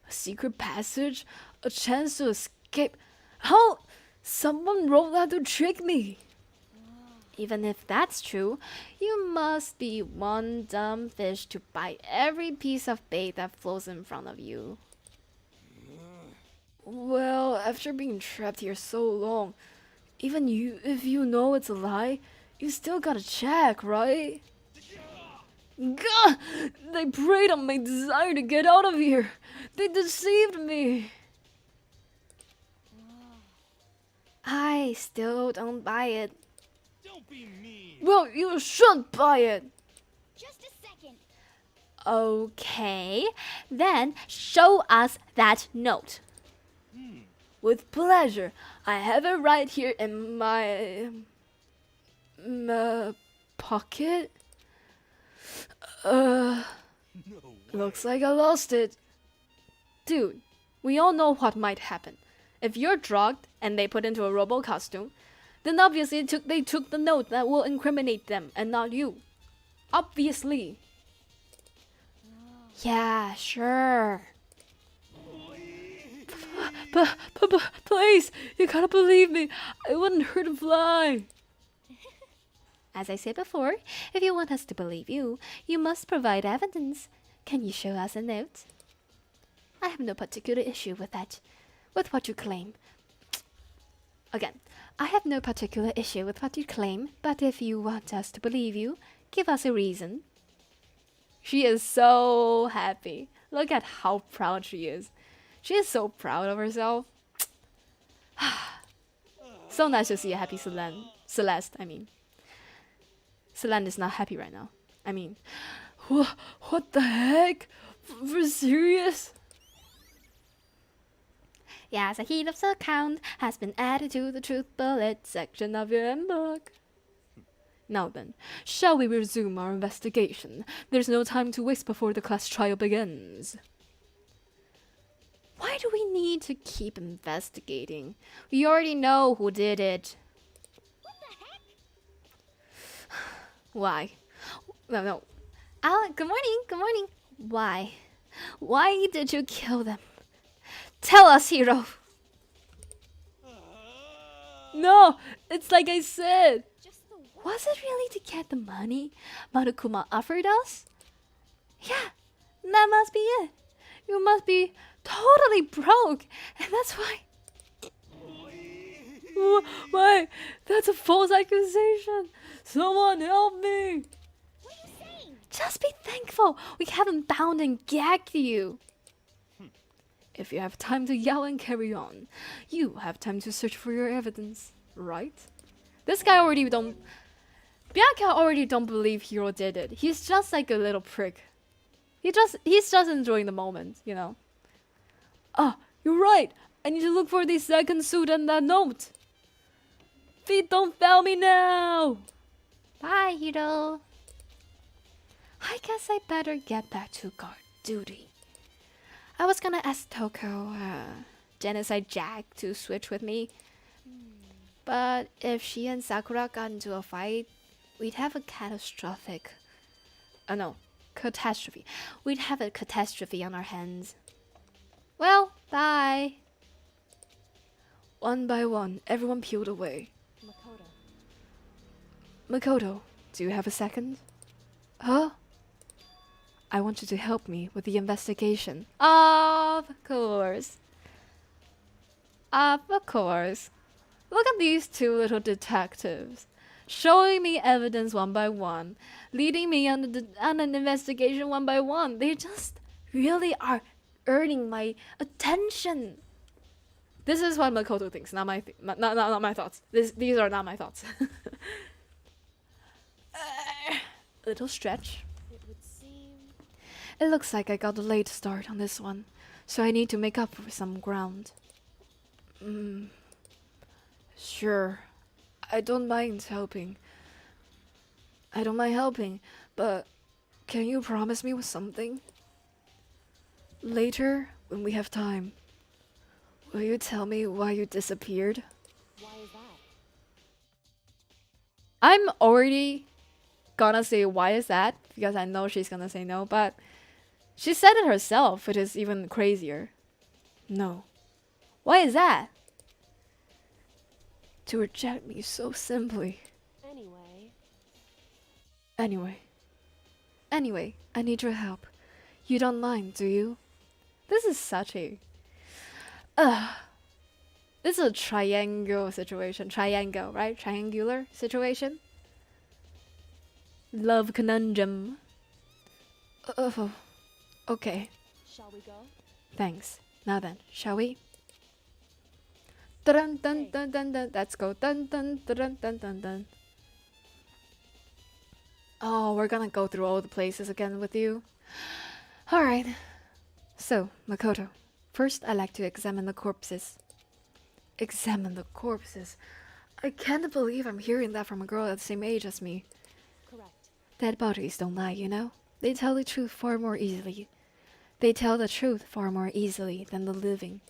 A secret passage? A chance to escape? How? Someone wrote that to trick me. Even if that's true, you must be one dumb fish to bite every piece of bait that floats in front of you. Well, after being trapped here so long, even you, if you know it's a lie, you still gotta check, right? Gah! They preyed on my desire to get out of here. They deceived me. I still don't buy it. Don't be mean. Well, you should buy it. Just a second. Okay, then show us that note. With pleasure. I have it right here in my pocket. No way. Looks like I lost it. Dude, we all know what might happen. If you're drugged and they put into a robo costume, then obviously they took the note that will incriminate them and not you. Obviously. Yeah, sure. Please, you gotta believe me. I wouldn't hurt a fly. As I said before, if you want us to believe you, you must provide evidence. Can you show us a note? I have no particular issue with that, with what you claim. Again, I have no particular issue with what you claim, but if you want us to believe you, give us a reason. She is so happy. Look at how proud she is. She is so proud of herself. So nice to see a happy Celeste, I mean. Celeste is not happy right now. I mean, what the heck? For serious? Yes, a heat of account has been added to the truth bullet section of your handbook. Now then, shall we resume our investigation? There's no time to waste before the class trial begins. Why do we need to keep investigating? We already know who did it. What the heck? Why? No. Good morning. Why? Why did you kill them? Tell us, hero. No, it's like I said. just the worst. Was it really to get the money Monokuma offered us? Yeah, that must be it. You must be totally broke, and that's why. Wait, that's a false accusation. Someone help me. What are you saying? Just be thankful we haven't bound and gagged you. If you have time to yell and carry on, you have time to search for your evidence, right? This guy already don't... Bianca already don't believe Hiro did it. He's just like a little prick. He's just enjoying the moment, you know. Ah, you're right. I need to look for the second suit and that note. Feet don't fail me now. Bye, Hiro. I guess I better get back to guard duty. I was gonna ask Toko, Genocide Jack, to switch with me. But if she and Sakura got into a fight, we'd have a catastrophe. We'd have a catastrophe on our hands. Well, bye. One by one, everyone peeled away. Makoto, do you have a second? Huh? I want you to help me with the investigation. Of course. Of course. Look at these two little detectives. showing me evidence one by one, leading me on an investigation one by one. They just really are earning my attention. This is what Makoto thinks, not my not my thoughts. These are not my thoughts. Little stretch. It would seem. It looks like I got a late start on this one, so I need to make up for some ground. Sure. I don't mind helping. But can you promise me with something? Later, when we have time, will you tell me why you disappeared? Why is that? I'm already gonna say why is that, because I know she's gonna say no, but she said it herself, which is even crazier. No. Why is that? To reject me so simply. Anyway, I need your help. You don't mind, do you? This is such a... this is a triangle situation. Triangle, right? Triangular situation. Love conundrum. Oh, okay. Shall we go? Thanks. Now then, shall we? Dun dun dun dun dun. Let's go. Dun dun dun dun dun dun. Oh, we're gonna go through all the places again with you. Alright. So, Makoto, first I like to examine the corpses. Examine the corpses? I can't believe I'm hearing that from a girl at the same age as me. Correct. Dead bodies don't lie, you know? They tell the truth far more easily. Than the living.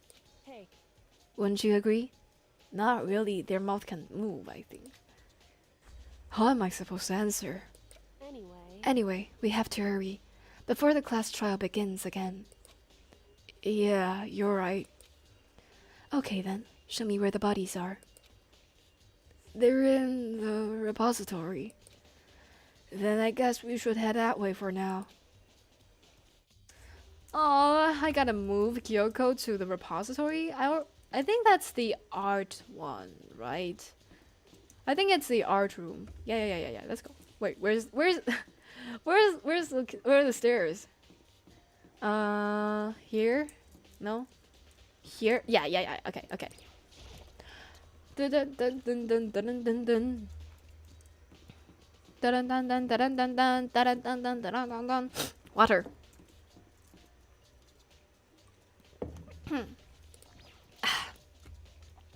Hey. Wouldn't you agree? Not really. Their mouth can move, I think. How am I supposed to answer? Anyway, we have to hurry before the class trial begins again. Yeah, you're right. Okay then, show me where the bodies are. They're in the repository. Then I guess we should head that way for now. Oh, I gotta move Kyoko to the repository. I think that's the art one, right? I think it's the art room. Yeah. Let's go. Wait, where's where are the stairs? Here? No? Here? Yeah. Okay. Dun dun dun dun dun dun dun dun. Dun dun dun dun dun dun dun dun dun dun dun dun. Water.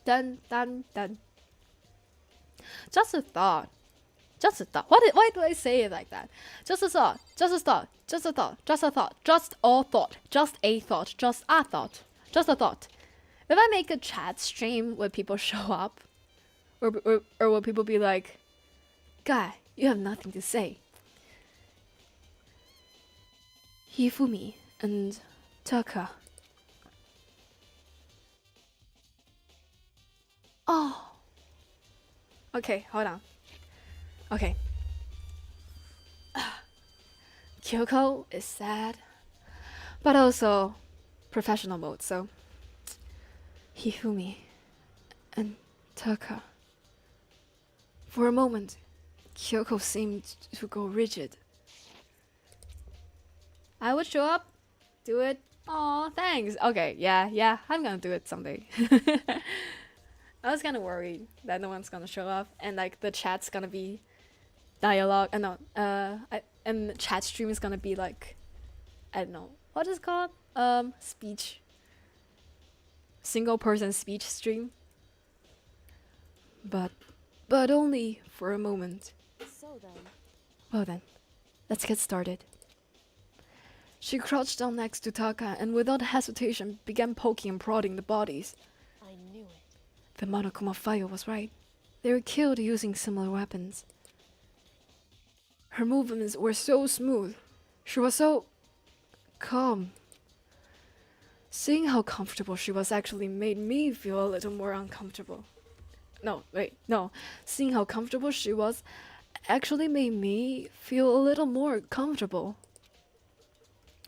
Dun dun dun. Just a thought. Why do I say it like that? Just a thought. Just a thought. If I make a chat stream, would people show up? Or would people be like, "Guy, you have nothing to say." Hifumi and Taka. Oh. Okay, hold on. Okay. Kyoko is sad, but also professional mode, so Hifumi and Taka. For a moment, Kyoko seemed to go rigid. I would show up, do it. Aw, thanks. Okay, yeah, I'm gonna do it someday. I was kind of worried that no one's gonna show up and like the chat's gonna be dialogue. And the chat stream is gonna be like, I don't know what is it called, speech. Single person speech stream. But only for a moment. So then. Well then, let's get started. She crouched down next to Taka and without hesitation began poking and prodding the bodies. I knew it. The Monokuma file was right. They were killed using similar weapons. Her movements were so smooth. She was so calm. Seeing how comfortable she was actually made me feel a little more uncomfortable. Seeing how comfortable she was actually made me feel a little more comfortable.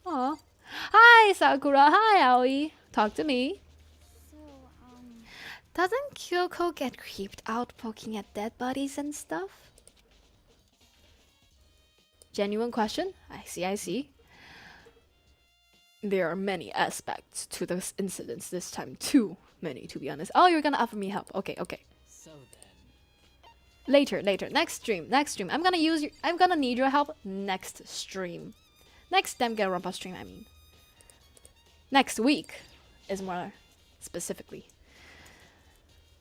Aw. Hi, Sakura. Hi, Aoi. Talk to me. So, Doesn't Kyoko get creeped out poking at dead bodies and stuff? Genuine question. I see. There are many aspects to this incident this time. Too many, to be honest. Oh, you're gonna offer me help. Okay. So then, Later. Next stream. I'm gonna need your help next stream. Next Danganronpa stream, I mean. Next week is more specifically.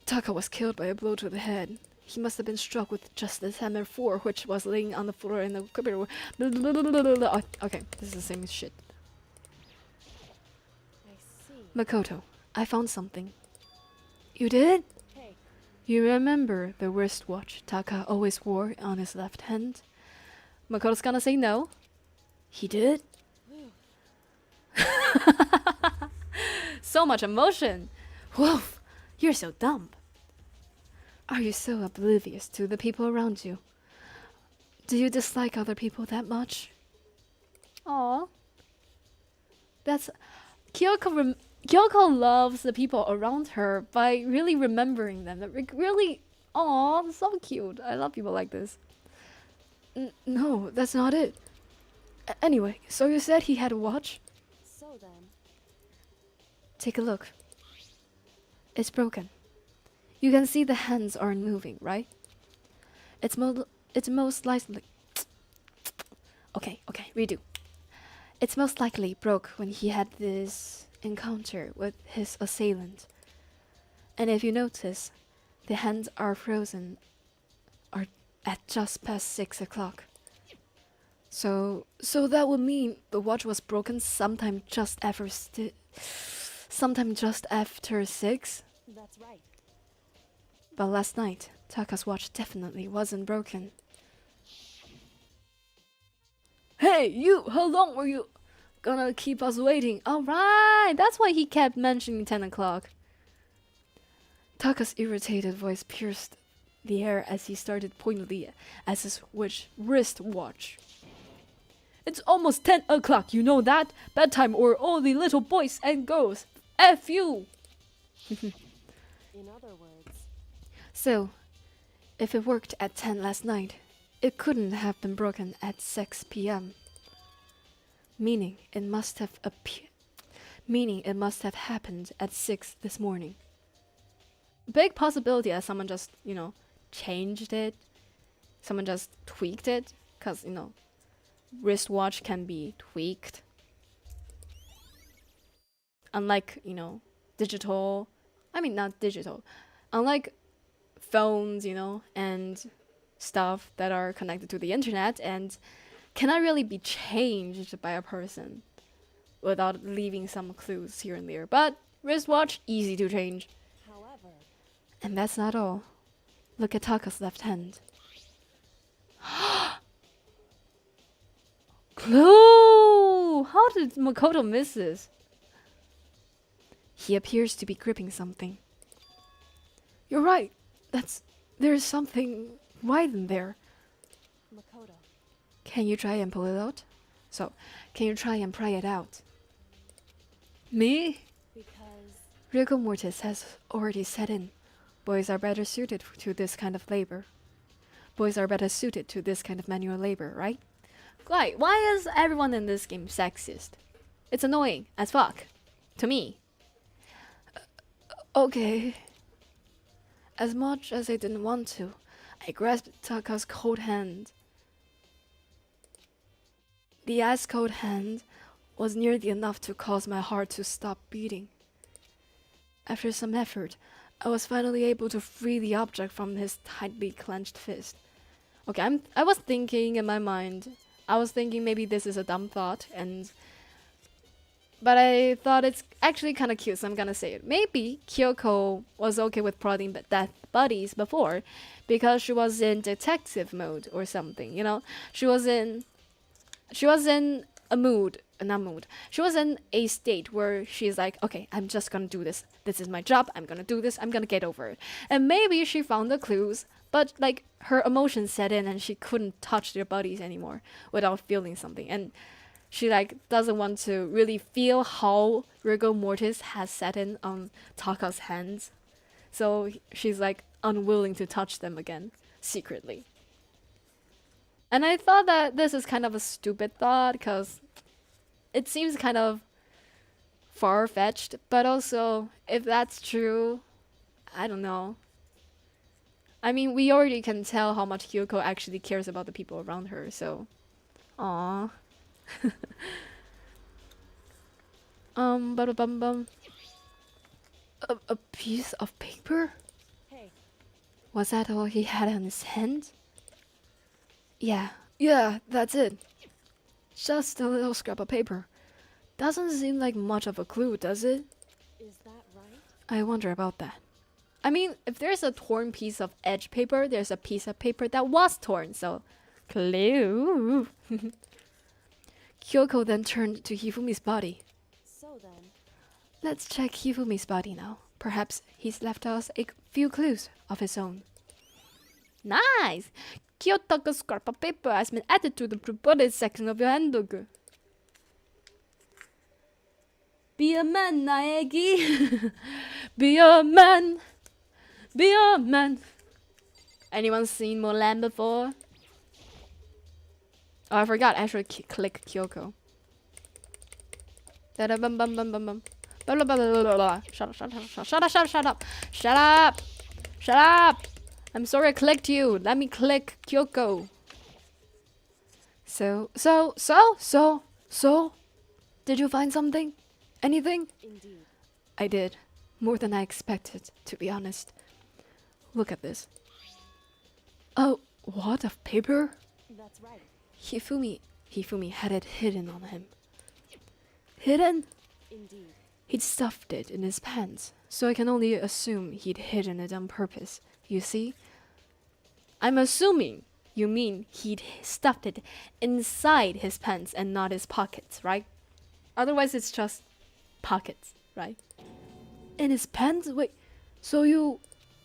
Taka was killed by a blow to the head. He must have been struck with just this hammer 4, which was laying on the floor in the corridor. Okay, this is the same shit. I see. Makoto, I found something. You did? Hey, You remember the wristwatch Taka always wore on his left hand? Makoto's gonna say no. He did? So much emotion. Woof, you're so dumb. Are you so oblivious to the people around you? Do you dislike other people that much? Aw. That's... Kyoko loves the people around her by really remembering them. That really... Aw, so cute. I love people like this. No, that's not it. Anyway, so you said he had a watch? so then. Take a look. It's broken. You can see the hands aren't moving, right? It's most likely... Okay, redo. It's most likely broke when he had this encounter with his assailant. And if you notice, the hands are frozen are at just past 6 o'clock. So that would mean the watch was broken sometime just after 6? That's right. But last night, Taka's watch definitely wasn't broken. Hey, you! How long were you gonna keep us waiting? Alright! That's why he kept mentioning 10 o'clock. Taka's irritated voice pierced the air as he started pointedly at his wristwatch. It's almost 10 o'clock, you know that? Bedtime or all the little boys and girls. F you! In other words, So, if it worked at 10 last night, it couldn't have been broken at 6 p.m. Meaning it must have happened at 6 this morning. Big possibility that someone just, changed it. Someone just tweaked it. Because, wristwatch can be tweaked. Unlike, digital. I mean, not digital. Unlike phones, and stuff that are connected to the internet and cannot really be changed by a person without leaving some clues here and there. But wristwatch, easy to change. however, And that's not all. Look at Taka's left hand. Clue! How did Makoto miss this? He appears to be gripping something. You're right. There's something white in there. Makoto, Can you try and pull it out? So, can you try and pry it out? Me? because Rigor mortis has already set in. Boys are better suited to this kind of labor. Boys are better suited to this kind of manual labor, right? Why is everyone in this game sexist? It's annoying as fuck. To me. Okay. As much as I didn't want to, I grasped Taka's cold hand. The ice-cold hand was nearly enough to cause my heart to stop beating. After some effort, I was finally able to free the object from his tightly clenched fist. Okay, I was thinking in my mind, maybe this is a dumb thought, but I thought it's actually kind of cute, so I'm gonna say it. Maybe Kyoko was okay with prodding dead bodies before, because she was in detective mode or something, She was in a mood, not mood. She was in a state where she's like, okay, I'm just gonna do this. This is my job. I'm gonna do this. I'm gonna get over it. And maybe she found the clues, but her emotions set in and she couldn't touch their bodies anymore without feeling something. And she doesn't want to really feel how rigor mortis has set in on Taka's hands. So she's like unwilling to touch them again, secretly. And I thought that this is kind of a stupid thought because it seems kind of far-fetched, but also if that's true, I don't know. I mean, we already can tell how much Kyoko actually cares about the people around her, so aww. Bum. A piece of paper? Hey, Was that all he had on his hand? Yeah, that's it. Just a little scrap of paper. Doesn't seem like much of a clue, does it? is that right? I wonder about that. I mean, if there's a torn piece of edge paper, there's a piece of paper that was torn, so clue. Kyoko then turned to Hifumi's body. So then, Let's check Hifumi's body now. Perhaps he's left us a few clues of his own. Nice! Kyoto's scrap of paper has been added to the body section of your handbook. Be a man, Naegi. Be a man. Be a man. Anyone seen Mulan before? Oh, I forgot. I should click Kyoko. Da-da-bum bum bum bum bum. Blah, blah, blah, blah, blah, blah. Shut up. I'm sorry I clicked you. Let me click Kyoko. So. Did you find something? Anything? indeed. I did. More than I expected, to be honest. Look at this. Oh, what? Of paper? That's right. Hifumi had it hidden on him. Hidden? Indeed. He'd stuffed it in his pants, so I can only assume he'd hidden it on purpose. You see? I'm assuming you mean he'd stuffed it inside his pants and not his pockets, right? Otherwise it's just pockets, right? In his pants? Wait, so you...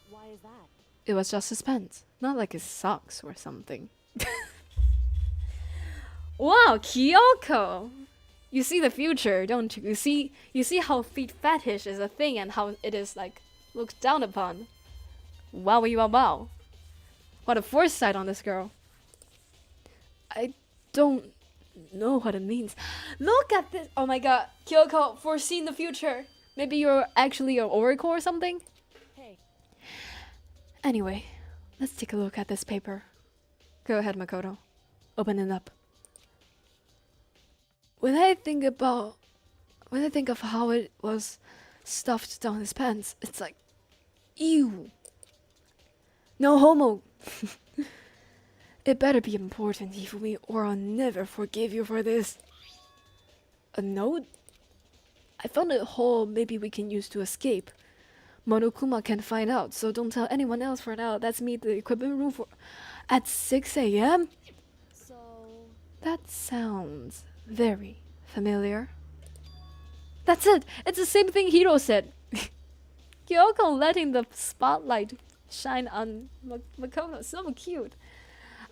Why is that? It was just his pants, not like his socks or something. Wow, Kyoko! You see the future, don't you? You see how feet fetish is a thing and how it is like looked down upon. Wow. What a foresight on this girl. I don't know what it means. Look at this! Oh my god, Kyoko, foreseeing the future. Maybe you're actually an oracle or something? Hey, Anyway, let's take a look at this paper. Go ahead, Makoto. Open it up. When I think of how it was stuffed down his pants, it's like, ew. No homo. It better be important, Hifumi, or I'll never forgive you for this. A note? I found a hole maybe we can use to escape. Monokuma can find out, so don't tell anyone else for now. Let's meet the equipment room at 6 a.m.? so... That sounds very familiar. That's it! It's the same thing Hiro said. Kyoko letting the spotlight shine on Makoto. So cute.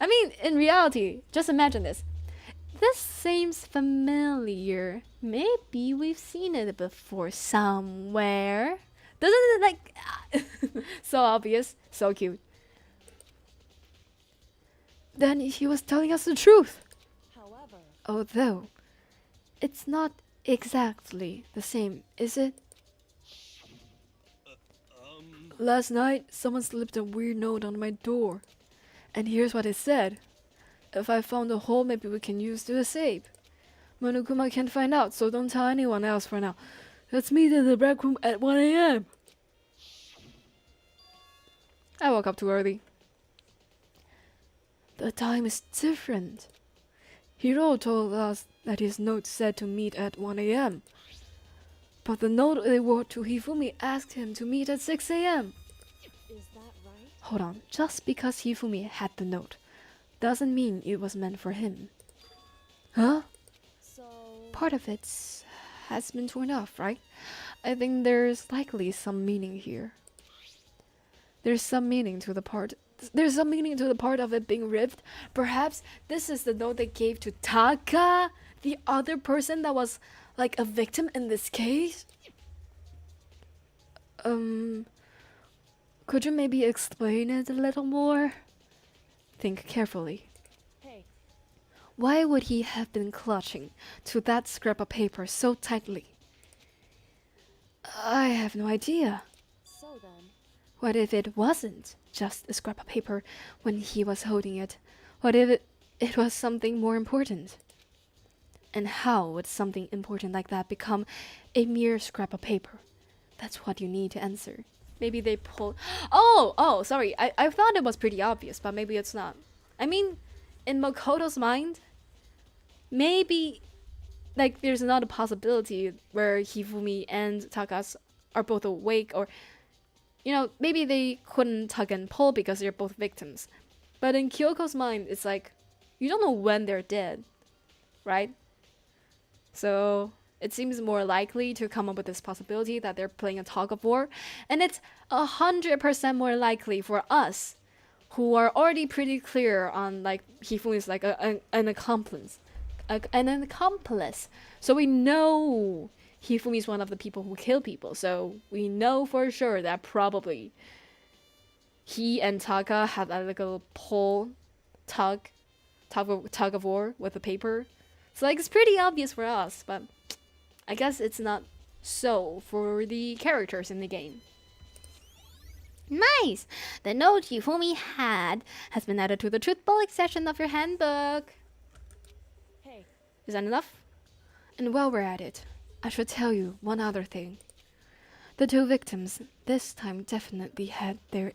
I mean, in reality, just imagine this. This seems familiar. Maybe we've seen it before somewhere. Doesn't it like... so obvious, so cute. Then he was telling us the truth. However, Although, it's not exactly the same, is it? Last night, someone slipped a weird note on my door. And here's what it said. If I found a hole, maybe we can use to escape. Monokuma can't find out, so don't tell anyone else for now. Let's meet in the break room at 1 a.m. I woke up too early. The time is different. Hiro told us that his note said to meet at 1 a.m. But the note they wrote to Hifumi asked him to meet at 6 a.m. is that right? Hold on, just because Hifumi had the note doesn't mean it was meant for him. Huh? So... Part of it has been torn off, right? I think there's likely some meaning here. There's some meaning to the part of it being ripped. Perhaps this is the note they gave to Taka, the other person that was like a victim in this case. Could you maybe explain it a little more? Think carefully. Hey, Why would he have been clutching to that scrap of paper so tightly? I have no idea. so then, What if it wasn't just a scrap of paper when he was holding it? What if it was something more important? And how would something important like that become a mere scrap of paper? That's what you need to answer. Maybe they pulled... Oh, sorry. I thought it was pretty obvious, but maybe it's not. I mean, in Makoto's mind, maybe... like, there's another possibility where Hifumi and Takas are both awake, or... you know, maybe they couldn't tug and pull because they're both victims. But in Kyoko's mind, it's like, you don't know when they're dead, right? So it seems more likely to come up with this possibility that they're playing a tug of war. And it's 100% more likely for us, who are already pretty clear on, like, Hifumi is like an accomplice. An accomplice. So we know Hifumi is one of the people who kill people. So we know for sure that probably he and Taka had a little tug of war with the paper. So like it's pretty obvious for us, but I guess it's not so for the characters in the game. Nice! The note Yufumi had has been added to the truth bullet section of your handbook. hey, Is that enough? And while we're at it, I should tell you one other thing. The two victims this time definitely had their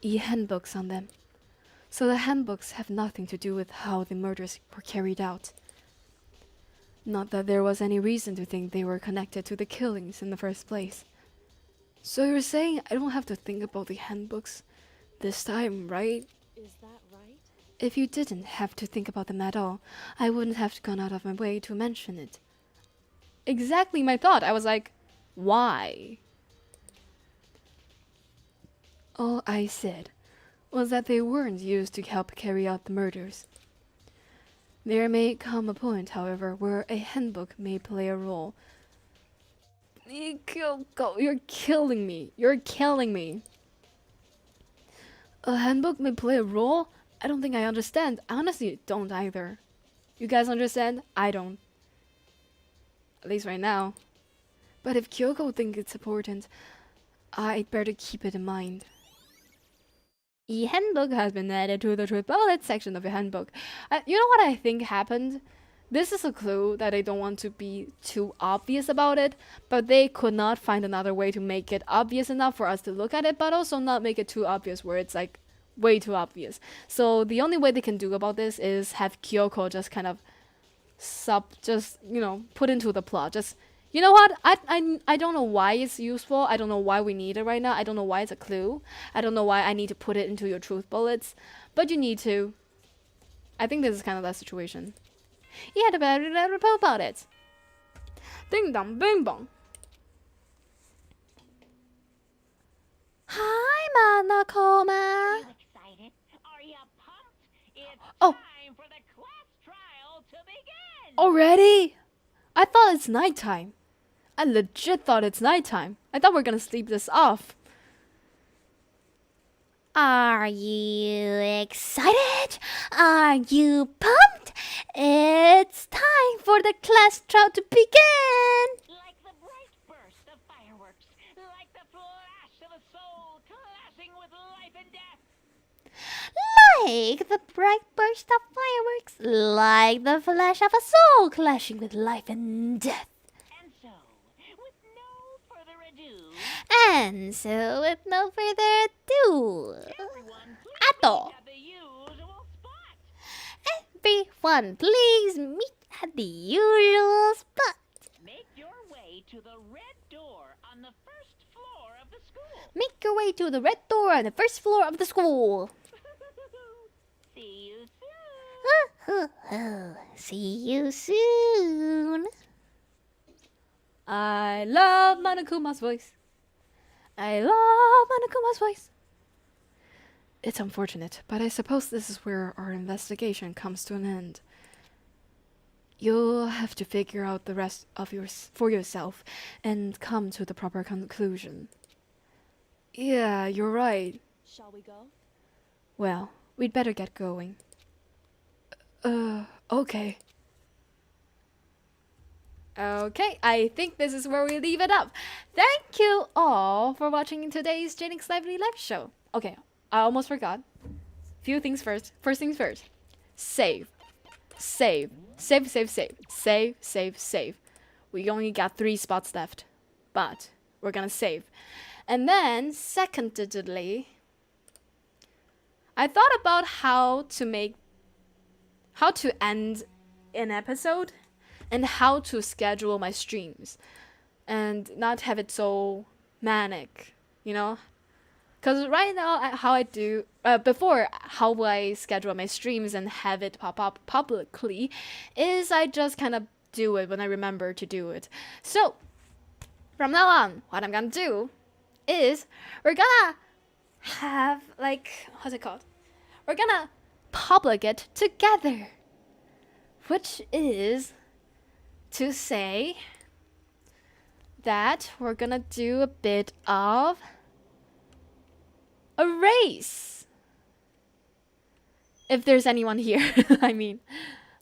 handbooks on them. So the handbooks have nothing to do with how the murders were carried out. Not that there was any reason to think they were connected to the killings in the first place. So you're saying I don't have to think about the handbooks this time, right? is that right? If you didn't have to think about them at all, I wouldn't have gone out of my way to mention it. Exactly my thought. I was like, why? All I said was that they weren't used to help carry out the murders. There may come a point, however, where a handbook may play a role. Kyoko, you're killing me. You're killing me. A handbook may play a role? I don't think I understand. I honestly don't either. You guys understand? I don't. At least right now. But if Kyoko thinks it's important, I'd better keep it in mind. E-handbook has been added to the truth bullet section of your handbook. You know what I think happened? This is a clue that they don't want to be too obvious about it, but they could not find another way to make it obvious enough for us to look at it, but also not make it too obvious where it's like way too obvious. So the only way they can do about this is have Kyoko just kind of put into the plot. Just, you know what? I don't know why it's useful. I don't know why we need it right now. I don't know why it's a clue. I don't know why I need to put it into your truth bullets. But you need to. I think this is kind of that situation. You had to report about it. Ding dong, bing bong. Hi, Manakoma. Excited? Are you pumped? It's Oh. time for the class trial to begin! Already? I thought it's nighttime. I legit thought it's nighttime. I thought we were gonna sleep this off. Are you excited? Are you pumped? It's time for the class trial to begin! Like the bright burst of fireworks, like the flash of a soul clashing with life and death. Like the bright burst of fireworks, like the flash of a soul clashing with life and death. And so, with no further ado, And so, with no further ado, everyone Ato. please at the usual spot. Everyone, please meet at the usual spot. Make your way to the red door on the first floor of the school. Make your way to the red door on the first floor of the school. See you soon. See you soon. I love Manakuma's voice. I love Manakuma's voice. It's unfortunate, but I suppose this is where our investigation comes to an end. You'll have to figure out the rest of for yourself and come to the proper conclusion. Yeah, you're right. Shall we go? Well, we'd better get going. Okay. Okay, I think this is where we leave it up. Thank you all for watching today's Jaenix Lively live show. Okay, I almost forgot. Few things first. First things first. Save. Save. Save, save, save. Save, save, save. We only got 3 spots left. But we're gonna save. And then, secondly, I thought about how to end an episode and how to schedule my streams and not have it so manic, you know? Because right now, how I do, before, how I schedule my streams and have it pop up publicly is I just kind of do it when I remember to do it. So, from now on, what I'm gonna do is we're gonna have, like, what's it called? We're gonna public it together. Which is to say that we're gonna do a bit of a race. If there's anyone here, I mean.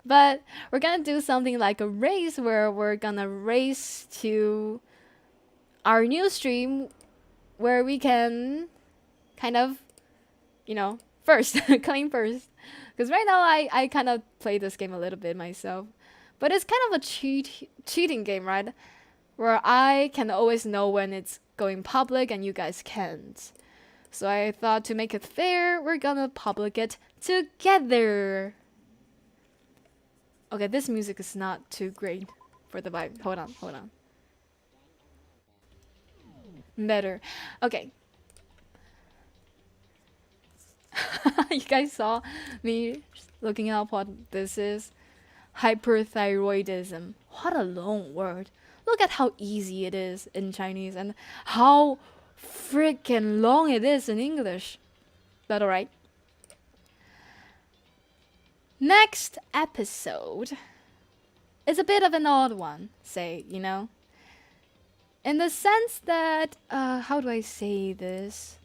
But we're gonna do something like a race where we're gonna race to our new stream where we can kind of, you know, first, claim first. Because right now I kind of play this game a little bit myself. But it's kind of a cheating game, right? Where I can always know when it's going public and you guys can't. So I thought to make it fair, we're gonna public it together. Okay, this music is not too great for the vibe. Hold on. Better. Okay. You guys saw me looking up what this is? Hyperthyroidism. What a long word. Look at how easy it is in Chinese and how freaking long it is in English. But alright. Next episode is a bit of an odd one, say, you know? In the sense that, how do I say this?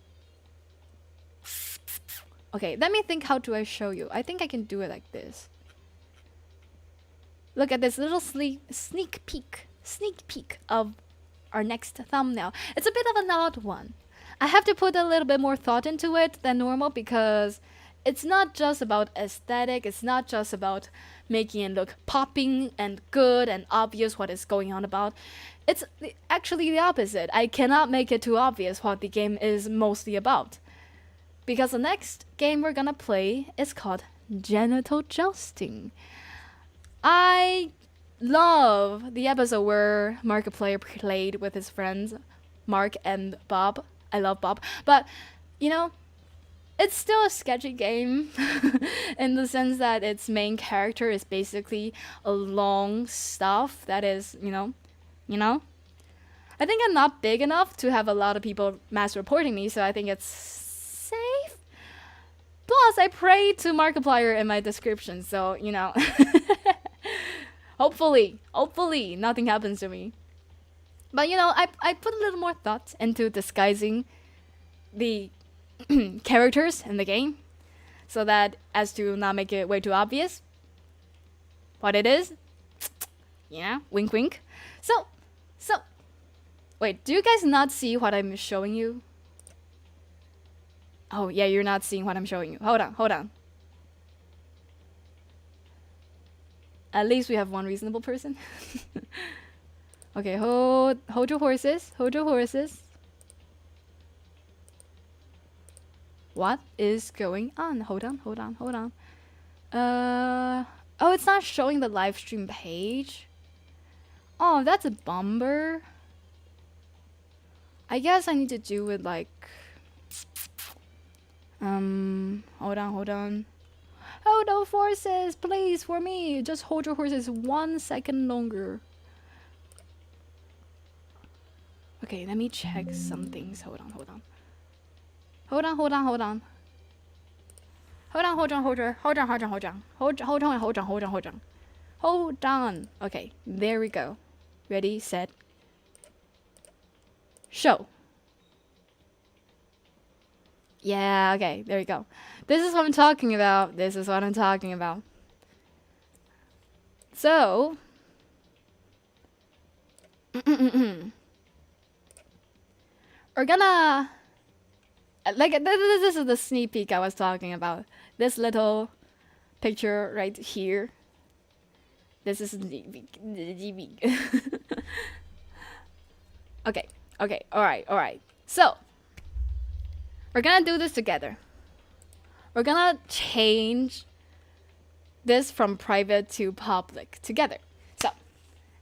Okay, let me think, how do I show you? I think I can do it like this. Look at this little sneak peek of our next thumbnail. It's a bit of an odd one. I have to put a little bit more thought into it than normal because it's not just about aesthetic, it's not just about making it look popping and good and obvious what is going on about. It's actually the opposite. I cannot make it too obvious what the game is mostly about. Because the next game we're gonna play is called Genital Jousting. I love the episode where Markiplier played with his friends, Mark and Bob. I love Bob. But, you know, it's still a sketchy game in the sense that its main character is basically a long stuff that is, you know. I think I'm not big enough to have a lot of people mass reporting me, so I think it's safe. Plus, I prayed to Markiplier in my description, so, you know. Hopefully, nothing happens to me. But, you know, I put a little more thought into disguising the characters in the game, so that as to not make it way too obvious what it is. Yeah, wink wink. So, wait, do you guys not see what I'm showing you? Oh, yeah, you're not seeing what I'm showing you. Hold on. At least we have one reasonable person. Okay, hold your horses. What is going on? Hold on. Oh, it's not showing the live stream page. Oh, that's a bummer. I guess I need to do it like... hold on. Hold those horses, please, for me. Just hold your horses 1 second longer. Okay, let me check some things. Hold on. Hold on. Okay, there we go. Ready, set, show. Yeah, okay, there you go. This is what I'm talking about. This is what I'm talking about. So, we're gonna, like, this is the sneak peek I was talking about. This little picture right here. This is the okay, alright. So, we're gonna do this together. We're gonna change this from private to public together. So,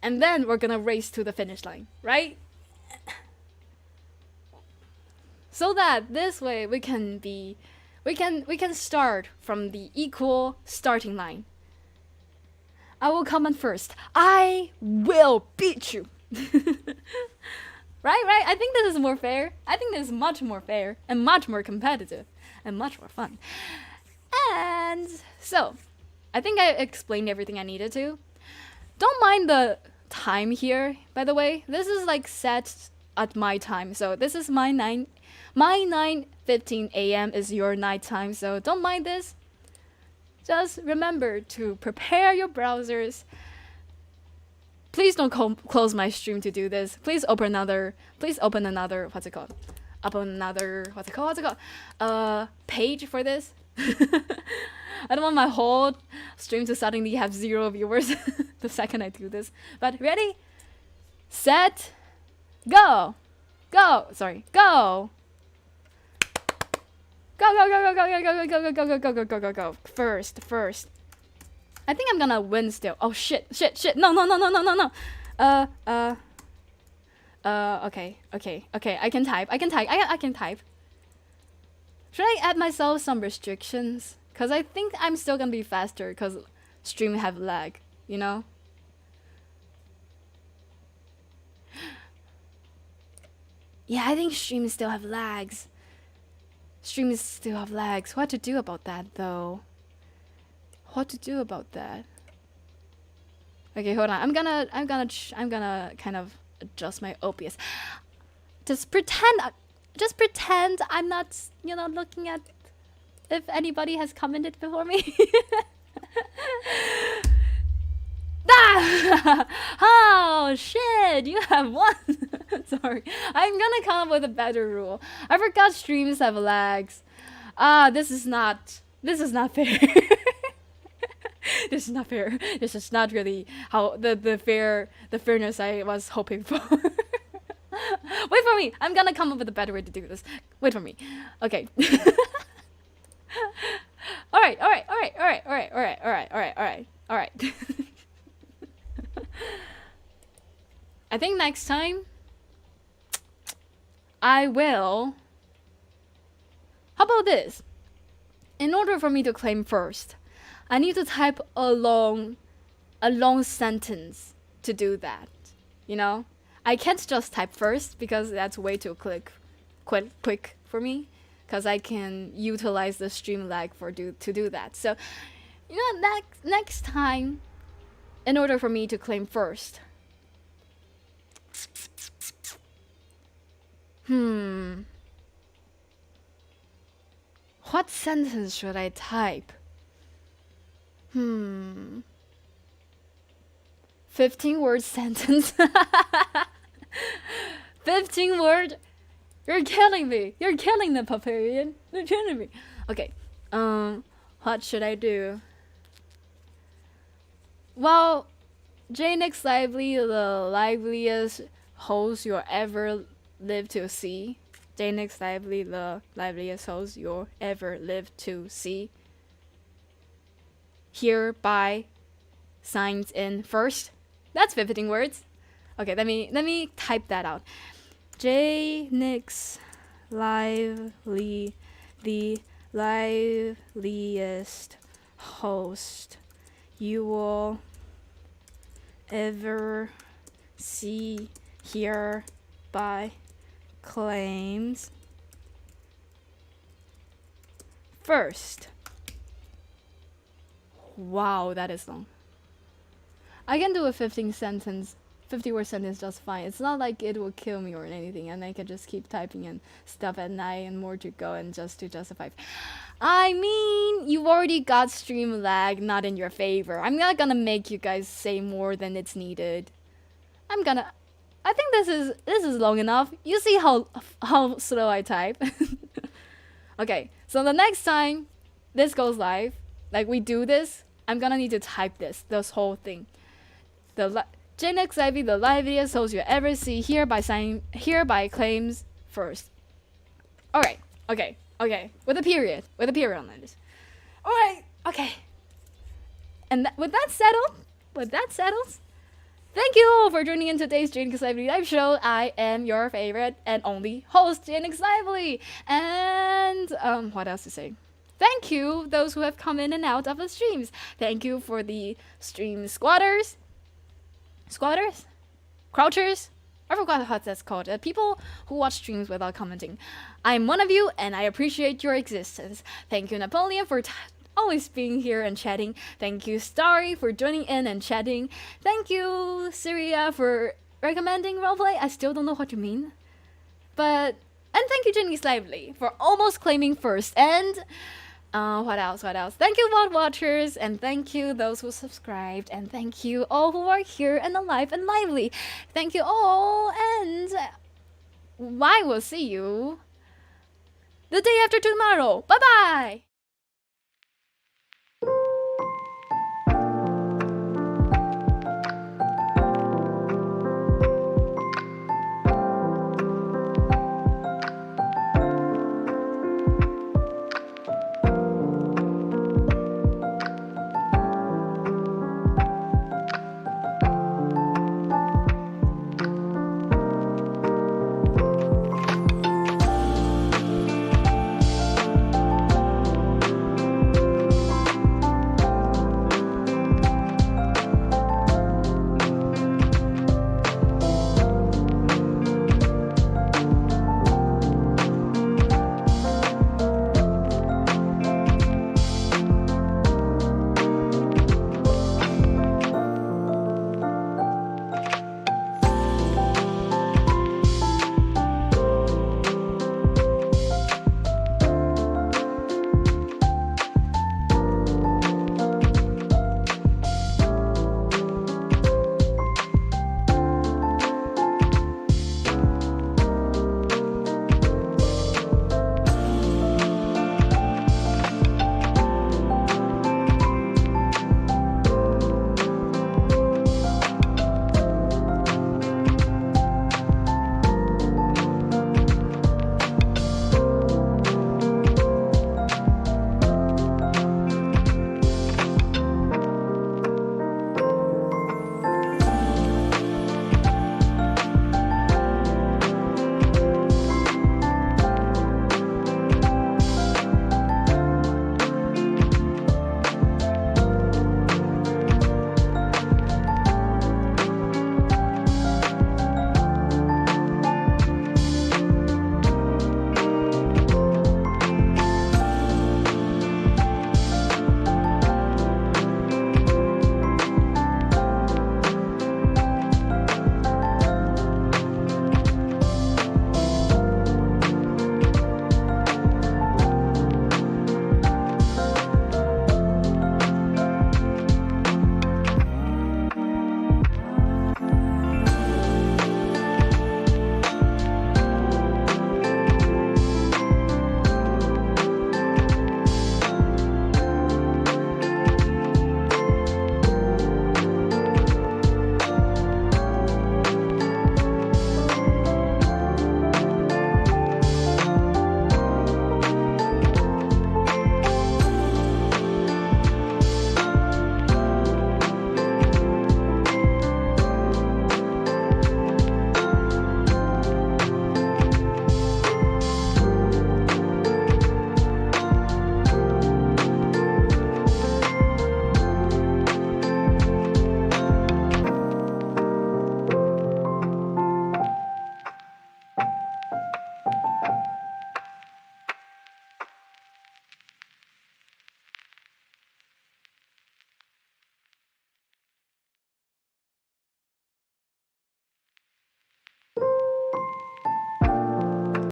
and then we're gonna race to the finish line, right? So that this way we can start from the equal starting line. I will comment first. I will beat you. Right? I think this is more fair. I think this is much more fair and much more competitive and much more fun. And so, I think I explained everything I needed to. Don't mind the time here, by the way. This is like set at my time. So this is my 9:15 a.m. is your night time. So don't mind this. Just remember to prepare your browsers. Please don't close my stream to do this. Please open another, what's it called? Page for this. I don't want my whole stream to suddenly have 0 viewers the second I do this. But ready, set, go. Sorry, go. Go. First. I think I'm gonna win still. Oh shit. No. Okay. I can type. Should I add myself some restrictions? Cause I think I'm still gonna be faster cause stream have lag, you know? Yeah, I think streams still have lags. What to do about that though? Okay, hold on. I'm gonna kind of adjust my OBS. Just pretend I'm not, looking at if anybody has commented before me. Oh shit, you have won. Sorry, I'm gonna come up with a better rule. I forgot streams have lags. This is not fair. This is not fair. This is not really how the fairness I was hoping for. Wait for me. I'm gonna come up with a better way to do this. Wait for me. Okay. All right. I think next time I will. How about this? In order for me to claim first, I need to type a long sentence to do that. You know? I can't just type first because that's way too quick for me. Because I can utilize the stream lag to do that. So, next time, in order for me to claim first. What sentence should I type? 15-word sentence. 15-word. You're killing me. You're killing the Paparian. You're killing me. Okay. What should I do? Well, Jaenix Lively, the liveliest host you'll ever live to see. Jaenix Lively, the liveliest host you'll ever live to see. Hereby signs in first. That's 15 words. Okay, let me type that out. Jaenix Lively, the liveliest host you will ever see, hereby claims first. Wow, that is long. I can do a 15 50% is just fine. It's not like it will kill me or anything, and I can just keep typing and stuff at night and more to go and just to justify. I mean, you've already got stream lag not in your favor. I'm not gonna make you guys say more than it's needed. I think this is long enough. You see how slow I type. Okay, so the next time this goes live, like we do this, I'm gonna need to type this whole thing. Jaenix Lively, the live videos host you ever see hereby claims first. Alright, okay, with a period on this. Alright, okay. And with that settled, thank you all for joining in today's Jaenix Lively live show. I am your favorite and only host, Jaenix Lively. And what else to say? Thank you those who have come in and out of the streams. Thank you for the stream squatters, crouchers. I forgot what that's called. People who watch streams without commenting. I'm one of you, and I appreciate your existence. Thank you, Napoleon, for always being here and chatting. Thank you, Starry, for joining in and chatting. Thank you, Syria, for recommending roleplay. I still don't know what you mean. And thank you, Jaenix Lively, for almost claiming first. And what else? Thank you, VOD watchers, and thank you those who subscribed, and thank you all who are here and alive and lively. Thank you all, and I will see you the day after tomorrow. Bye bye.